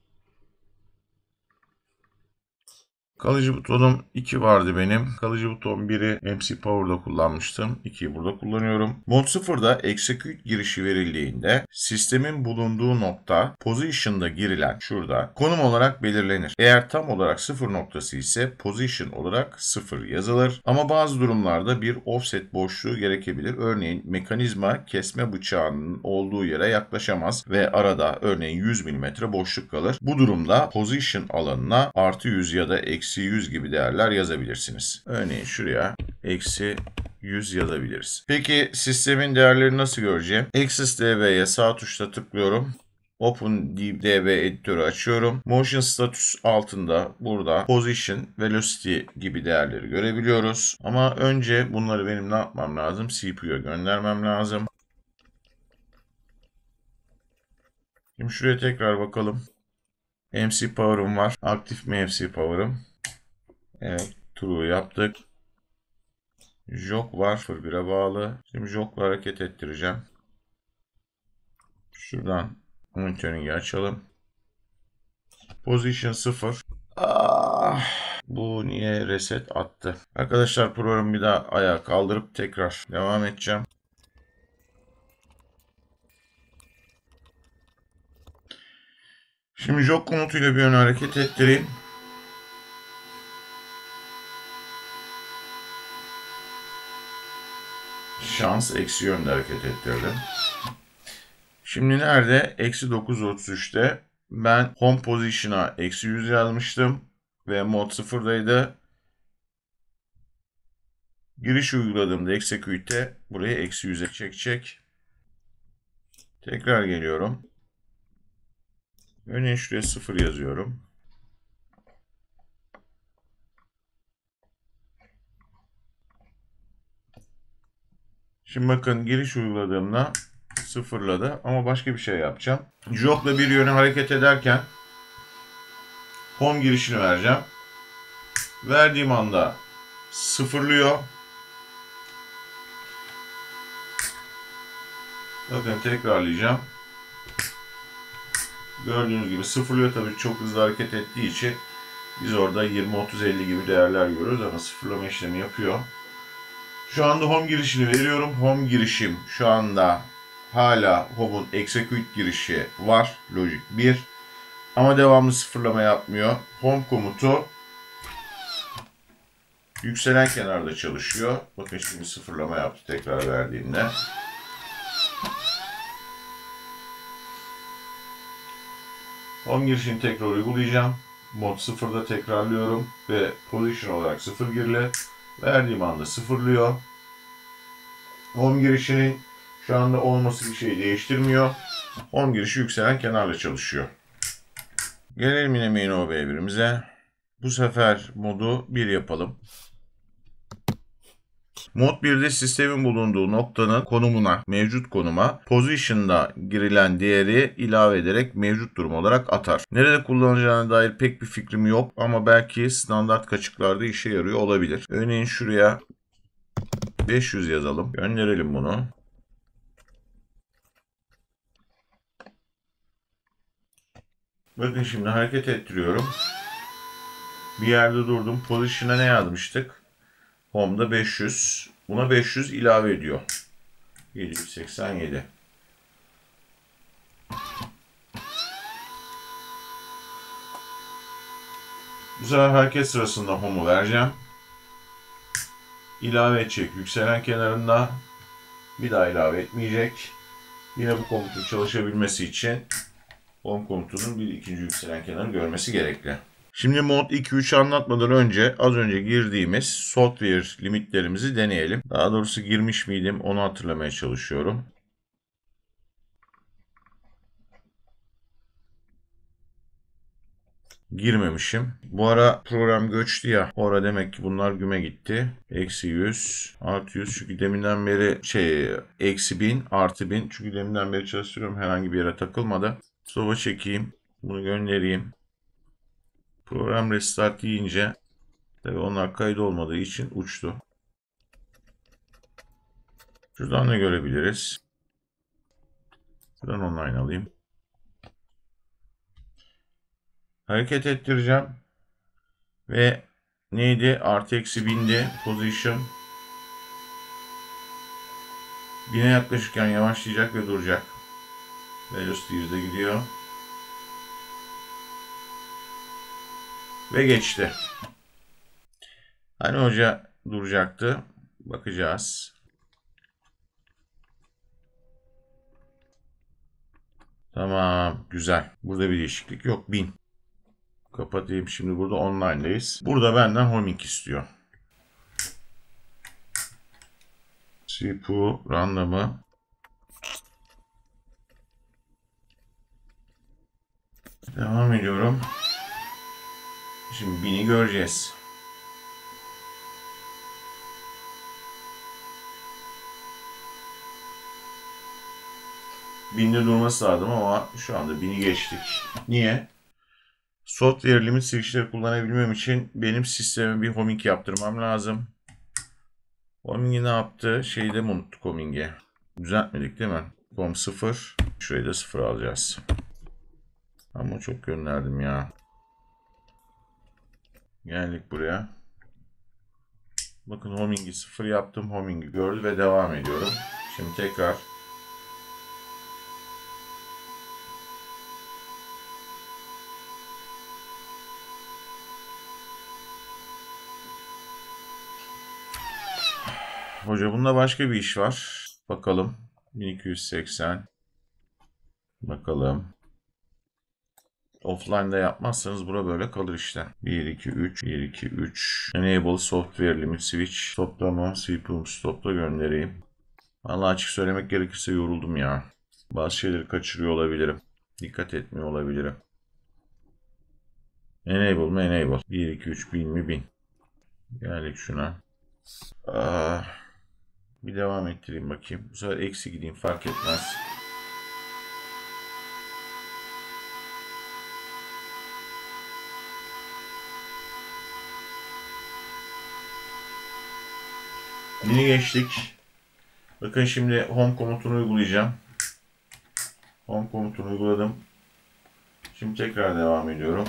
Kalıcı butonum 2 vardı benim. Kalıcı buton 1'i MC Power'da kullanmıştım. 2'yi burada kullanıyorum. Mod 0'da execute girişi verildiğinde sistemin bulunduğu nokta position'da girilen şurada konum olarak belirlenir. Eğer tam olarak 0 noktası ise position olarak 0 yazılır. Ama bazı durumlarda bir offset boşluğu gerekebilir. Örneğin mekanizma kesme bıçağının olduğu yere yaklaşamaz ve arada örneğin 100 mm boşluk kalır. Bu durumda position alanına +100 ya da -100 gibi değerler yazabilirsiniz. Örneğin şuraya -100 yazabiliriz. Peki sistemin değerlerini nasıl göreceğim? Access DB'ye sağ tuşla tıklıyorum. OpenDB editörü açıyorum. Motion status altında burada position, velocity gibi değerleri görebiliyoruz. Ama önce bunları benim ne yapmam lazım? CPU'ya göndermem lazım. Şimdi şuraya tekrar bakalım. MC Power'ım var. Aktif mi MC Power'ım? Evet, true yaptık. Jog var, 0.1'e bağlı. Şimdi jogla hareket ettireceğim. Şuradan monitoring'i açalım. Position 0. Bu niye reset attı? Arkadaşlar programı bir daha ayağa kaldırıp tekrar devam edeceğim. Şimdi jog komutuyla bir yöne hareket ettireyim. Şans eksi yönde hareket ettirdim. Şimdi nerede? -933'te ben home position'a -100 yazmıştım ve mod 0'daydı. Giriş uyguladığımda execute'e buraya -100'e çekecek. Tekrar geliyorum. Örneğin şuraya 0 yazıyorum. Şimdi bakın giriş uyguladığımda sıfırladı ama başka bir şey yapacağım. Jog'la bir yöne hareket ederken home girişini vereceğim. Verdiğim anda sıfırlıyor. Bakın tekrarlayacağım. Gördüğünüz gibi sıfırlıyor, tabii çok hızlı hareket ettiği için biz orada 20, 30, 50 gibi değerler görüyoruz ama sıfırlama işlemi yapıyor. Şu anda home girişini veriyorum. Home girişim şu anda hala home'un execute girişi var. Logic 1. Ama devamlı sıfırlama yapmıyor. Home komutu yükselen kenarda çalışıyor. Bakın şimdi sıfırlama yaptı tekrar verdiğimde. Home girişini tekrar uygulayacağım. Mod 0'da tekrarlıyorum ve position olarak 0 girili. Verdiğim anda sıfırlıyor. Home girişinin şu anda olması bir şey değiştirmiyor. Home girişi yükselen kenarla çalışıyor. Gelelim yine main OB1'imize. Bu sefer modu 1 yapalım. Mod 1'de sistemin bulunduğu noktanın konumuna, mevcut konuma position'da girilen değeri ilave ederek mevcut durum olarak atar. Nerede kullanılacağına dair pek bir fikrim yok ama belki standart kaçıklarda işe yarıyor olabilir. Örneğin şuraya 500 yazalım. Gönderelim bunu. Bakın şimdi hareket ettiriyorum. Bir yerde durdum. Position'a ne yazmıştık? Home'da 500. Buna 500 ilave ediyor. 787. Bu sefer hareket sırasında home'u vereceğim. İlave edecek yükselen kenarında. Bir daha ilave etmeyecek. Yine bu komutun çalışabilmesi için home komutunun bir ikinci yükselen kenarını görmesi gerekli. Şimdi mod 2-3 anlatmadan önce az önce girdiğimiz software limitlerimizi deneyelim. Daha doğrusu girmiş miydim onu hatırlamaya çalışıyorum. Girmemişim. Bu ara program göçtü ya. Orada demek ki bunlar güme gitti. Eksi 100 artı 100 çünkü deminden beri eksi 1000 artı 1000 çünkü deminden beri çalıştırıyorum. Herhangi bir yere takılmadı. Stop'a çekeyim. Bunu göndereyim. Program restart deyince tabii onlar kayıt olmadığı için uçtu. Şuradan ne görebiliriz? Şuradan online alayım. Hareket ettireceğim. Ve neydi? Artı eksi 1000'di. Position. 1000'e yaklaşırken yavaşlayacak ve duracak. Velocity 100'e gidiyor. Ve geçti. Hani hoca duracaktı. Bakacağız. Tamam. Güzel. Burada bir değişiklik yok. 1000. Kapatayım. Şimdi burada online'dayız. Burada benden homing istiyor. CPU random'ı devam ediyorum. Şimdi 1000'i göreceğiz. Binde durması lazım ama şu anda 1000'i geçtik. Niye? Software limit switch'leri kullanabilmem için benim sisteme bir homing yaptırmam lazım. Homing'i ne yaptı? Şeyde mi unuttuk homing'i? Düzeltmedik değil mi? Com 0. Şurayı da 0 alacağız. Ama çok gönderdim ya. Geldik buraya. Bakın homing'i 0 yaptım. Homing'i gördü ve devam ediyorum. Şimdi tekrar hoca bunda başka bir iş var. Bakalım. 1280. Bakalım. Offline'da yapmazsanız bura böyle kalır işte. 1, 2, 3, 1, 2, 3. Enable software limit switch. Stoplama, CPU stopla göndereyim. Vallahi açık söylemek gerekirse yoruldum ya. Bazı şeyleri kaçırıyor olabilirim. Dikkat etmiyor olabilirim. Enable mi? Enable. 1, 2, 3, 1000 mi? 1000. Geldik şuna. Bir devam ettireyim bakayım. Bu sefer eksi gideyim fark etmez. Yine geçtik. Bakın şimdi home komutunu uygulayacağım. Home komutunu uyguladım. Şimdi tekrar devam ediyorum.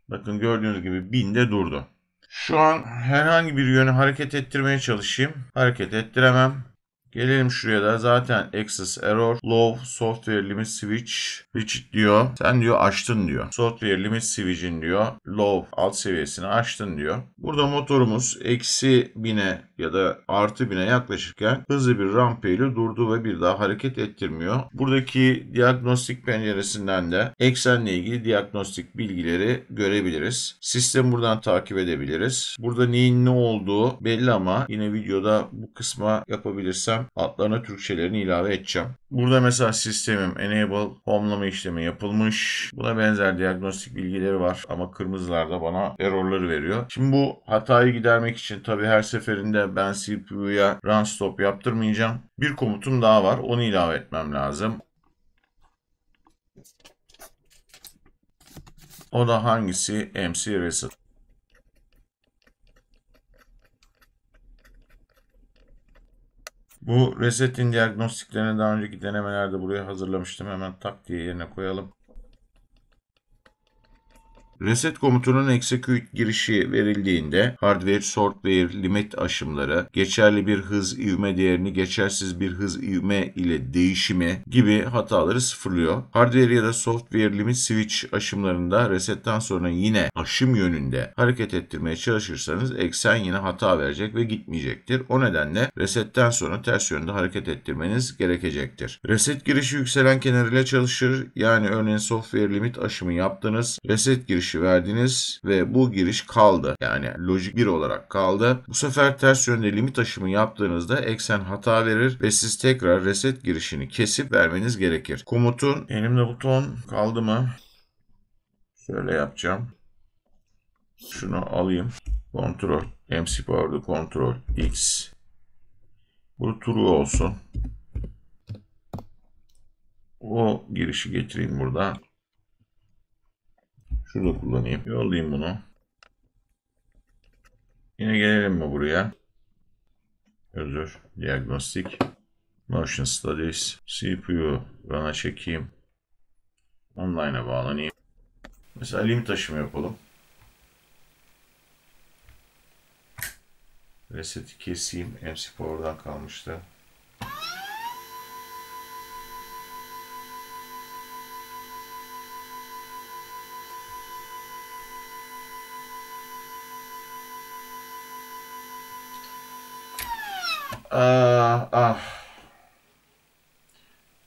Bakın gördüğünüz gibi 1000'de durdu. Şu an herhangi bir yöne hareket ettirmeye çalışayım. Hareket ettiremem. Gelelim şuraya da zaten access error low software limit switch rigid diyor. Sen diyor açtın diyor. Software limit switch'in diyor low alt seviyesini açtın diyor. Burada motorumuz eksi 1000'e ya da artı 1000'e yaklaşırken hızlı bir rampa ile durdu ve bir daha hareket ettirmiyor. Buradaki diagnostik penceresinden de eksenle ilgili diagnostik bilgileri görebiliriz. Sistemi buradan takip edebiliriz. Burada neyin ne olduğu belli ama yine videoda bu kısma yapabilirsem Altlarına Türkçelerini ilave edeceğim. Burada mesela sistemim enable homelama işlemi yapılmış. Buna benzer diagnostik bilgileri var ama kırmızılarda bana errorları veriyor. Şimdi bu hatayı gidermek için tabii her seferinde ben CPU'ya run stop yaptırmayacağım. Bir komutum daha var. Onu ilave etmem lazım. O da hangisi? MC reset. Bu resetin diagnostiklerini daha önceki denemelerde buraya hazırlamıştım. Hemen tak diye yerine koyalım. Reset komutunun execute girişi verildiğinde hardware software limit aşımları, geçerli bir hız ivme değerini geçersiz bir hız ivme ile değişimi gibi hataları sıfırlıyor. Hardware ya da software limit switch aşımlarında resetten sonra yine aşım yönünde hareket ettirmeye çalışırsanız eksen yine hata verecek ve gitmeyecektir. O nedenle resetten sonra ters yönde hareket ettirmeniz gerekecektir. Reset girişi yükselen kenar ile çalışır. Yani örneğin software limit aşımı yaptınız. Reset girişi verdiniz ve bu giriş kaldı. Yani lojik 1 olarak kaldı. Bu sefer ters yönde limit aşımı yaptığınızda eksen hata verir ve siz tekrar reset girişini kesip vermeniz gerekir. Komutun elimde buton kaldı mı? Şöyle yapacağım. Şunu alayım. Kontrol. MC Power'da Kontrol X. Bu true olsun. O girişi getireyim burada. Şurada kullanayım. Yollayayım bunu. Yine gelelim mi buraya? Özür. Diagnostik. Motion Studies. CPU run'a çekeyim. Online'a bağlanayım. Mesela limit aşımı yapalım. Reset'i keseyim. MC Power'dan kalmıştı.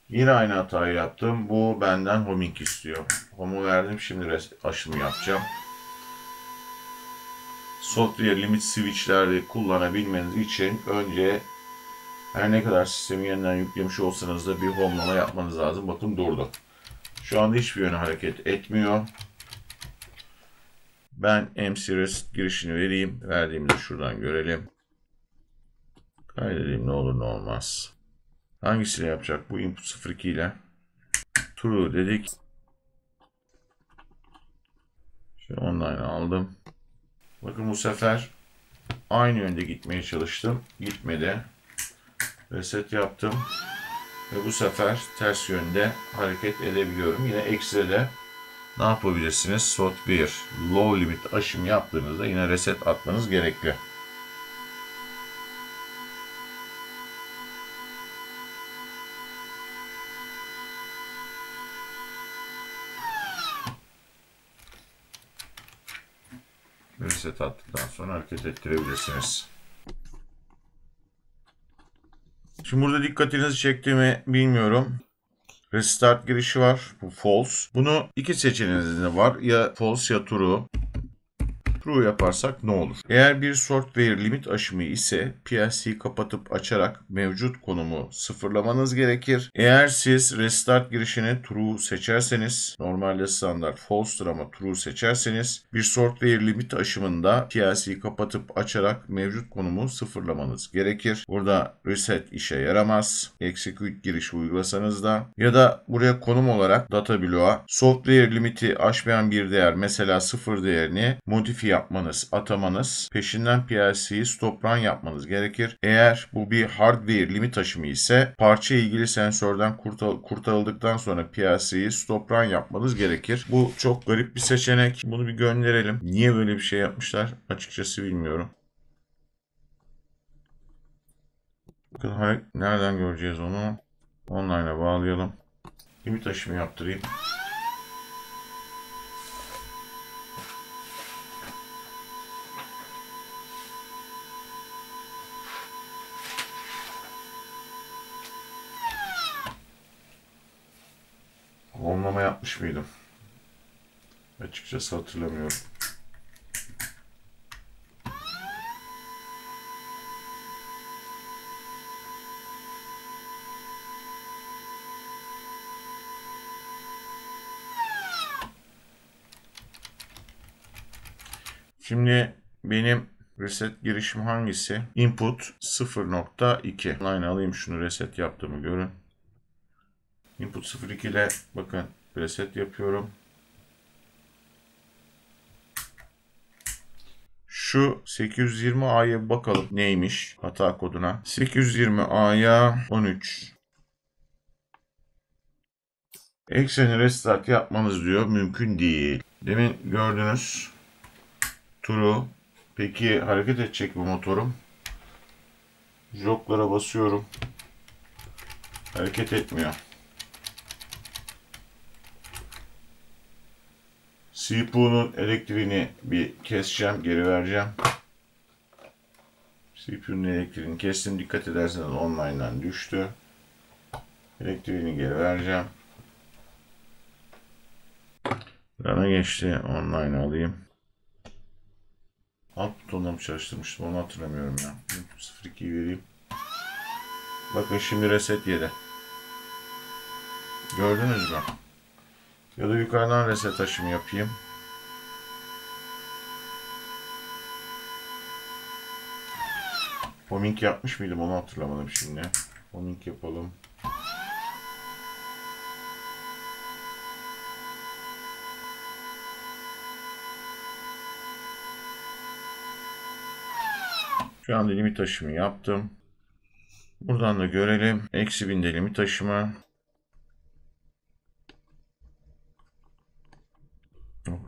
Yine aynı hatayı yaptım. Bu benden homing istiyor. Home'u verdim. Şimdi aşımı yapacağım. Software limit switch'leri kullanabilmeniz için önce her ne kadar sistemi yeniden yüklemiş olsanız da bir homelama yapmanız lazım. Bakın durdu. Şu anda hiçbir yöne hareket etmiyor. Ben MC reset girişini vereyim. Verdiğimizi şuradan görelim. Kaydedeyim ne olur ne olmaz. Hangisiyle yapacak? Bu input 02 ile. True dedik. Şimdi online aldım. Bakın bu sefer aynı yönde gitmeye çalıştım. Gitmedi. Reset yaptım. Ve bu sefer ters yönde hareket edebiliyorum. Yine ekside ne yapabilirsiniz? Software low limit aşım yaptığınızda yine reset atmanız gerekli. Reset attıktan sonra hareket ettirebilirsiniz. Şimdi burada dikkatinizi çektiğimi bilmiyorum. Restart girişi var. Bu false. Bunu iki seçeneğiniz de var. Ya false ya true. True yaparsak ne olur? Eğer bir software limit aşımı ise PLC'yi kapatıp açarak mevcut konumu sıfırlamanız gerekir. Eğer siz restart girişini true seçerseniz, normalde standart false'tur ama true seçerseniz bir software limit aşımında PLC'yi kapatıp açarak mevcut konumu sıfırlamanız gerekir. Burada reset işe yaramaz. Execute giriş uygulasanız da ya da buraya konum olarak data bloğa software limiti aşmayan bir değer, mesela 0 değerini modifiye yapmanız, atamanız, peşinden PLC'yi stop run yapmanız gerekir. Eğer bu bir hardware limit aşımı ise parça ilgili sensörden kurtarıldıktan sonra PLC'yi stop run yapmanız gerekir. Bu çok garip bir seçenek. Bunu bir gönderelim. Niye böyle bir şey yapmışlar? Açıkçası bilmiyorum. Bakın nereden göreceğiz onu? Online'a bağlayalım. Limit aşımı yaptırayım. Onlama yapmış mıydım? Açıkçası hatırlamıyorum. Şimdi benim reset girişim hangisi? Input 0.2. Line alayım şunu, reset yaptığımı görün. Input 0.2 ile bakın reset yapıyorum. Şu 820A'ya bakalım neymiş hata koduna. 820A'ya 13. Ekseni restart yapmanız diyor. Mümkün değil. Demin gördünüz. True. Peki hareket edecek bu motorum. Joklara basıyorum. Hareket etmiyor. CPU'nun elektriğini bir keseceğim, geri vereceğim. CPU'nun elektriğini kestim. Dikkat ederseniz online'dan düştü. Elektriğini geri vereceğim. Bana geçti. Online alayım. Alt butonla mı çalıştırmıştım onu hatırlamıyorum ya. 0.2'yi vereyim. Bakın şimdi reset yedi. Gördünüz mü? Ya da yukarıdan reset aşımı yapayım. Homing yapmış mıydım onu hatırlamadım şimdi. Homing yapalım. Şu anda limit aşımı yaptım. Buradan da görelim. -1000'de limit aşımı.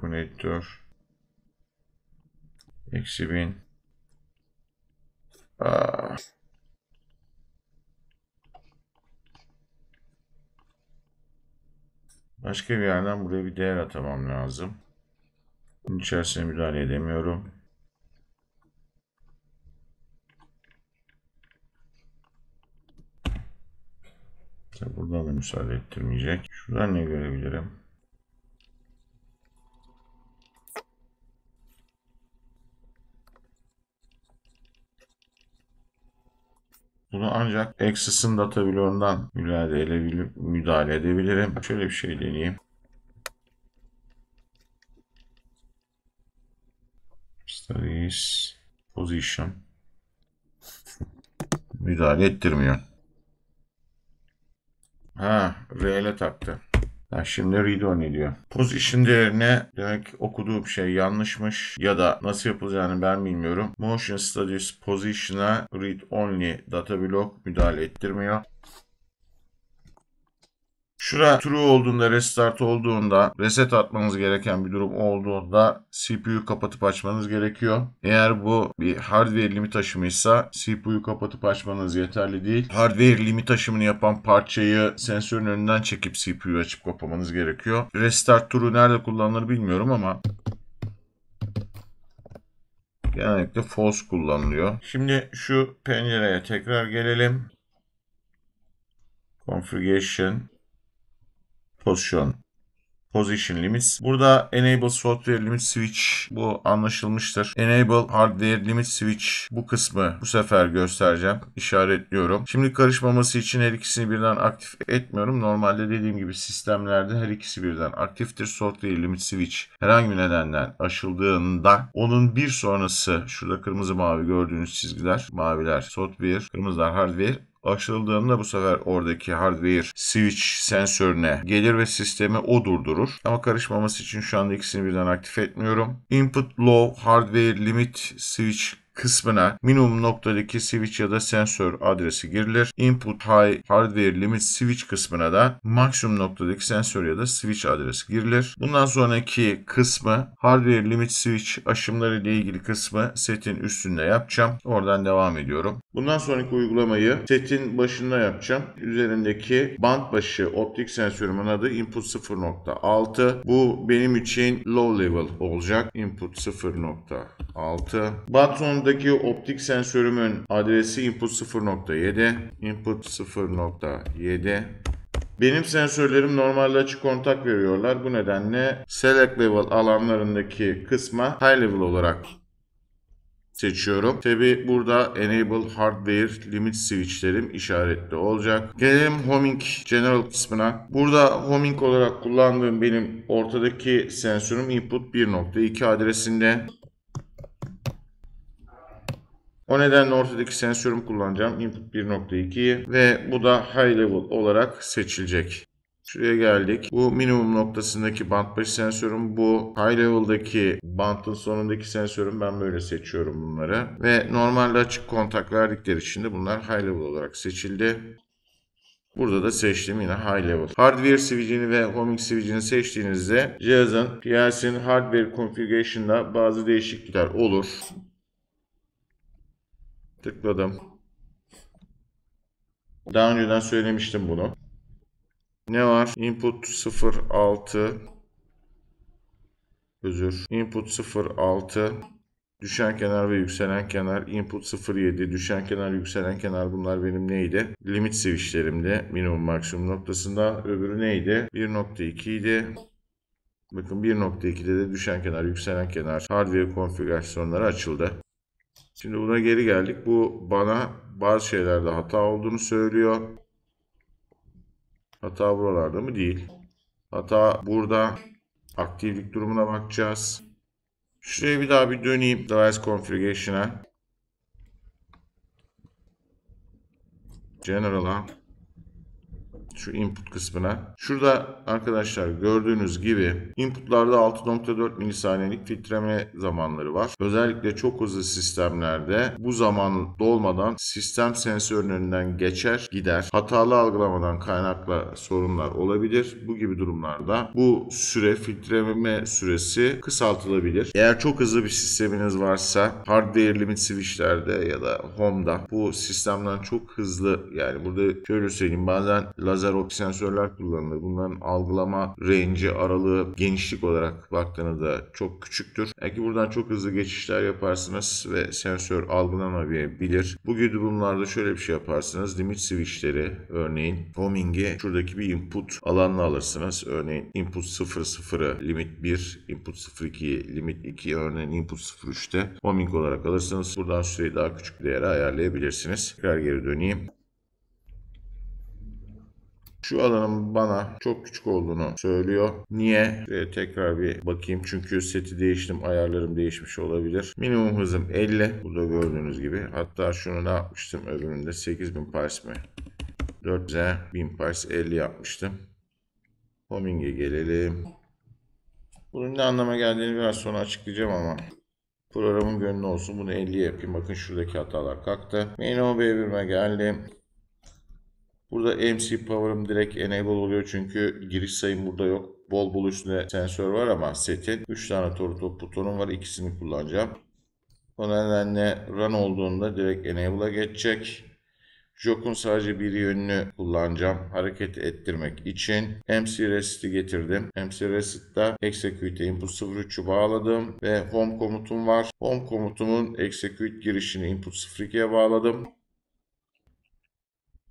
Konnektör. -1000. Başka bir yerden buraya bir değer atamam lazım. Bunun içerisine müdahale edemiyorum. Buradan da müsaade ettirmeyecek. Şuradan ne görebilirim? Bunu ancak Access'ın data bloğundan müdahale edebilirim. Şöyle bir şey deneyeyim. Studies, Position. Müdahale ettirmiyor. Rel'e taktı. Şimdi read only diyor. Position değerine demek okuduğum şey yanlışmış ya da nasıl yapılacağını ben bilmiyorum. Motion Studies Position'a read only data block müdahale ettirmiyor. Şura true olduğunda, restart olduğunda, reset atmanız gereken bir durum olduğunda CPU'yu kapatıp açmanız gerekiyor. Eğer bu bir hardware limit aşımıysa CPU'yu kapatıp açmanız yeterli değil. Hardware limit aşımını yapan parçayı sensörün önünden çekip CPU'yu açıp kapamanız gerekiyor. Restart true nerede kullanılır bilmiyorum ama genellikle false kullanılıyor. Şimdi şu pencereye tekrar gelelim. Configuration. Position Limits. Burada Enable Software Limit Switch bu anlaşılmıştır. Enable Hardware Limit Switch bu kısmı bu sefer göstereceğim. İşaretliyorum. Şimdi karışmaması için her ikisini birden aktif etmiyorum. Normalde dediğim gibi sistemlerde her ikisi birden aktiftir. Software Limit Switch herhangi bir nedenden aşıldığında onun bir sonrası şurada kırmızı mavi gördüğünüz çizgiler, maviler software, kırmızılar hardware. Açıldığında bu sefer oradaki hardware switch sensörüne gelir ve sistemi o durdurur. Ama karışmaması için şu anda ikisini birden aktif etmiyorum. Input low hardware limit switch kısmına minimum noktadaki switch ya da sensör adresi girilir. Input high hardware limit switch kısmına da maksimum noktadaki sensör ya da switch adresi girilir. Bundan sonraki kısmı hardware limit switch aşımları ile ilgili kısmı setin üstünde yapacağım. Oradan devam ediyorum. Bundan sonraki uygulamayı setin başında yapacağım. Üzerindeki band başı optik sensörümün adı input 0.6. Bu benim için low level olacak. Input 0.6. Band sonundaki optik sensörümün adresi input 0.7. Input 0.7. Benim sensörlerim normalde açık kontak veriyorlar. Bu nedenle select level alanlarındaki kısma high level olarak seçiyorum. Tabi burada Enable Hardware Limit Switch'lerim işaretli olacak. Gelelim Homing General kısmına. Burada Homing olarak kullandığım benim ortadaki sensörüm input 1.2 adresinde. O nedenle ortadaki sensörümü kullanacağım. Input 1.2'yi ve bu da high level olarak seçilecek. Şuraya geldik. Bu minimum noktasındaki band başı sensörüm, bu high level'daki bandın sonundaki sensörüm. Ben böyle seçiyorum bunları. Ve normalde açık kontak verdikleri için de bunlar high level olarak seçildi. Burada da seçtim yine high level. Hardware switch'ini ve homing switch'ini seçtiğinizde cihazın PLC'nin hardware configuration'da bazı değişiklikler olur. Tıkladım. Daha önceden söylemiştim bunu. Ne var? Input 06 Input 06 düşen kenar ve yükselen kenar. Input 07 düşen kenar, yükselen kenar, bunlar benim neydi? Limit switchlerimdi. Minimum maksimum noktasında. Öbürü neydi? 1.2 idi. Bakın 1.2'de de düşen kenar, yükselen kenar, hardware konfigürasyonları açıldı. Şimdi buna geri geldik. Bu bana bazı şeylerde hata olduğunu söylüyor. Hata buralarda mı? Değil. Hata burada. Aktiflik durumuna bakacağız. Şuraya bir daha bir döneyim. Device Configuration'a. General'a. Şu input kısmına. Şurada arkadaşlar gördüğünüz gibi inputlarda 6.4 milisaniyelik filtreleme zamanları var. Özellikle çok hızlı sistemlerde bu zaman dolmadan sistem sensörünün önünden geçer gider. Hatalı algılamadan kaynaklı sorunlar olabilir. Bu gibi durumlarda bu süre, filtreleme süresi kısaltılabilir. Eğer çok hızlı bir sisteminiz varsa hardware limit switchlerde ya da home'da bu sistemden çok hızlı, yani burada şöyle söyleyeyim, bazen lazer optik sensörler kullanılır. Bunların algılama range'i, aralığı, genişlik olarak baktığınızda çok küçüktür. Belki buradan çok hızlı geçişler yaparsınız ve sensör algılamayabilir. Bu gibi durumlarda şöyle bir şey yaparsınız. Limit switchleri, örneğin homing'i şuradaki bir input alanına alırsınız. Örneğin input 00'ı limit 1, input 02'yi limit 2, örneğin input 03'te homing olarak alırsınız. Buradan süreyi daha küçük bir değere ayarlayabilirsiniz. Tekrar geri döneyim. Şu alanın bana çok küçük olduğunu söylüyor. Niye? Tekrar bir bakayım. Çünkü seti değiştim. Ayarlarım değişmiş olabilir. Minimum hızım 50. Burada gördüğünüz gibi. Hatta şunu ne yapmıştım? Öbüründe 8000 pulse mi? 400'e 1000 pulse 50 yapmıştım. Homing'e gelelim. Bunun ne anlama geldiğini biraz sonra açıklayacağım ama programın gönlü olsun. Bunu 50 yapayım. Bakın şuradaki hatalar kalktı. Main B1'e geldim. Burada MC Power'ım direkt enable oluyor çünkü giriş sayım burada yok. Bol bol üstünde sensör var ama setin 3 tane torutop butonum var. İkisini kullanacağım. O nedenle run olduğunda direkt enable'a geçecek. Jok'un sadece bir yönünü kullanacağım hareket ettirmek için. MC Reset'i getirdim. MC Reset'ta Execute Input 03'ü bağladım ve Home komutum var. Home komutumun Execute girişini Input 02'ye bağladım.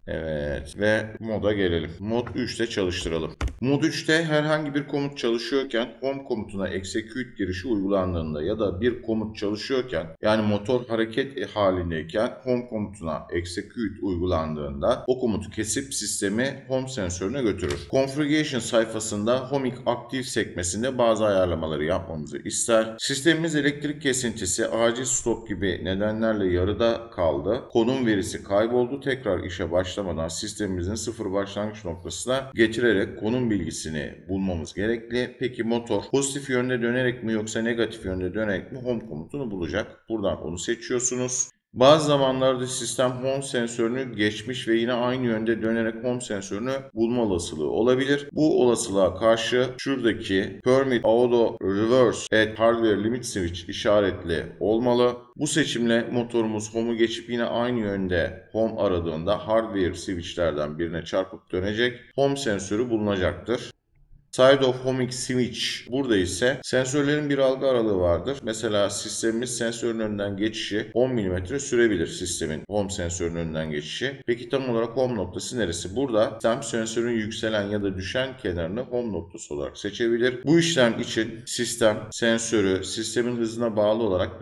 Evet ve moda gelelim. Mod 3'te çalıştıralım. Mod 3'te herhangi bir komut çalışıyorken home komutuna execute girişi uygulandığında ya da bir komut çalışıyorken, yani motor hareket halindeyken home komutuna execute uygulandığında o komutu kesip sistemi home sensörüne götürür. Configuration sayfasında homing aktif sekmesinde bazı ayarlamaları yapmamızı ister. Sistemimiz elektrik kesintisi, acil stop gibi nedenlerle yarıda kaldı. Konum verisi kayboldu. Tekrar işe başlamadan sistemimizin sıfır başlangıç noktasına getirerek konum bilgisini bulmamız gerekli. Peki motor pozitif yönde dönerek mi yoksa negatif yönde dönerek mi home komutunu bulacak? Buradan onu seçiyorsunuz. Bazı zamanlarda sistem home sensörünü geçmiş ve yine aynı yönde dönerek home sensörünü bulma olasılığı olabilir. Bu olasılığa karşı şuradaki Permit Auto Reverse at Hardware Limit Switch işaretli olmalı. Bu seçimle motorumuz home'u geçip yine aynı yönde home aradığında hardware switchlerden birine çarpıp dönecek. Home sensörü bulunacaktır. Side of homing switch. Burada ise sensörlerin bir algı aralığı vardır. Mesela sistemimiz sensörün önünden geçişi 10 mm sürebilir, sistemin home sensörün önünden geçişi. Peki tam olarak home noktası neresi? Burada sistem sensörün yükselen ya da düşen kenarını home noktası olarak seçebilir. Bu işlem için sistem sensörü sistemin hızına bağlı olarak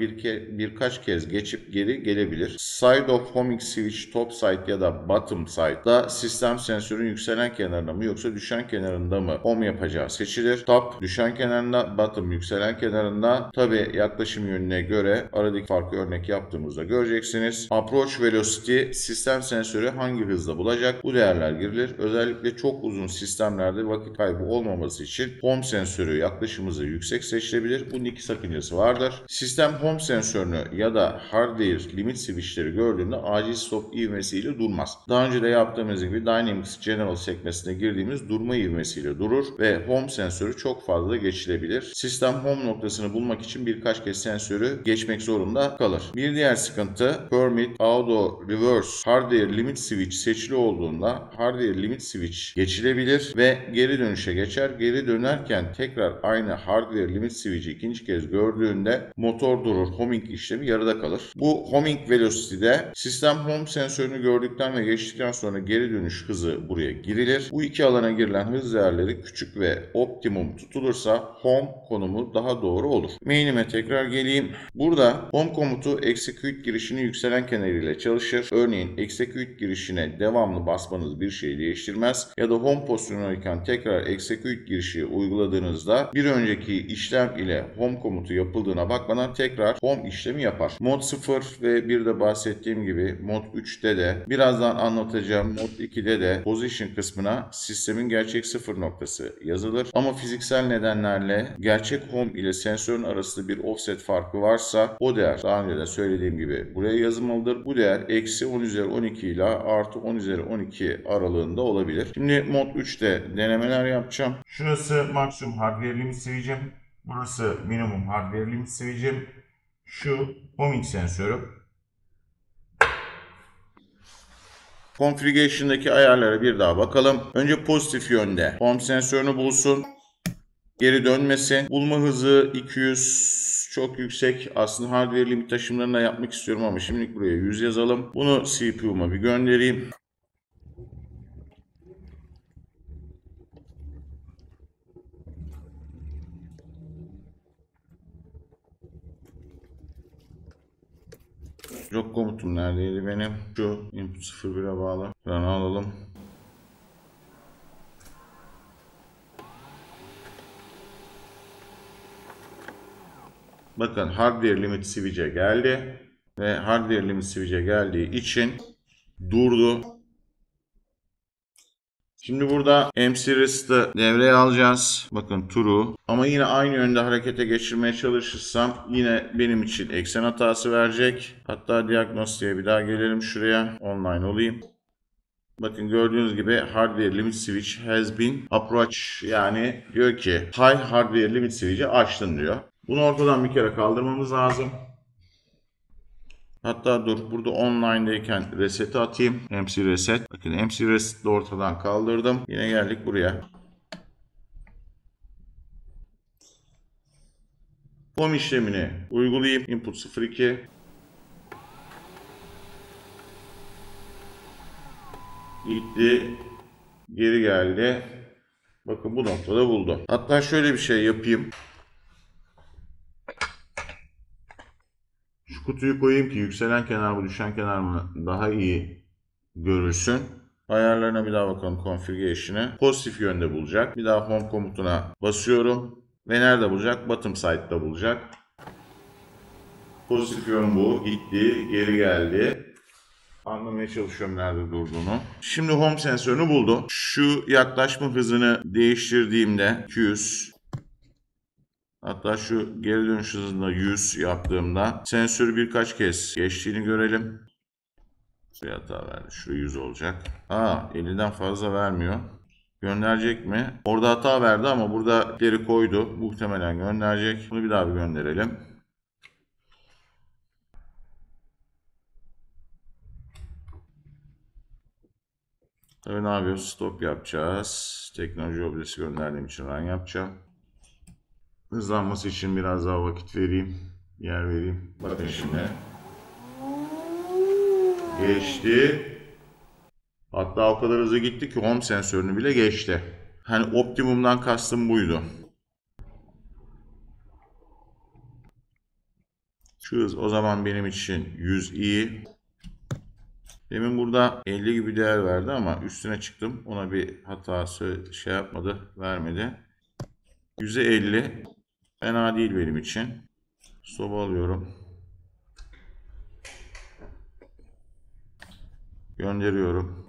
birkaç kez geçip geri gelebilir. Side of homing switch top side ya da bottom side'da sistem sensörün yükselen kenarında mı yoksa düşen kenarında mı home yapacağı seçilir. Top düşen kenarında, bottom yükselen kenarında. Tabi yaklaşım yönüne göre aradaki farkı örnek yaptığımızda göreceksiniz. Approach velocity, sistem sensörü hangi hızla bulacak? Bu değerler girilir. Özellikle çok uzun sistemlerde vakit kaybı olmaması için home sensörü yaklaşım hızı yüksek seçilebilir. Bunun iki sakıncası vardır. Sistem home sensörünü ya da hardware limit switchleri gördüğünde acil stop ivmesiyle durmaz. Daha önce de yaptığımız gibi Dynamics General sekmesine girdiğimiz durma ivmesiyle durur ve home sensörü çok fazla geçilebilir. Sistem home noktasını bulmak için birkaç kez sensörü geçmek zorunda kalır. Bir diğer sıkıntı permit, auto, reverse, hardware limit switch seçili olduğunda hardware limit switch geçilebilir ve geri dönüşe geçer. Geri dönerken tekrar aynı hardware limit switch'i ikinci kez gördüğünde motor durur. Homing işlemi yarıda kalır. Bu homing velocity'de sistem home sensörünü gördükten ve geçtikten sonra geri dönüş hızı buraya girilir. Bu iki alana girilen hız değerleri küçük ve optimum tutulursa home konumu daha doğru olur. Main'ime tekrar geleyim. Burada home komutu execute girişinin yükselen kenarıyla çalışır. Örneğin execute girişine devamlı basmanız bir şey değiştirmez. Ya da home pozisyonundayken tekrar execute girişi uyguladığınızda bir önceki işlem ile home komutu yapıldığına bakmadan tekrar home işlemi yapar. Mod 0 ve bir de bahsettiğim gibi mod 3'te de birazdan anlatacağım mod 2'de de position kısmına sistemin gerçek sıfır noktası yazılır. Ama fiziksel nedenlerle gerçek home ile sensörün arasında bir offset farkı varsa o değer daha önce de söylediğim gibi buraya yazılmalıdır. Bu değer eksi 10 üzeri 12 ile artı 10 üzeri 12 aralığında olabilir. Şimdi mod 3'te denemeler yapacağım. Şurası maksimum hardware limit switch'im. Burası minimum hardware limit switch'im. Şu homing sensörü. Configuration'daki ayarlara bir daha bakalım. Önce pozitif yönde home sensörünü bulsun. Geri dönmesin. Bulma hızı 200 çok yüksek. Aslında hardware limit taşımlarını da yapmak istiyorum ama şimdilik buraya 100 yazalım. Bunu CPU'ma bir göndereyim. Yok komutum neredeydi benim? Şu input 01'e bağlı. Şunu alalım. Bakın hardware limit switch'e geldi. Ve hardware limit switch'e geldiği için durdu. Şimdi burada MC Rest'ı devreye alacağız. Bakın true. Ama yine aynı yönde harekete geçirmeye çalışırsam yine benim için eksen hatası verecek. Hatta diagnostiğe bir daha gelelim şuraya. Online olayım. Bakın gördüğünüz gibi hardware limit switch has been approached. Yani diyor ki high hardware limit switch'i açtın diyor. Bunu ortadan bir kere kaldırmamız lazım. Hatta dur burada online'dayken reset'i atayım. MC reset. Bakın MC reset'i ortadan kaldırdım. Yine geldik buraya. Home işlemini uygulayayım. Input 02. Gitti. Geri geldi. Bakın bu noktada buldu. Hatta şöyle bir şey yapayım. Şu kutuyu koyayım ki yükselen kenar mı düşen kenar mı daha iyi görülsün. Ayarlarına bir daha bakalım configuration'ı. Pozitif yönde bulacak. Bir daha home komutuna basıyorum. Ve nerede bulacak? Bottom side'da bulacak. Pozitif yön bu. Gitti. Geri geldi. Anlamaya çalışıyorum nerede durduğunu. Şimdi home sensörünü buldu. Şu yaklaşma hızını değiştirdiğimde 200. Hatta şu geri dönüş hızında 100 yaptığımda sensörü birkaç kez geçtiğini görelim. Şuraya hata verdi. Şuraya 100 olacak. 50'den fazla vermiyor. Gönderecek mi? Orada hata verdi ama burada geri koydu. Muhtemelen gönderecek. Bunu bir daha bir gönderelim. Tabii ne yapıyoruz? Stop yapacağız. Teknoloji objesi gönderdiğim için run yapacağım. Hızlanması için biraz daha vakit vereyim. Yer vereyim. Bakın şimdi. Geçti. Hatta o kadar hızlı gitti ki home sensörünü bile geçti. Hani optimumdan kastım buydu. Şu hız o zaman benim için 100 iyi. Demin burada 50 gibi değer verdi ama üstüne çıktım. Ona bir hata şey yapmadı, vermedi. %50 fena değil benim için. Stop alıyorum. Gönderiyorum.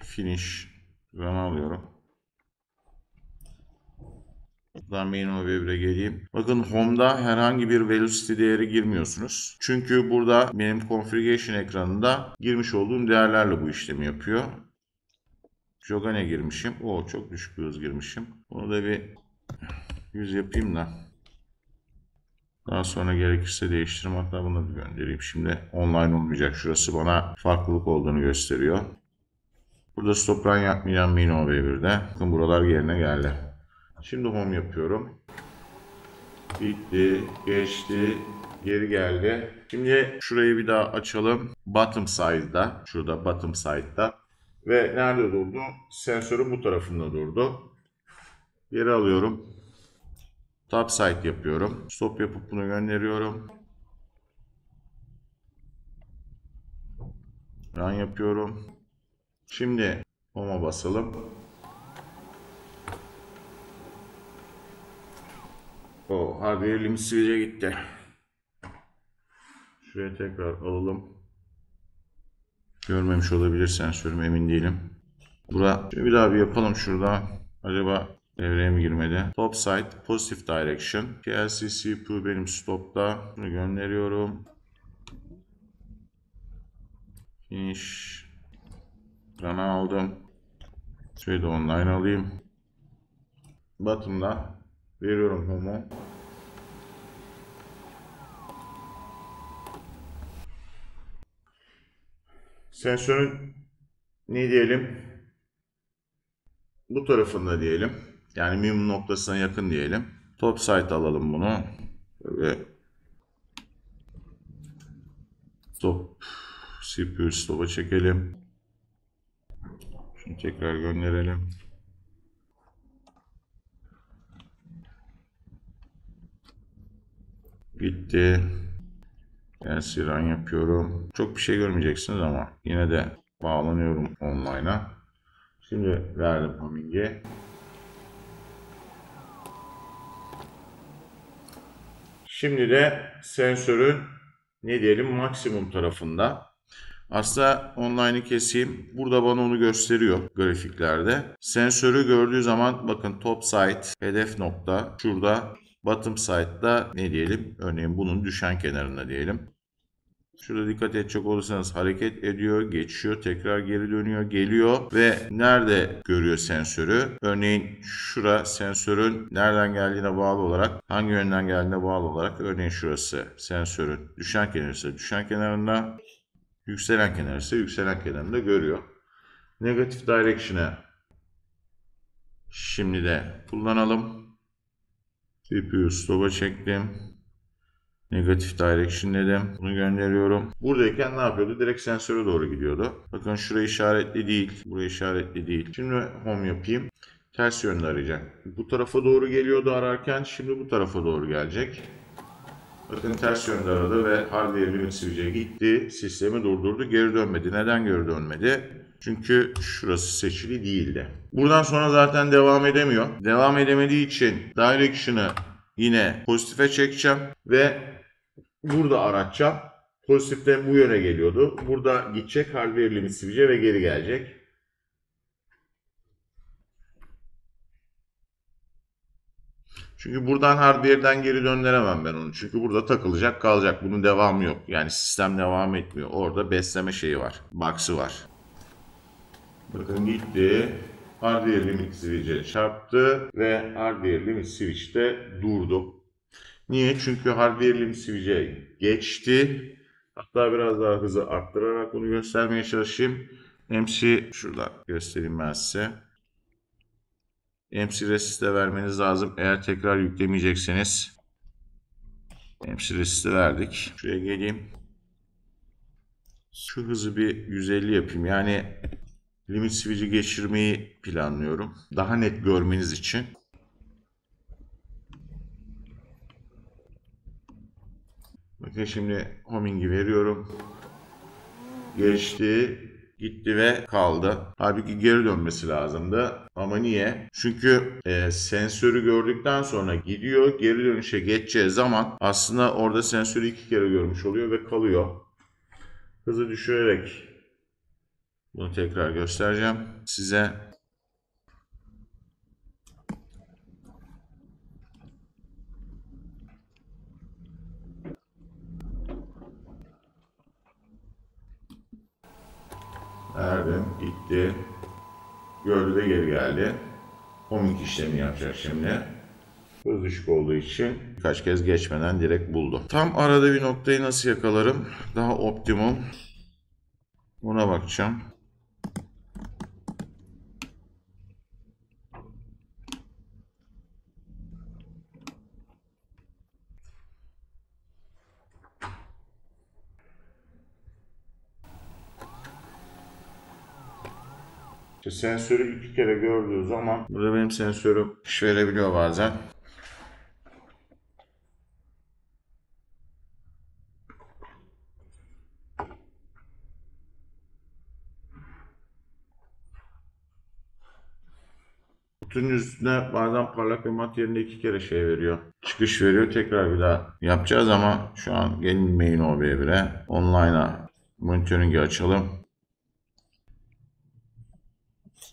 Finish. Run alıyorum. Buradan main overview'e geleyim. Bakın Home'da herhangi bir velocity değeri girmiyorsunuz. Çünkü burada benim configuration ekranında girmiş olduğum değerlerle bu işlemi yapıyor. Jogane girmişim. Oo, çok düşük bir hız girmişim. Bunu da bir 100 yapayım da. Daha sonra gerekirse değiştiririm. Hatta bunu da göndereyim. Şimdi online olmayacak. Şurası bana farklılık olduğunu gösteriyor. Burada stop run yapmayacağım main overview'de. Bakın buralar yerine geldi. Şimdi home yapıyorum. Bitti, geçti, geri geldi. Şimdi şurayı bir daha açalım. Bottom side'da, şurada bottom side'da. Ve nerede durdu? Sensörün bu tarafında durdu. Geri alıyorum. Top side yapıyorum. Stop yapıp bunu gönderiyorum. Run yapıyorum. Şimdi home'a basalım. O hardware limit switch'e gitti. Şuraya tekrar alalım. Görmemiş olabilir sensörüm, emin değilim. Şimdi bir daha bir yapalım şurada. Acaba devreye mi girmedi? Top side positive direction. PLC CPU benim stopta. Bunu gönderiyorum. Finish. Run'a aldım. Şöyle de online alayım. Bottom'da veriyorum home'u. Sensörün ne diyelim? Bu tarafında diyelim. Yani minimum noktasına yakın diyelim. Top side alalım bunu. Ve stop. CPU stop'a çekelim. Şunu tekrar gönderelim. Gitti. PLC run yapıyorum. Çok bir şey görmeyeceksiniz ama yine de bağlanıyorum online'a. Şimdi verdim Humming'e. Şimdi de sensörün ne diyelim maksimum tarafında. Aslında online'ı keseyim. Burada bana onu gösteriyor grafiklerde. Sensörü gördüğü zaman bakın top side hedef nokta şurada. Bottom side'da ne diyelim? Örneğin bunun düşen kenarında diyelim. Şurada dikkat edecek olursanız hareket ediyor, geçiyor, tekrar geri dönüyor, geliyor ve nerede görüyor sensörü? Örneğin şura sensörün nereden geldiğine bağlı olarak, hangi yönden geldiğine bağlı olarak örneğin şurası sensörün düşen kenarı ise düşen kenarında, yükselen kenarı ise yükselen kenarında görüyor. Negatif direction'ı şimdi de kullanalım. CPU stop'a çektim. Negatif direction dedim. Bunu gönderiyorum. Buradayken ne yapıyordu? Direkt sensöre doğru gidiyordu. Bakın şurayı işaretli değil. Burayı işaretli değil. Şimdi home yapayım. Ters yönde arayacak. Bu tarafa doğru geliyordu ararken. Şimdi bu tarafa doğru gelecek. Bakın ters yönde aradı ve hardware limit switch'e gitti. Sistemi durdurdu. Geri dönmedi. Neden geri dönmedi? Çünkü şurası seçili değildi. Buradan sonra zaten devam edemiyor. Devam edemediği için direction'ı yine pozitife çekeceğim ve burada aratacağım. Pozitiften bu yöne geliyordu. Burada gidecek hardware limit switch'e ve geri gelecek. Çünkü buradan hardware'den geri döndüremem ben onu. Çünkü burada takılacak kalacak. Bunun devamı yok. Yani sistem devam etmiyor. Orada besleme şeyi var. Box'ı var. Bakın gitti. Hardware limit switch'e çarptı ve hardware limit switch'te durdu. Niye? Çünkü hardware limit switch'e geçti. Hatta biraz daha hızı arttırarak bunu göstermeye çalışayım. MC şurada göstereyim ben size. MC resist'e vermeniz lazım. Eğer tekrar yüklemeyecekseniz. MC resist'e verdik. Şuraya geleyim. Şu hızı bir 150 yapayım. Yani limit switch'i geçirmeyi planlıyorum. Daha net görmeniz için. Bakın şimdi homing'i veriyorum. Geçti. gitti ve kaldı. Halbuki geri dönmesi lazımdı. Ama niye? Çünkü sensörü gördükten sonra gidiyor. Geri dönüşe geçeceği zaman aslında orada sensörü 2 kere görmüş oluyor ve kalıyor. Hızı düşürerek bunu tekrar göstereceğim size. Verdim, gitti. Gördü de geri geldi. Homing işlemi yapacak şimdi. Hız düşük olduğu için birkaç kez geçmeden direkt buldu. Tam arada bir noktayı nasıl yakalarım? Daha optimum. Buna bakacağım. İşte sensörü 2 kere gördüğü zaman burada benim sensörüm iş verebiliyor bazen. Kutunun üstüne bazen parlak ve mat yerine 2 kere şey veriyor. Çıkış veriyor. Tekrar bir daha yapacağız ama şu an gelin main OB1'e. Online'a monitoring'i açalım.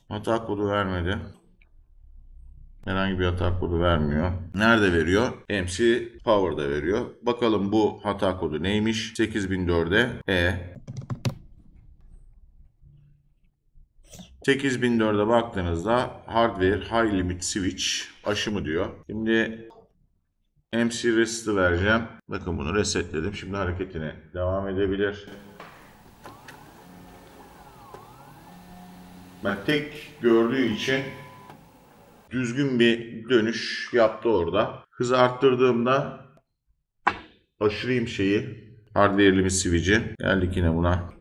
Hata kodu vermedi. Herhangi bir hata kodu vermiyor. Nerede veriyor? MC Power'da veriyor. Bakalım bu hata kodu neymiş? 8004'e 8004'e baktığınızda Hardware High Limit Switch aşımı diyor. Şimdi MC Reset'ı vereceğim. Bakın bunu resetledim. Şimdi hareketine devam edebilir. Ben tek gördüğü için düzgün bir dönüş yaptı orada. Hızı arttırdığımda aşırayım şeyi. Hardware Limit Switch'i. Geldik yine buna.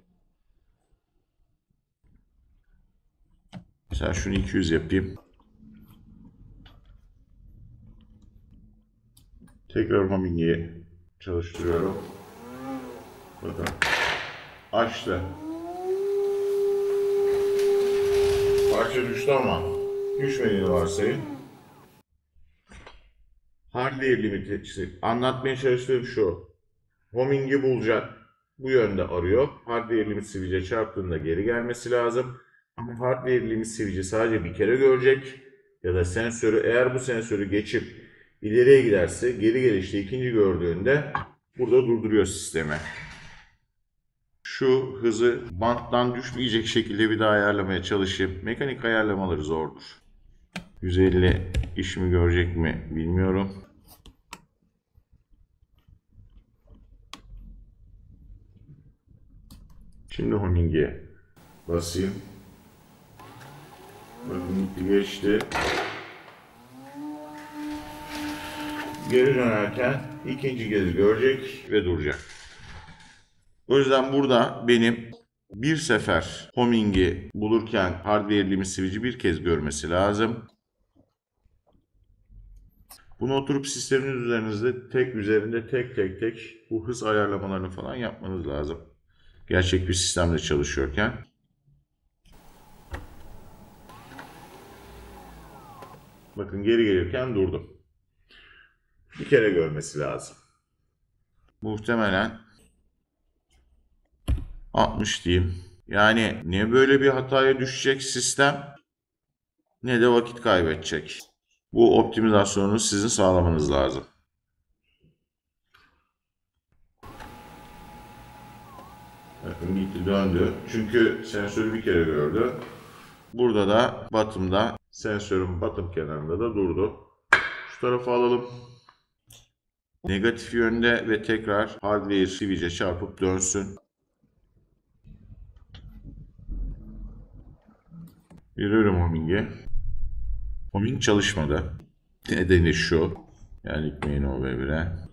Mesela şunu 200 yapayım. Tekrar homing'i çalıştırıyorum. Bakın. Açtı. Parça düştü ama düşmediğini varsayın. Hardware limit'i anlatmaya çalıştığım şu. Homing'i bulacak. Bu yönde arıyor. Hardware limit switch'e çarptığında geri gelmesi lazım. Ama hardware limit switch'i sadece bir kere görecek. Ya da sensörü, eğer bu sensörü geçip ileriye giderse geri gelişte ikinci gördüğünde burada durduruyor sistemi. Şu hızı banttan düşmeyecek şekilde bir daha ayarlamaya çalışayım. Mekanik ayarlamaları zordur. 150 işimi görecek mi bilmiyorum. Şimdi homing'e basayım. Bakın geçti. Geri dönerken ikinci kez görecek ve duracak. O yüzden burada benim bir sefer homing'i bulurken hardware limit switch'i bir kez görmesi lazım. Bunu oturup sistemin üzerinde tek tek bu hız ayarlamalarını falan yapmanız lazım. Gerçek bir sistemde çalışıyorken. Bakın geri gelirken durdu. Bir kere görmesi lazım. Muhtemelen 60 diyeyim. Yani ne böyle bir hataya düşecek sistem ne de vakit kaybedecek. Bu optimizasyonu sizin sağlamanız lazım. Bakın gitti döndü. Çünkü sensörü bir kere gördü. Burada da bottom'da sensörün bottom kenarında da durdu. Şu tarafa alalım. Negatif yönde ve tekrar hardware switch'e çarpıp dönsün. Veriyorum homing'e. Homing çalışmadı. Nedeni şu. Geldik main OB1'e.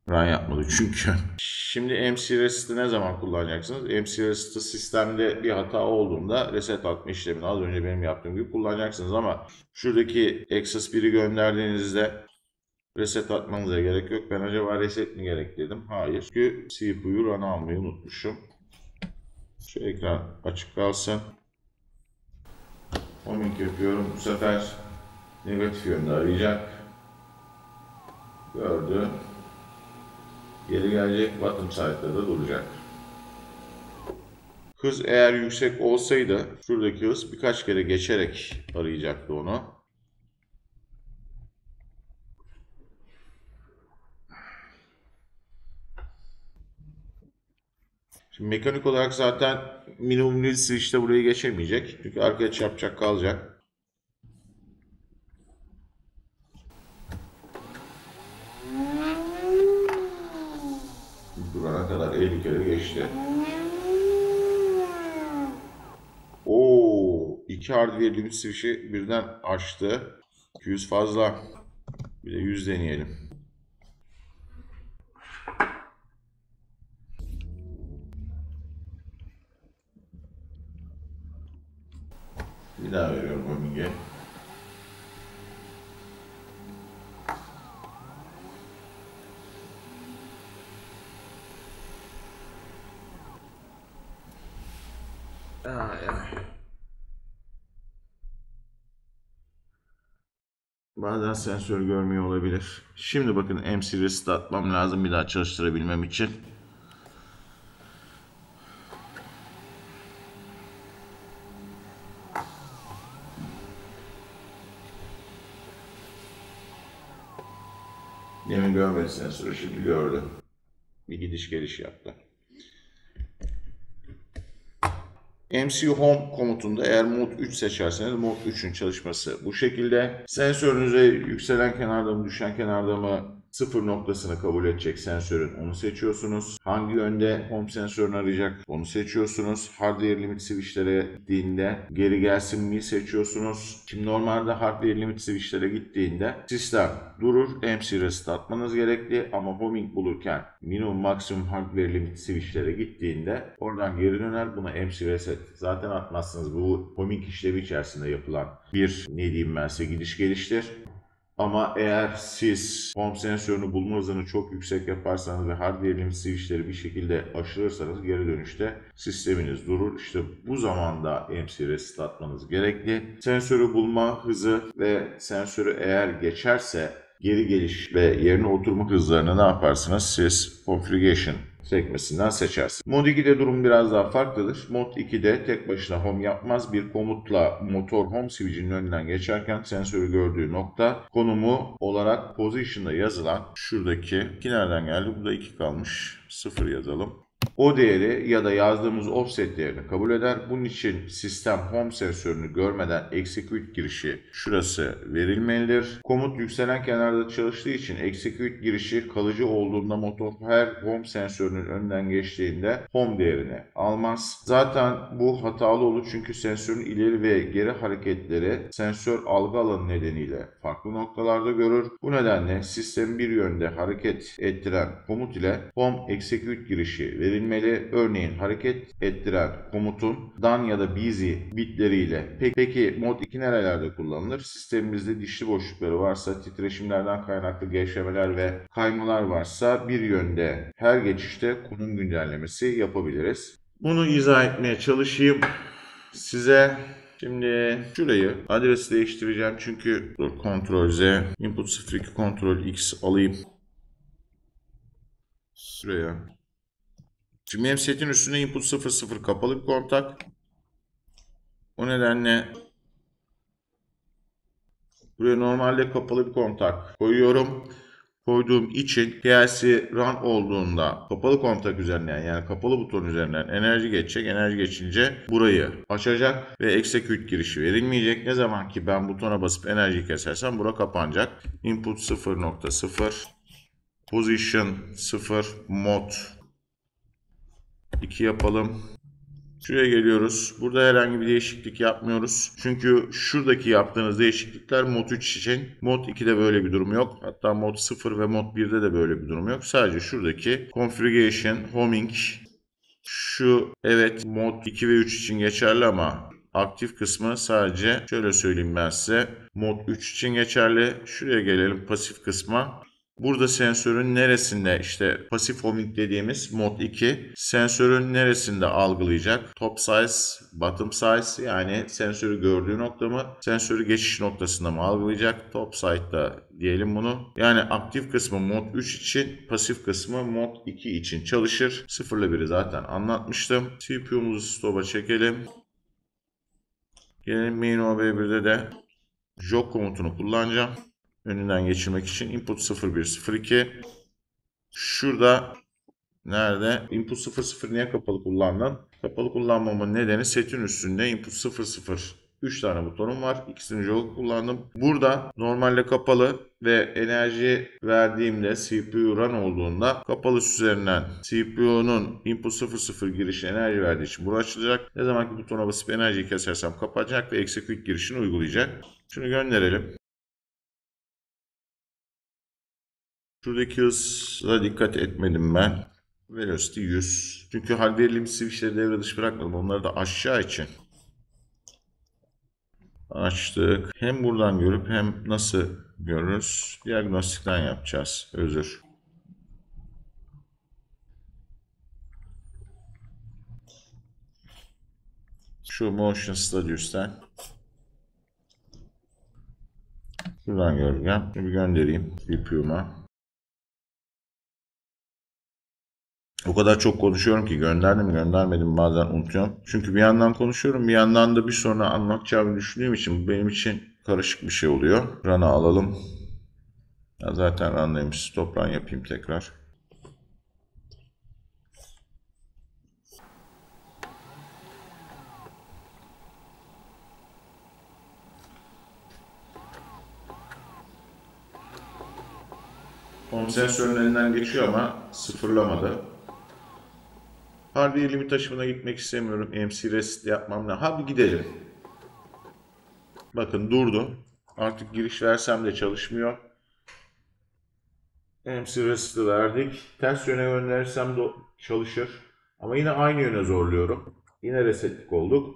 Run yapmadı çünkü. Şimdi MC Reset'ı ne zaman kullanacaksınız? MC Reset'ı sistemde bir hata olduğunda reset atma işlemini az önce benim yaptığım gibi kullanacaksınız ama şuradaki Access 1'i gönderdiğinizde Reset atmanıza gerek yok. Ben acaba reset mi gerek dedim. Hayır. Çünkü CPU'yu run almayı unutmuşum. Şu ekran açık kalsın. Homing yapıyorum. Bu sefer negatif yönde arayacak. Gördü. Geri gelecek. Bottom side'da da duracak. Hız eğer yüksek olsaydı şuradaki hız birkaç kere geçerek arayacaktı onu. Şimdi mekanik olarak zaten minimum nil switch'te burayı geçemeyecek. Çünkü arkaya çarpacak kalacak. Durana kadar 50 kere geçti. Oo, 2 hardware limit switch'i birden açtı. 200 fazla. Bir de 100 deneyelim. Bir daha veriyorum homing'e. Bazen sensör görmüyor olabilir. Şimdi bakın MC reset atmam lazım bir daha çalıştırabilmem için. Demin görmedi sensörü, şimdi gördü. Bir gidiş geliş yaptı. MC Home komutunda eğer mod 3 seçerseniz mod 3'ün çalışması bu şekilde. Sensörünüze yükselen kenarda mı düşen kenarda mı sıfır noktasını kabul edecek sensörün, onu seçiyorsunuz. Hangi yönde home sensörünü arayacak onu seçiyorsunuz. Hardware limit switchlere gittiğinde geri gelsin mi seçiyorsunuz. Şimdi normalde hardware limit switchlere gittiğinde sistem durur. MC reset atmanız gerekli ama homing bulurken minimum maksimum hardware limit switchlere gittiğinde oradan geri döner. Buna MC reset zaten atmazsınız. Bu homing işlevi içerisinde yapılan bir ben size gidiş geliştir. Ama eğer siz home sensörünü bulma hızını çok yüksek yaparsanız ve hardware limit switchleri bir şekilde aşırırsanız geri dönüşte sisteminiz durur. İşte bu zamanda MC reset atmanız gerekli. Sensörü bulma hızı ve sensörü eğer geçerse geri geliş ve yerine oturma hızlarını ne yaparsınız? Siz configuration sekmesinden seçersiniz. Mod 2'de durum biraz daha farklıdır. Mod 2'de tek başına home yapmaz. Bir komutla motor home switch'in önünden geçerken sensörü gördüğü nokta konumu olarak position'da yazılan şuradaki 2 nereden geldi? Burada 2 kalmış. 0 yazalım. O değeri ya da yazdığımız offset değerini kabul eder. Bunun için sistem home sensörünü görmeden execute girişi şurası verilmelidir. Komut yükselen kenarda çalıştığı için execute girişi kalıcı olduğunda motor her home sensörünün önünden geçtiğinde home değerini almaz. Zaten bu hatalı olur çünkü sensörün ileri ve geri hareketleri sensör algı alanı nedeniyle farklı noktalarda görür. Bu nedenle sistemi bir yönde hareket ettiren komut ile home execute girişi verilmelidir. Örneğin hareket ettiren komutun done ya da busy bitleriyle. Peki mod 2 nerelerde kullanılır? Sistemimizde dişli boşlukları varsa, titreşimlerden kaynaklı gevşemeler ve kaymalar varsa bir yönde her geçişte konum güncellemesi yapabiliriz. Bunu izah etmeye çalışayım size. Şimdi şurayı adresi değiştireceğim çünkü Ctrl Z input 02 Ctrl X alayım. Şuraya. Şimdi benim setin üstüne input 00 kapalı bir kontak. O nedenle buraya normalde kapalı bir kontak koyuyorum. Koyduğum için PLC run olduğunda kapalı kontak üzerinden yani kapalı buton üzerinden enerji geçecek. Enerji geçince burayı açacak ve execute girişi verilmeyecek. Ne zaman ki ben butona basıp enerjiyi kesersem bura kapanacak. Input 0.0 position 0 mod 2 yapalım. Şuraya geliyoruz. Burada herhangi bir değişiklik yapmıyoruz. Çünkü şuradaki yaptığınız değişiklikler mod 3 için. Mod 2'de böyle bir durum yok. Hatta mod 0 ve mod 1'de de böyle bir durum yok. Sadece şuradaki configuration, homing, şu evet mod 2 ve 3 için geçerli ama aktif kısmı sadece şöyle söyleyeyim ben size. Mod 3 için geçerli. Şuraya gelelim pasif kısma. Burada sensörün neresinde işte pasif homing dediğimiz mod 2 sensörün neresinde algılayacak? Top size, bottom size yani sensörü gördüğü nokta mı? Sensörü geçiş noktasında mı algılayacak? Top side'da diyelim bunu. Yani aktif kısmı mod 3 için, pasif kısmı mod 2 için çalışır. 0 ile 1'i zaten anlatmıştım. CPU'muzu stop'a çekelim. Gelelim main OB1'de de jog komutunu kullanacağım. Önünden geçirmek için input 0102. Şurada nerede? Input 00 niye kapalı kullandım? Kapalı kullanmamın nedeni setin üstünde input 00 3 tane butonum var. İkisini jog kullandım. Burada normalde kapalı ve enerji verdiğimde CPU run olduğunda kapalı üzerinden CPU'nun input 00 girişine enerji verdiği için bu açılacak. Ne zaman ki butona basıp enerjiyi kesersem kapatacak ve execute girişini uygulayacak. Şunu gönderelim. Şuradaki hıza dikkat etmedim ben. Velocity 100. Çünkü hardware limit switchleri devre dışı bırakmadım. Onları da aşağı için açtık. Hem buradan görüp hem nasıl görürüz? Diagnostikten yapacağız. Özür. Şu Motion Studios'tan. Şuradan göreceğim. Şimdi göndereyim CPU'ma. O kadar çok konuşuyorum ki gönderdim göndermedim bazen unutuyorum. Çünkü bir yandan konuşuyorum bir yandan da bir sonra anlatacağımı düşündüğüm için bu benim için karışık bir şey oluyor. Run'ı alalım. Ya zaten run'daymış. Stop run yapayım tekrar. Home sensörün elinden geçiyor ama sıfırlamadı. Hardware limit taşımına gitmek istemiyorum. MC reset yapmam lazım. Hadi gidelim. Bakın durdu. Artık giriş versem de çalışmıyor. MC reset'i verdik. Ters yöne gönderirsem de çalışır. Ama yine aynı yöne zorluyorum. Yine resetlik olduk.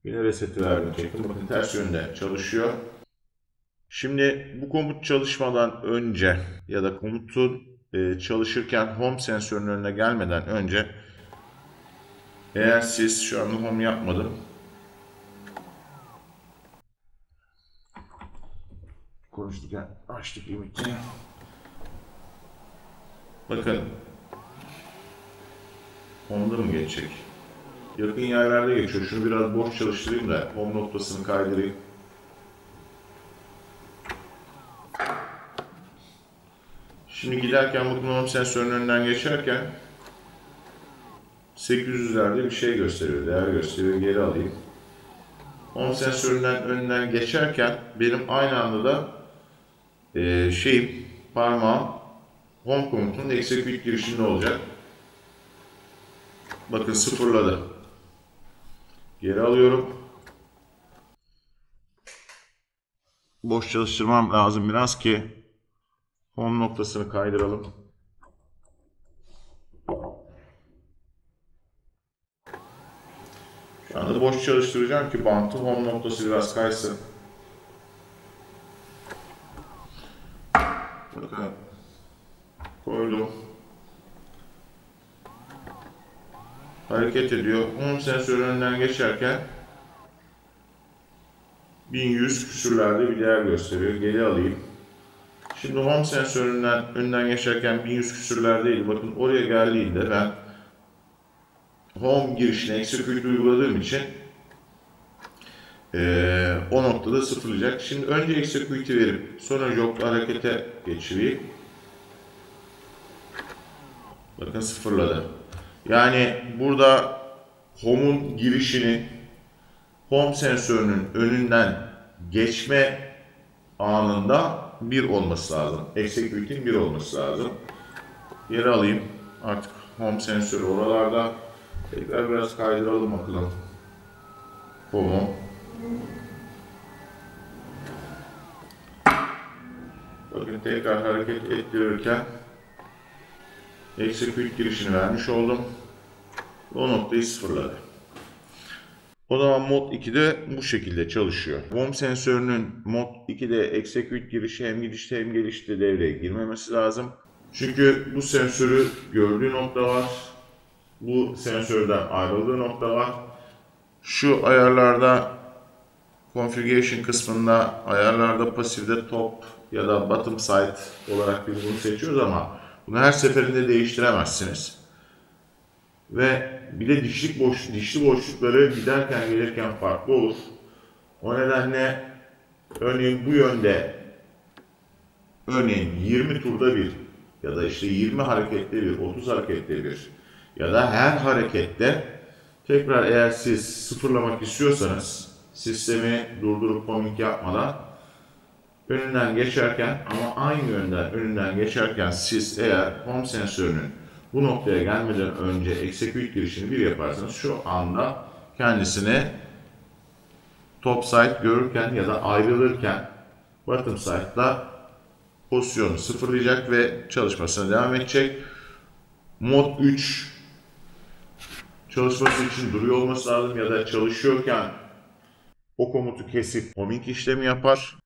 Yine reset'i verdim çektim. Bakın ters yönde çalışıyor. Şimdi bu komut çalışmadan önce ya da komutun çalışırken home sensörünün önüne gelmeden önce eğer siz şu anda home yapmadım. Konuştuk ya. Açtık limitini. Bakın. Home'da mı geçecek? Yakın yerlerde geçiyor. Şunu biraz boş çalıştırayım da home noktasını kaydırayım. Şimdi giderken bakın home sensörünün önünden geçerken 800'lerde bir şey gösteriyor. Değer gösteriyor. Geri alayım. Home sensöründen önünden geçerken benim aynı anda da parmağım home komutunun execute girişinde olacak. Bakın sıfırladı. Geri alıyorum. Boş çalıştırmam lazım biraz ki home noktasını kaydıralım. Şu anda boş çalıştıracağım ki bantı home noktası biraz kaysın. Bakın. Koydum. Hareket ediyor. Home sensörü önünden geçerken 1100 küsürlerde bir değer gösteriyor. Geri alayım. Şimdi home sensöründen önünden geçerken 1100 küsürlerdeydi. Bakın oraya geldiğinde ben home girişine execute uyguladığım için o noktada sıfırlayacak. Şimdi önce execute'i verip sonra jog harekete geçireyim. Bakın sıfırladı. Yani burada home'un girişini home sensörünün önünden geçme anında 1 olması lazım. Execute'in 1 olması lazım. Geri alayım. Artık home sensörü oralarda. Tekrar biraz kaydıralım bakalım. Home'u. Bakın tekrar hareket ettirirken execute girişini vermiş oldum. O noktayı sıfırladı. O zaman mod 2'de bu şekilde çalışıyor. Home sensörünün mod 2'de execute girişi hem gidişte hem gelişte devreye girmemesi lazım. Çünkü bu sensörü gördüğü nokta var. Bu sensörden ayrıldığı nokta var. Şu ayarlarda configuration kısmında ayarlarda pasifde top ya da bottom side olarak bir bunu seçiyoruz ama bunu her seferinde değiştiremezsiniz. Ve bir de dişli boşlukları giderken gelirken farklı olur. O nedenle örneğin bu yönde 20 turda bir ya da işte 20 harekette bir, 30 harekette bir ya da her harekette tekrar eğer siz sıfırlamak istiyorsanız sistemi durdurup homing yapmadan önünden geçerken ama aynı yönden önünden geçerken siz eğer home sensörünün bu noktaya gelmeden önce execute girişini bir yaparsanız şu anda kendisini top side görürken ya da ayrılırken bottom side'da pozisyonu sıfırlayacak ve çalışmasına devam edecek. Mod 3 çalışması için duruyor olması lazım ya da çalışıyorken o komutu kesip homing işlemi yapar.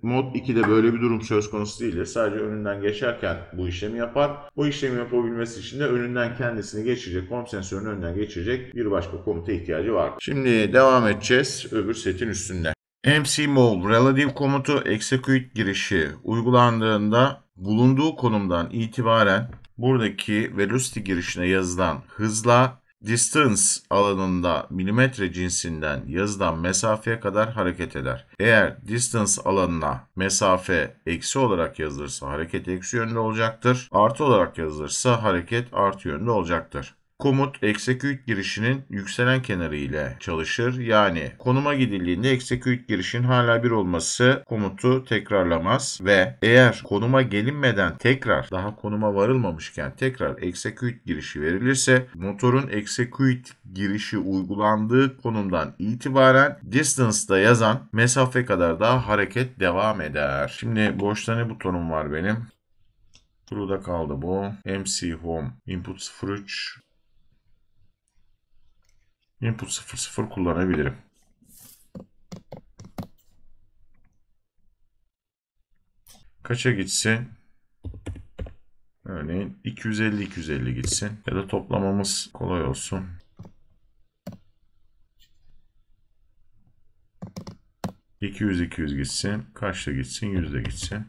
Mod 2'de böyle bir durum söz konusu değildir. Sadece önünden geçerken bu işlemi yapar. Bu işlemi yapabilmesi için de önünden kendisini geçirecek, home sensörünün önünden geçirecek bir başka komuta ihtiyacı var. Şimdi devam edeceğiz öbür setin üstünde. mcmove relative komutu execute girişi uygulandığında bulunduğu konumdan itibaren buradaki velocity girişine yazılan hızla distance alanında milimetre cinsinden yazılan mesafeye kadar hareket eder. Eğer distance alanına mesafe eksi olarak yazılırsa hareket eksi yönde olacaktır. Artı olarak yazılırsa hareket artı yönde olacaktır. Komut execute girişinin yükselen kenarı ile çalışır. Yani konuma gidildiğinde execute girişin hala 1 olması komutu tekrarlamaz ve eğer konuma gelinmeden tekrar daha konuma varılmamışken tekrar execute girişi verilirse motorun execute girişi uygulandığı konumdan itibaren distance'da yazan mesafe kadar daha hareket devam eder. Şimdi boşta ne butonum var benim? True'da kaldı bu. MC Home Input 03 Input 00 kullanabilirim. Kaça gitsin? Örneğin 250 gitsin. Ya da toplamamız kolay olsun. 200 gitsin. Kaçta gitsin? 100'de gitsin.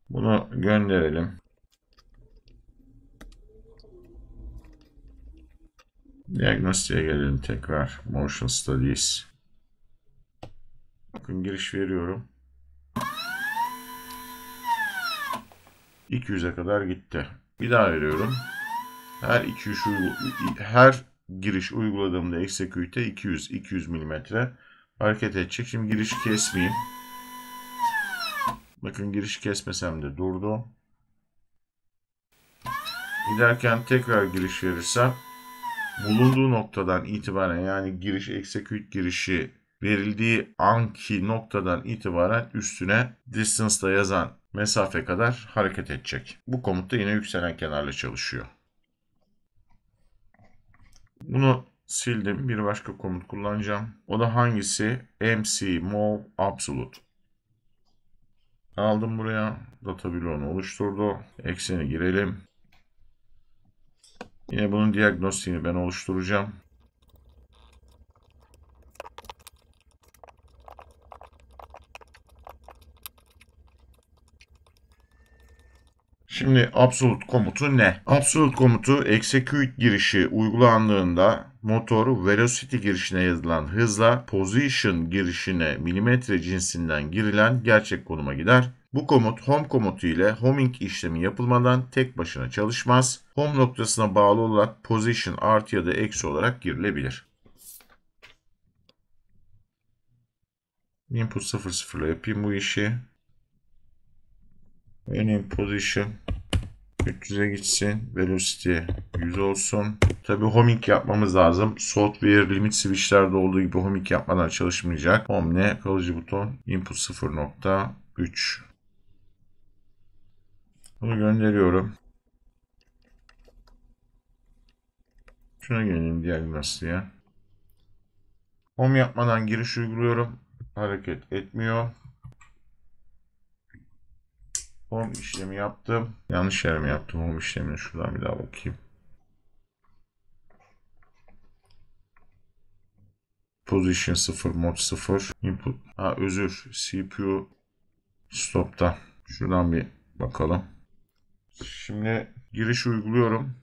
Bunu gönderelim. Diagnostiğe gelelim tekrar. Motion Studies. Bakın giriş veriyorum. 200'e kadar gitti. Bir daha veriyorum. Her giriş uyguladığımda execute'e 200 mm hareket edecek. Şimdi girişi kesmeyeyim. Bakın girişi kesmesem de durdu. Giderken tekrar giriş verirsem bulunduğu noktadan itibaren yani giriş execute girişi verildiği anki noktadan itibaren üstüne distance'da yazan mesafe kadar hareket edecek. Bu komut da yine yükselen kenarla çalışıyor. Bunu sildim. Bir başka komut kullanacağım. O da hangisi? mcmove absolute. Aldım buraya. Data bloğunu oluşturdu. Ekseni girelim. Yine bunun diagnostiğini ben oluşturacağım. Şimdi absolute komutu ne? Absolute komutu execute girişi uygulandığında motor velocity girişine yazılan hızla position girişine milimetre cinsinden girilen gerçek konuma gider. Bu komut home komutu ile homing işlemi yapılmadan tek başına çalışmaz. Home noktasına bağlı olarak position artı ya da eksi olarak girilebilir. Input 00 ile yapayım bu işi. Benim position 300'e gitsin. Velocity 100 olsun. Tabi homing yapmamız lazım. Software limit switchlerde olduğu gibi homing yapmadan çalışmayacak. Home ne? Kalıcı buton. Input 0.3. Bunu gönderiyorum. Şuna geleyim diğer lastiğe. Home yapmadan giriş uyguluyorum. Hareket etmiyor. Home işlemi yaptım. Yanlış yere mi yaptım home işlemini? Şuradan bir daha bakayım. Position 0, mod 0. Input. Özür. CPU stop'ta. Şuradan bir bakalım. Şimdi giriş uyguluyorum.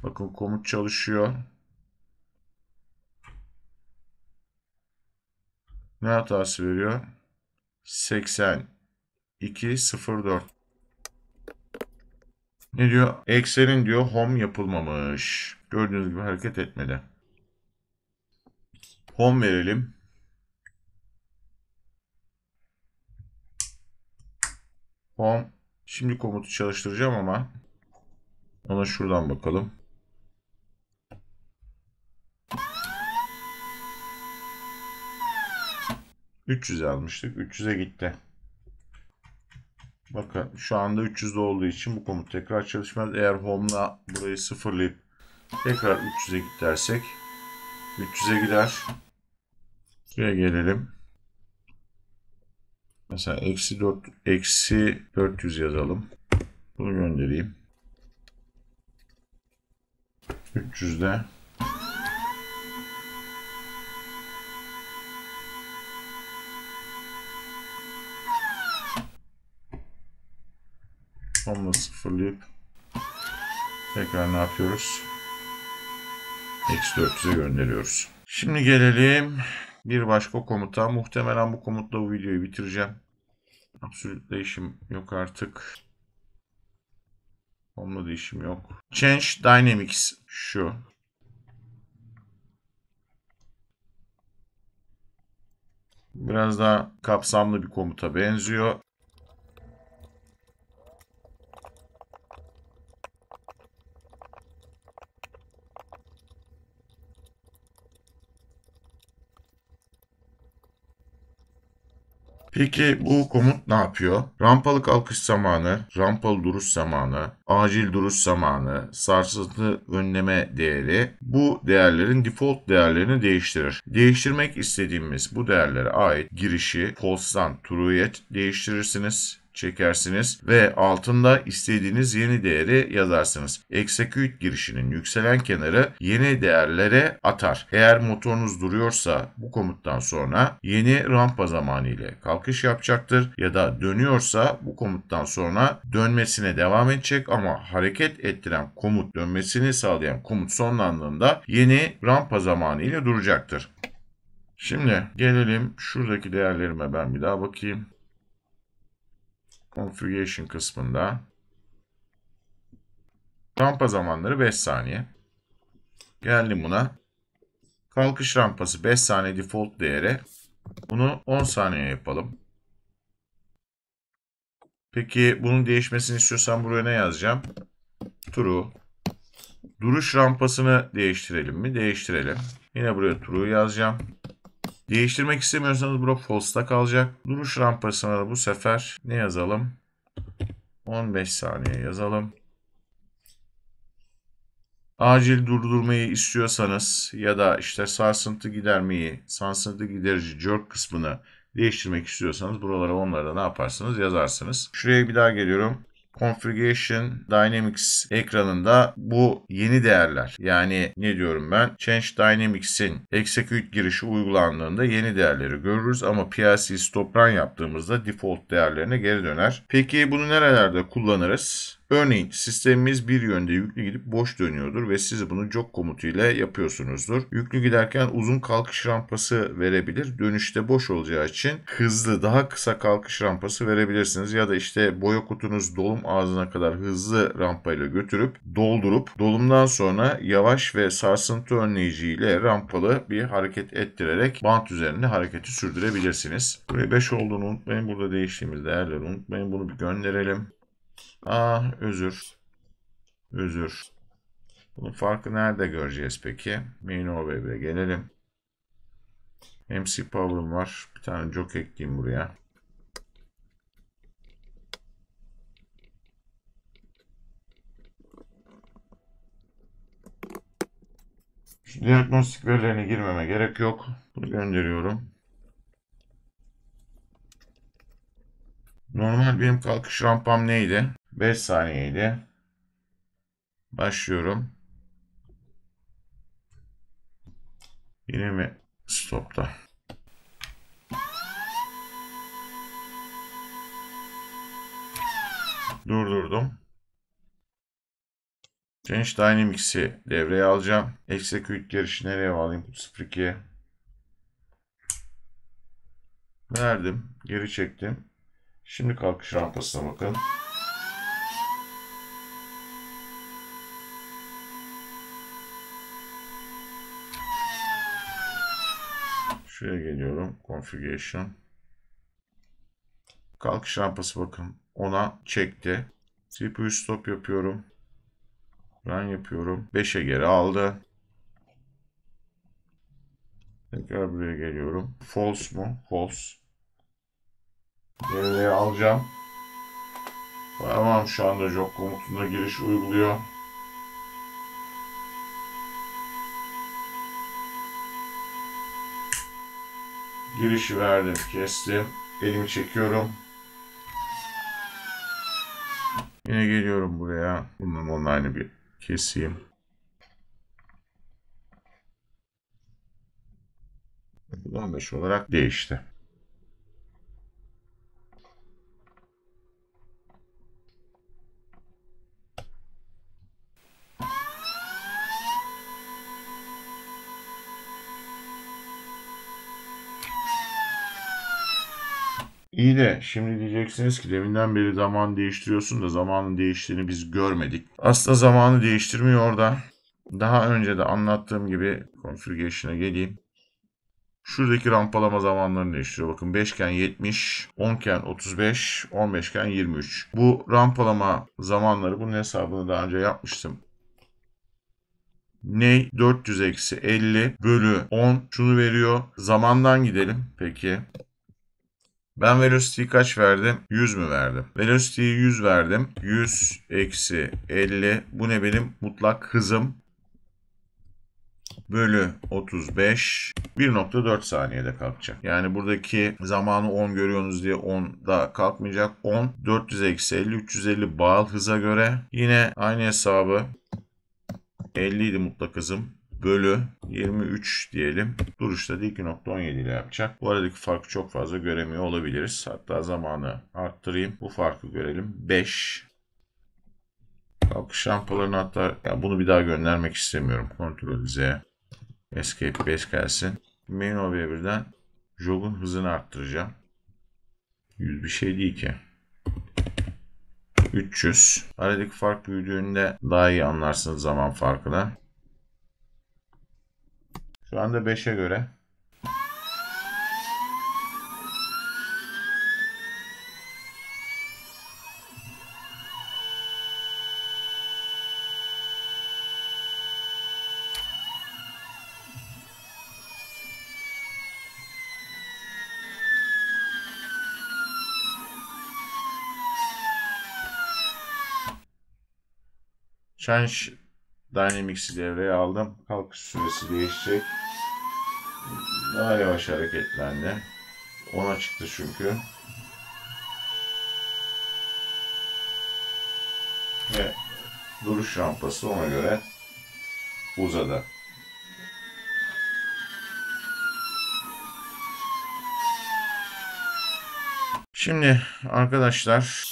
Bakın komut çalışıyor. Ne hatası veriyor? 8204. Ne diyor? Eksenin diyor home yapılmamış. Gördüğünüz gibi hareket etmedi. Home verelim. Home. Şimdi komutu çalıştıracağım ama ona şuradan bakalım. 300 almıştık. 300'e gitti. Bakın şu anda 300'de olduğu için bu komut tekrar çalışmaz. Eğer home'la burayı sıfırlayıp tekrar 300'e git dersek 300'e gider. Şuraya gelelim. Mesela eksi 400 yazalım. Bunu göndereyim. 300'de home'la sıfırlayıp tekrar ne yapıyoruz? Eksi 400'e gönderiyoruz. Şimdi gelelim bir başka komuta. Muhtemelen bu komutla bu videoyu bitireceğim. Absolute'le işim yok artık. Home'la da işim yok. Change Dynamics şu. Biraz daha kapsamlı bir komuta benziyor. Peki bu komut ne yapıyor? Rampalı kalkış zamanı, rampalı duruş zamanı, acil duruş zamanı, sarsıntı önleme değeri bu değerlerin default değerlerini değiştirir. Değiştirmek istediğimiz bu değerlere ait girişi false'dan true'ye değiştirirsiniz, çekersiniz ve altında istediğiniz yeni değeri yazarsınız. Execute girişinin yükselen kenarı yeni değerlere atar. Eğer motorunuz duruyorsa bu komuttan sonra yeni rampa zamanı ile kalkış yapacaktır ya da dönüyorsa bu komuttan sonra dönmesine devam edecek ama hareket ettiren komut dönmesini sağlayan komut sonlandığında yeni rampa zamanı ile duracaktır. Şimdi gelelim şuradaki değerlerime ben bir daha bakayım. Configuration kısmında rampa zamanları 5 saniye. Geldim buna. Kalkış rampası 5 saniye default değeri. Bunu 10 saniye yapalım. Peki bunun değişmesini istiyorsam buraya ne yazacağım? True. Duruş rampasını değiştirelim mi? Değiştirelim. Yine buraya true yazacağım. Değiştirmek istemiyorsanız burada false'ta kalacak. Duruş rampasına da bu sefer ne yazalım? 15 saniye yazalım. Acil durdurmayı istiyorsanız ya da işte sarsıntı gidermeyi, sarsıntı giderici jerk kısmını değiştirmek istiyorsanız buralara onlara da ne yaparsınız yazarsınız. Şuraya bir daha geliyorum. Configuration Dynamics ekranında bu yeni değerler yani ne diyorum ben Change Dynamics'in execute girişi uygulandığında yeni değerleri görürüz ama PLC stop run yaptığımızda default değerlerine geri döner. Peki bunu nerelerde kullanırız? Örneğin sistemimiz bir yönde yüklü gidip boş dönüyordur ve siz bunu jog komutu ile yapıyorsunuzdur. Yüklü giderken uzun kalkış rampası verebilir. Dönüşte boş olacağı için hızlı daha kısa kalkış rampası verebilirsiniz. Ya da işte boya kutunuz dolum ağzına kadar hızlı rampayla götürüp doldurup dolumdan sonra yavaş ve sarsıntı önleyici ile rampalı bir hareket ettirerek bant üzerinde hareketi sürdürebilirsiniz. Buraya 5 olduğunu unutmayın. Burada değiştiğimiz değerleri unutmayın. Bunu bir gönderelim. Özür. Özür. Bunun farkı nerede göreceğiz peki? Main OBB'ye gelelim. MC Power'ım var. Bir tane jog ekleyeyim buraya. Diagnostik verilerine girmeme gerek yok. Bunu gönderiyorum. Normal benim kalkış rampam neydi? 5 saniyeydi. Başlıyorum. Yine mi stopta? Durdurdum. Change Dynamics'i devreye alacağım. Execute girişi nereye alayım? 02'ye. Verdim. Geri çektim. Şimdi kalkış rampasına bakın. Şuraya geliyorum. Configuration. Kalkış rampası bakın. Ona çekti. CPU stop yapıyorum. Run yapıyorum. 5'e geri aldı. Tekrar buraya geliyorum. False mu? False. Devreye alacağım. Tamam, şu anda jog komutunda giriş uyguluyor. Girişi verdim, kestim. Elimi çekiyorum. Yine geliyorum buraya. Bunun online'ı bir keseyim. 15 olarak değişti. İyi de şimdi diyeceksiniz ki deminden beri zaman değiştiriyorsun da zamanın değiştiğini biz görmedik. Aslında zamanı değiştirmiyor orada. Daha önce de anlattığım gibi configuration'a geleyim. Şuradaki rampalama zamanlarını değiştiriyor. Bakın 5 iken 70, 10 iken 35, 15 iken 23. Bu rampalama zamanları, bunun hesabını daha önce yapmıştım. Ney 400 eksi 50 bölü 10 şunu veriyor. Zamandan gidelim. Peki. Ben velocity'yi kaç verdim? 100 mü verdim? Velocity'yi 100 verdim. 100 eksi 50. Bu ne benim? Mutlak hızım. Bölü 35. 1.4 saniyede kalkacak. Yani buradaki zamanı 10 görüyorsunuz diye 10'da kalkmayacak. 10, 400 eksi 50, 350 bağıl hıza göre. Yine aynı hesabı 50 idi mutlak hızım. Bölü 23 diyelim. Duruşta da 2.17 ile yapacak. Bu aradaki farkı çok fazla göremiyor olabiliriz. Hatta zamanı arttırayım. Bu farkı görelim. 5. Kalkış rampalarını hatta bunu bir daha göndermek istemiyorum. Ctrl Z. Escape 5 gelsin. Main OB'ye birden jog'un hızını arttıracağım. 100 bir şey değil ki. 300. Aradaki fark büyüdüğünde daha iyi anlarsınız zaman farkını. Şu anda 5'e göre. Change Dynamics'i devreye aldım. Kalkış süresi değişecek. Daha yavaş hareketlendi. 10'a çıktı çünkü. Ve duruş rampası ona göre uzadı. Şimdi arkadaşlar,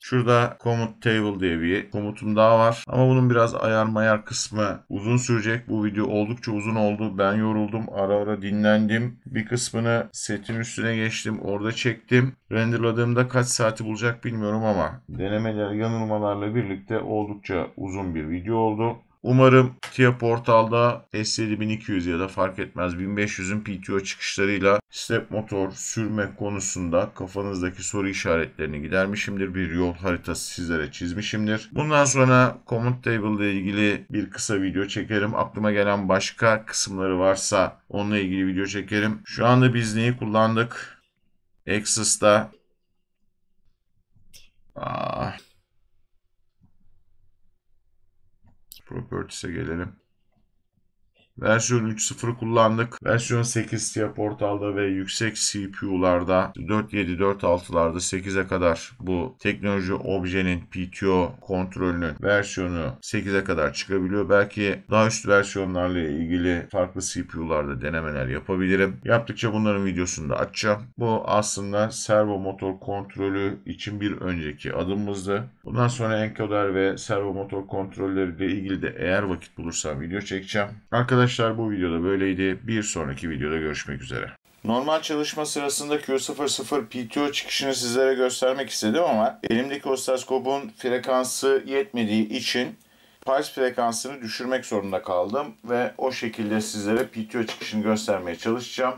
şurada Command Table diye bir komutum daha var. Ama bunun biraz ayar mayar kısmı uzun sürecek. Bu video oldukça uzun oldu. Ben yoruldum. Ara ara dinlendim. Bir kısmını setin üstüne geçtim. Orada çektim. Renderladığımda kaç saati bulacak bilmiyorum ama denemeler, yanılmalarla birlikte oldukça uzun bir video oldu. Umarım TIA Portal'da S7200 ya da fark etmez 1500'ün PTO çıkışlarıyla step motor sürme konusunda kafanızdaki soru işaretlerini gidermişimdir. Bir yol haritası sizlere çizmişimdir. Bundan sonra Command Table ile ilgili bir kısa video çekerim. Aklıma gelen başka kısımları varsa onunla ilgili video çekerim. Şu anda biz neyi kullandık? Access'ta Properties'e gelelim. Versiyon 3.0 kullandık. Versiyon 8 TIA Portal'da ve yüksek CPU'larda 4.7, 4.6'larda 8'e kadar bu teknoloji objenin PTO kontrolünün versiyonu 8'e kadar çıkabiliyor. Belki daha üst versiyonlarla ilgili farklı CPU'larda denemeler yapabilirim. Yaptıkça bunların videosunu da açacağım. Bu aslında servo motor kontrolü için bir önceki adımımızdı. Bundan sonra encoder ve servo motor kontrolleriyle ilgili de eğer vakit bulursam video çekeceğim. Arkadaşlar bu videoda böyleydi. Bir sonraki videoda görüşmek üzere. Normal çalışma sırasında Q00 PTO çıkışını sizlere göstermek istedim ama elimdeki osiloskopun frekansı yetmediği için pulse frekansını düşürmek zorunda kaldım ve o şekilde sizlere PTO çıkışını göstermeye çalışacağım.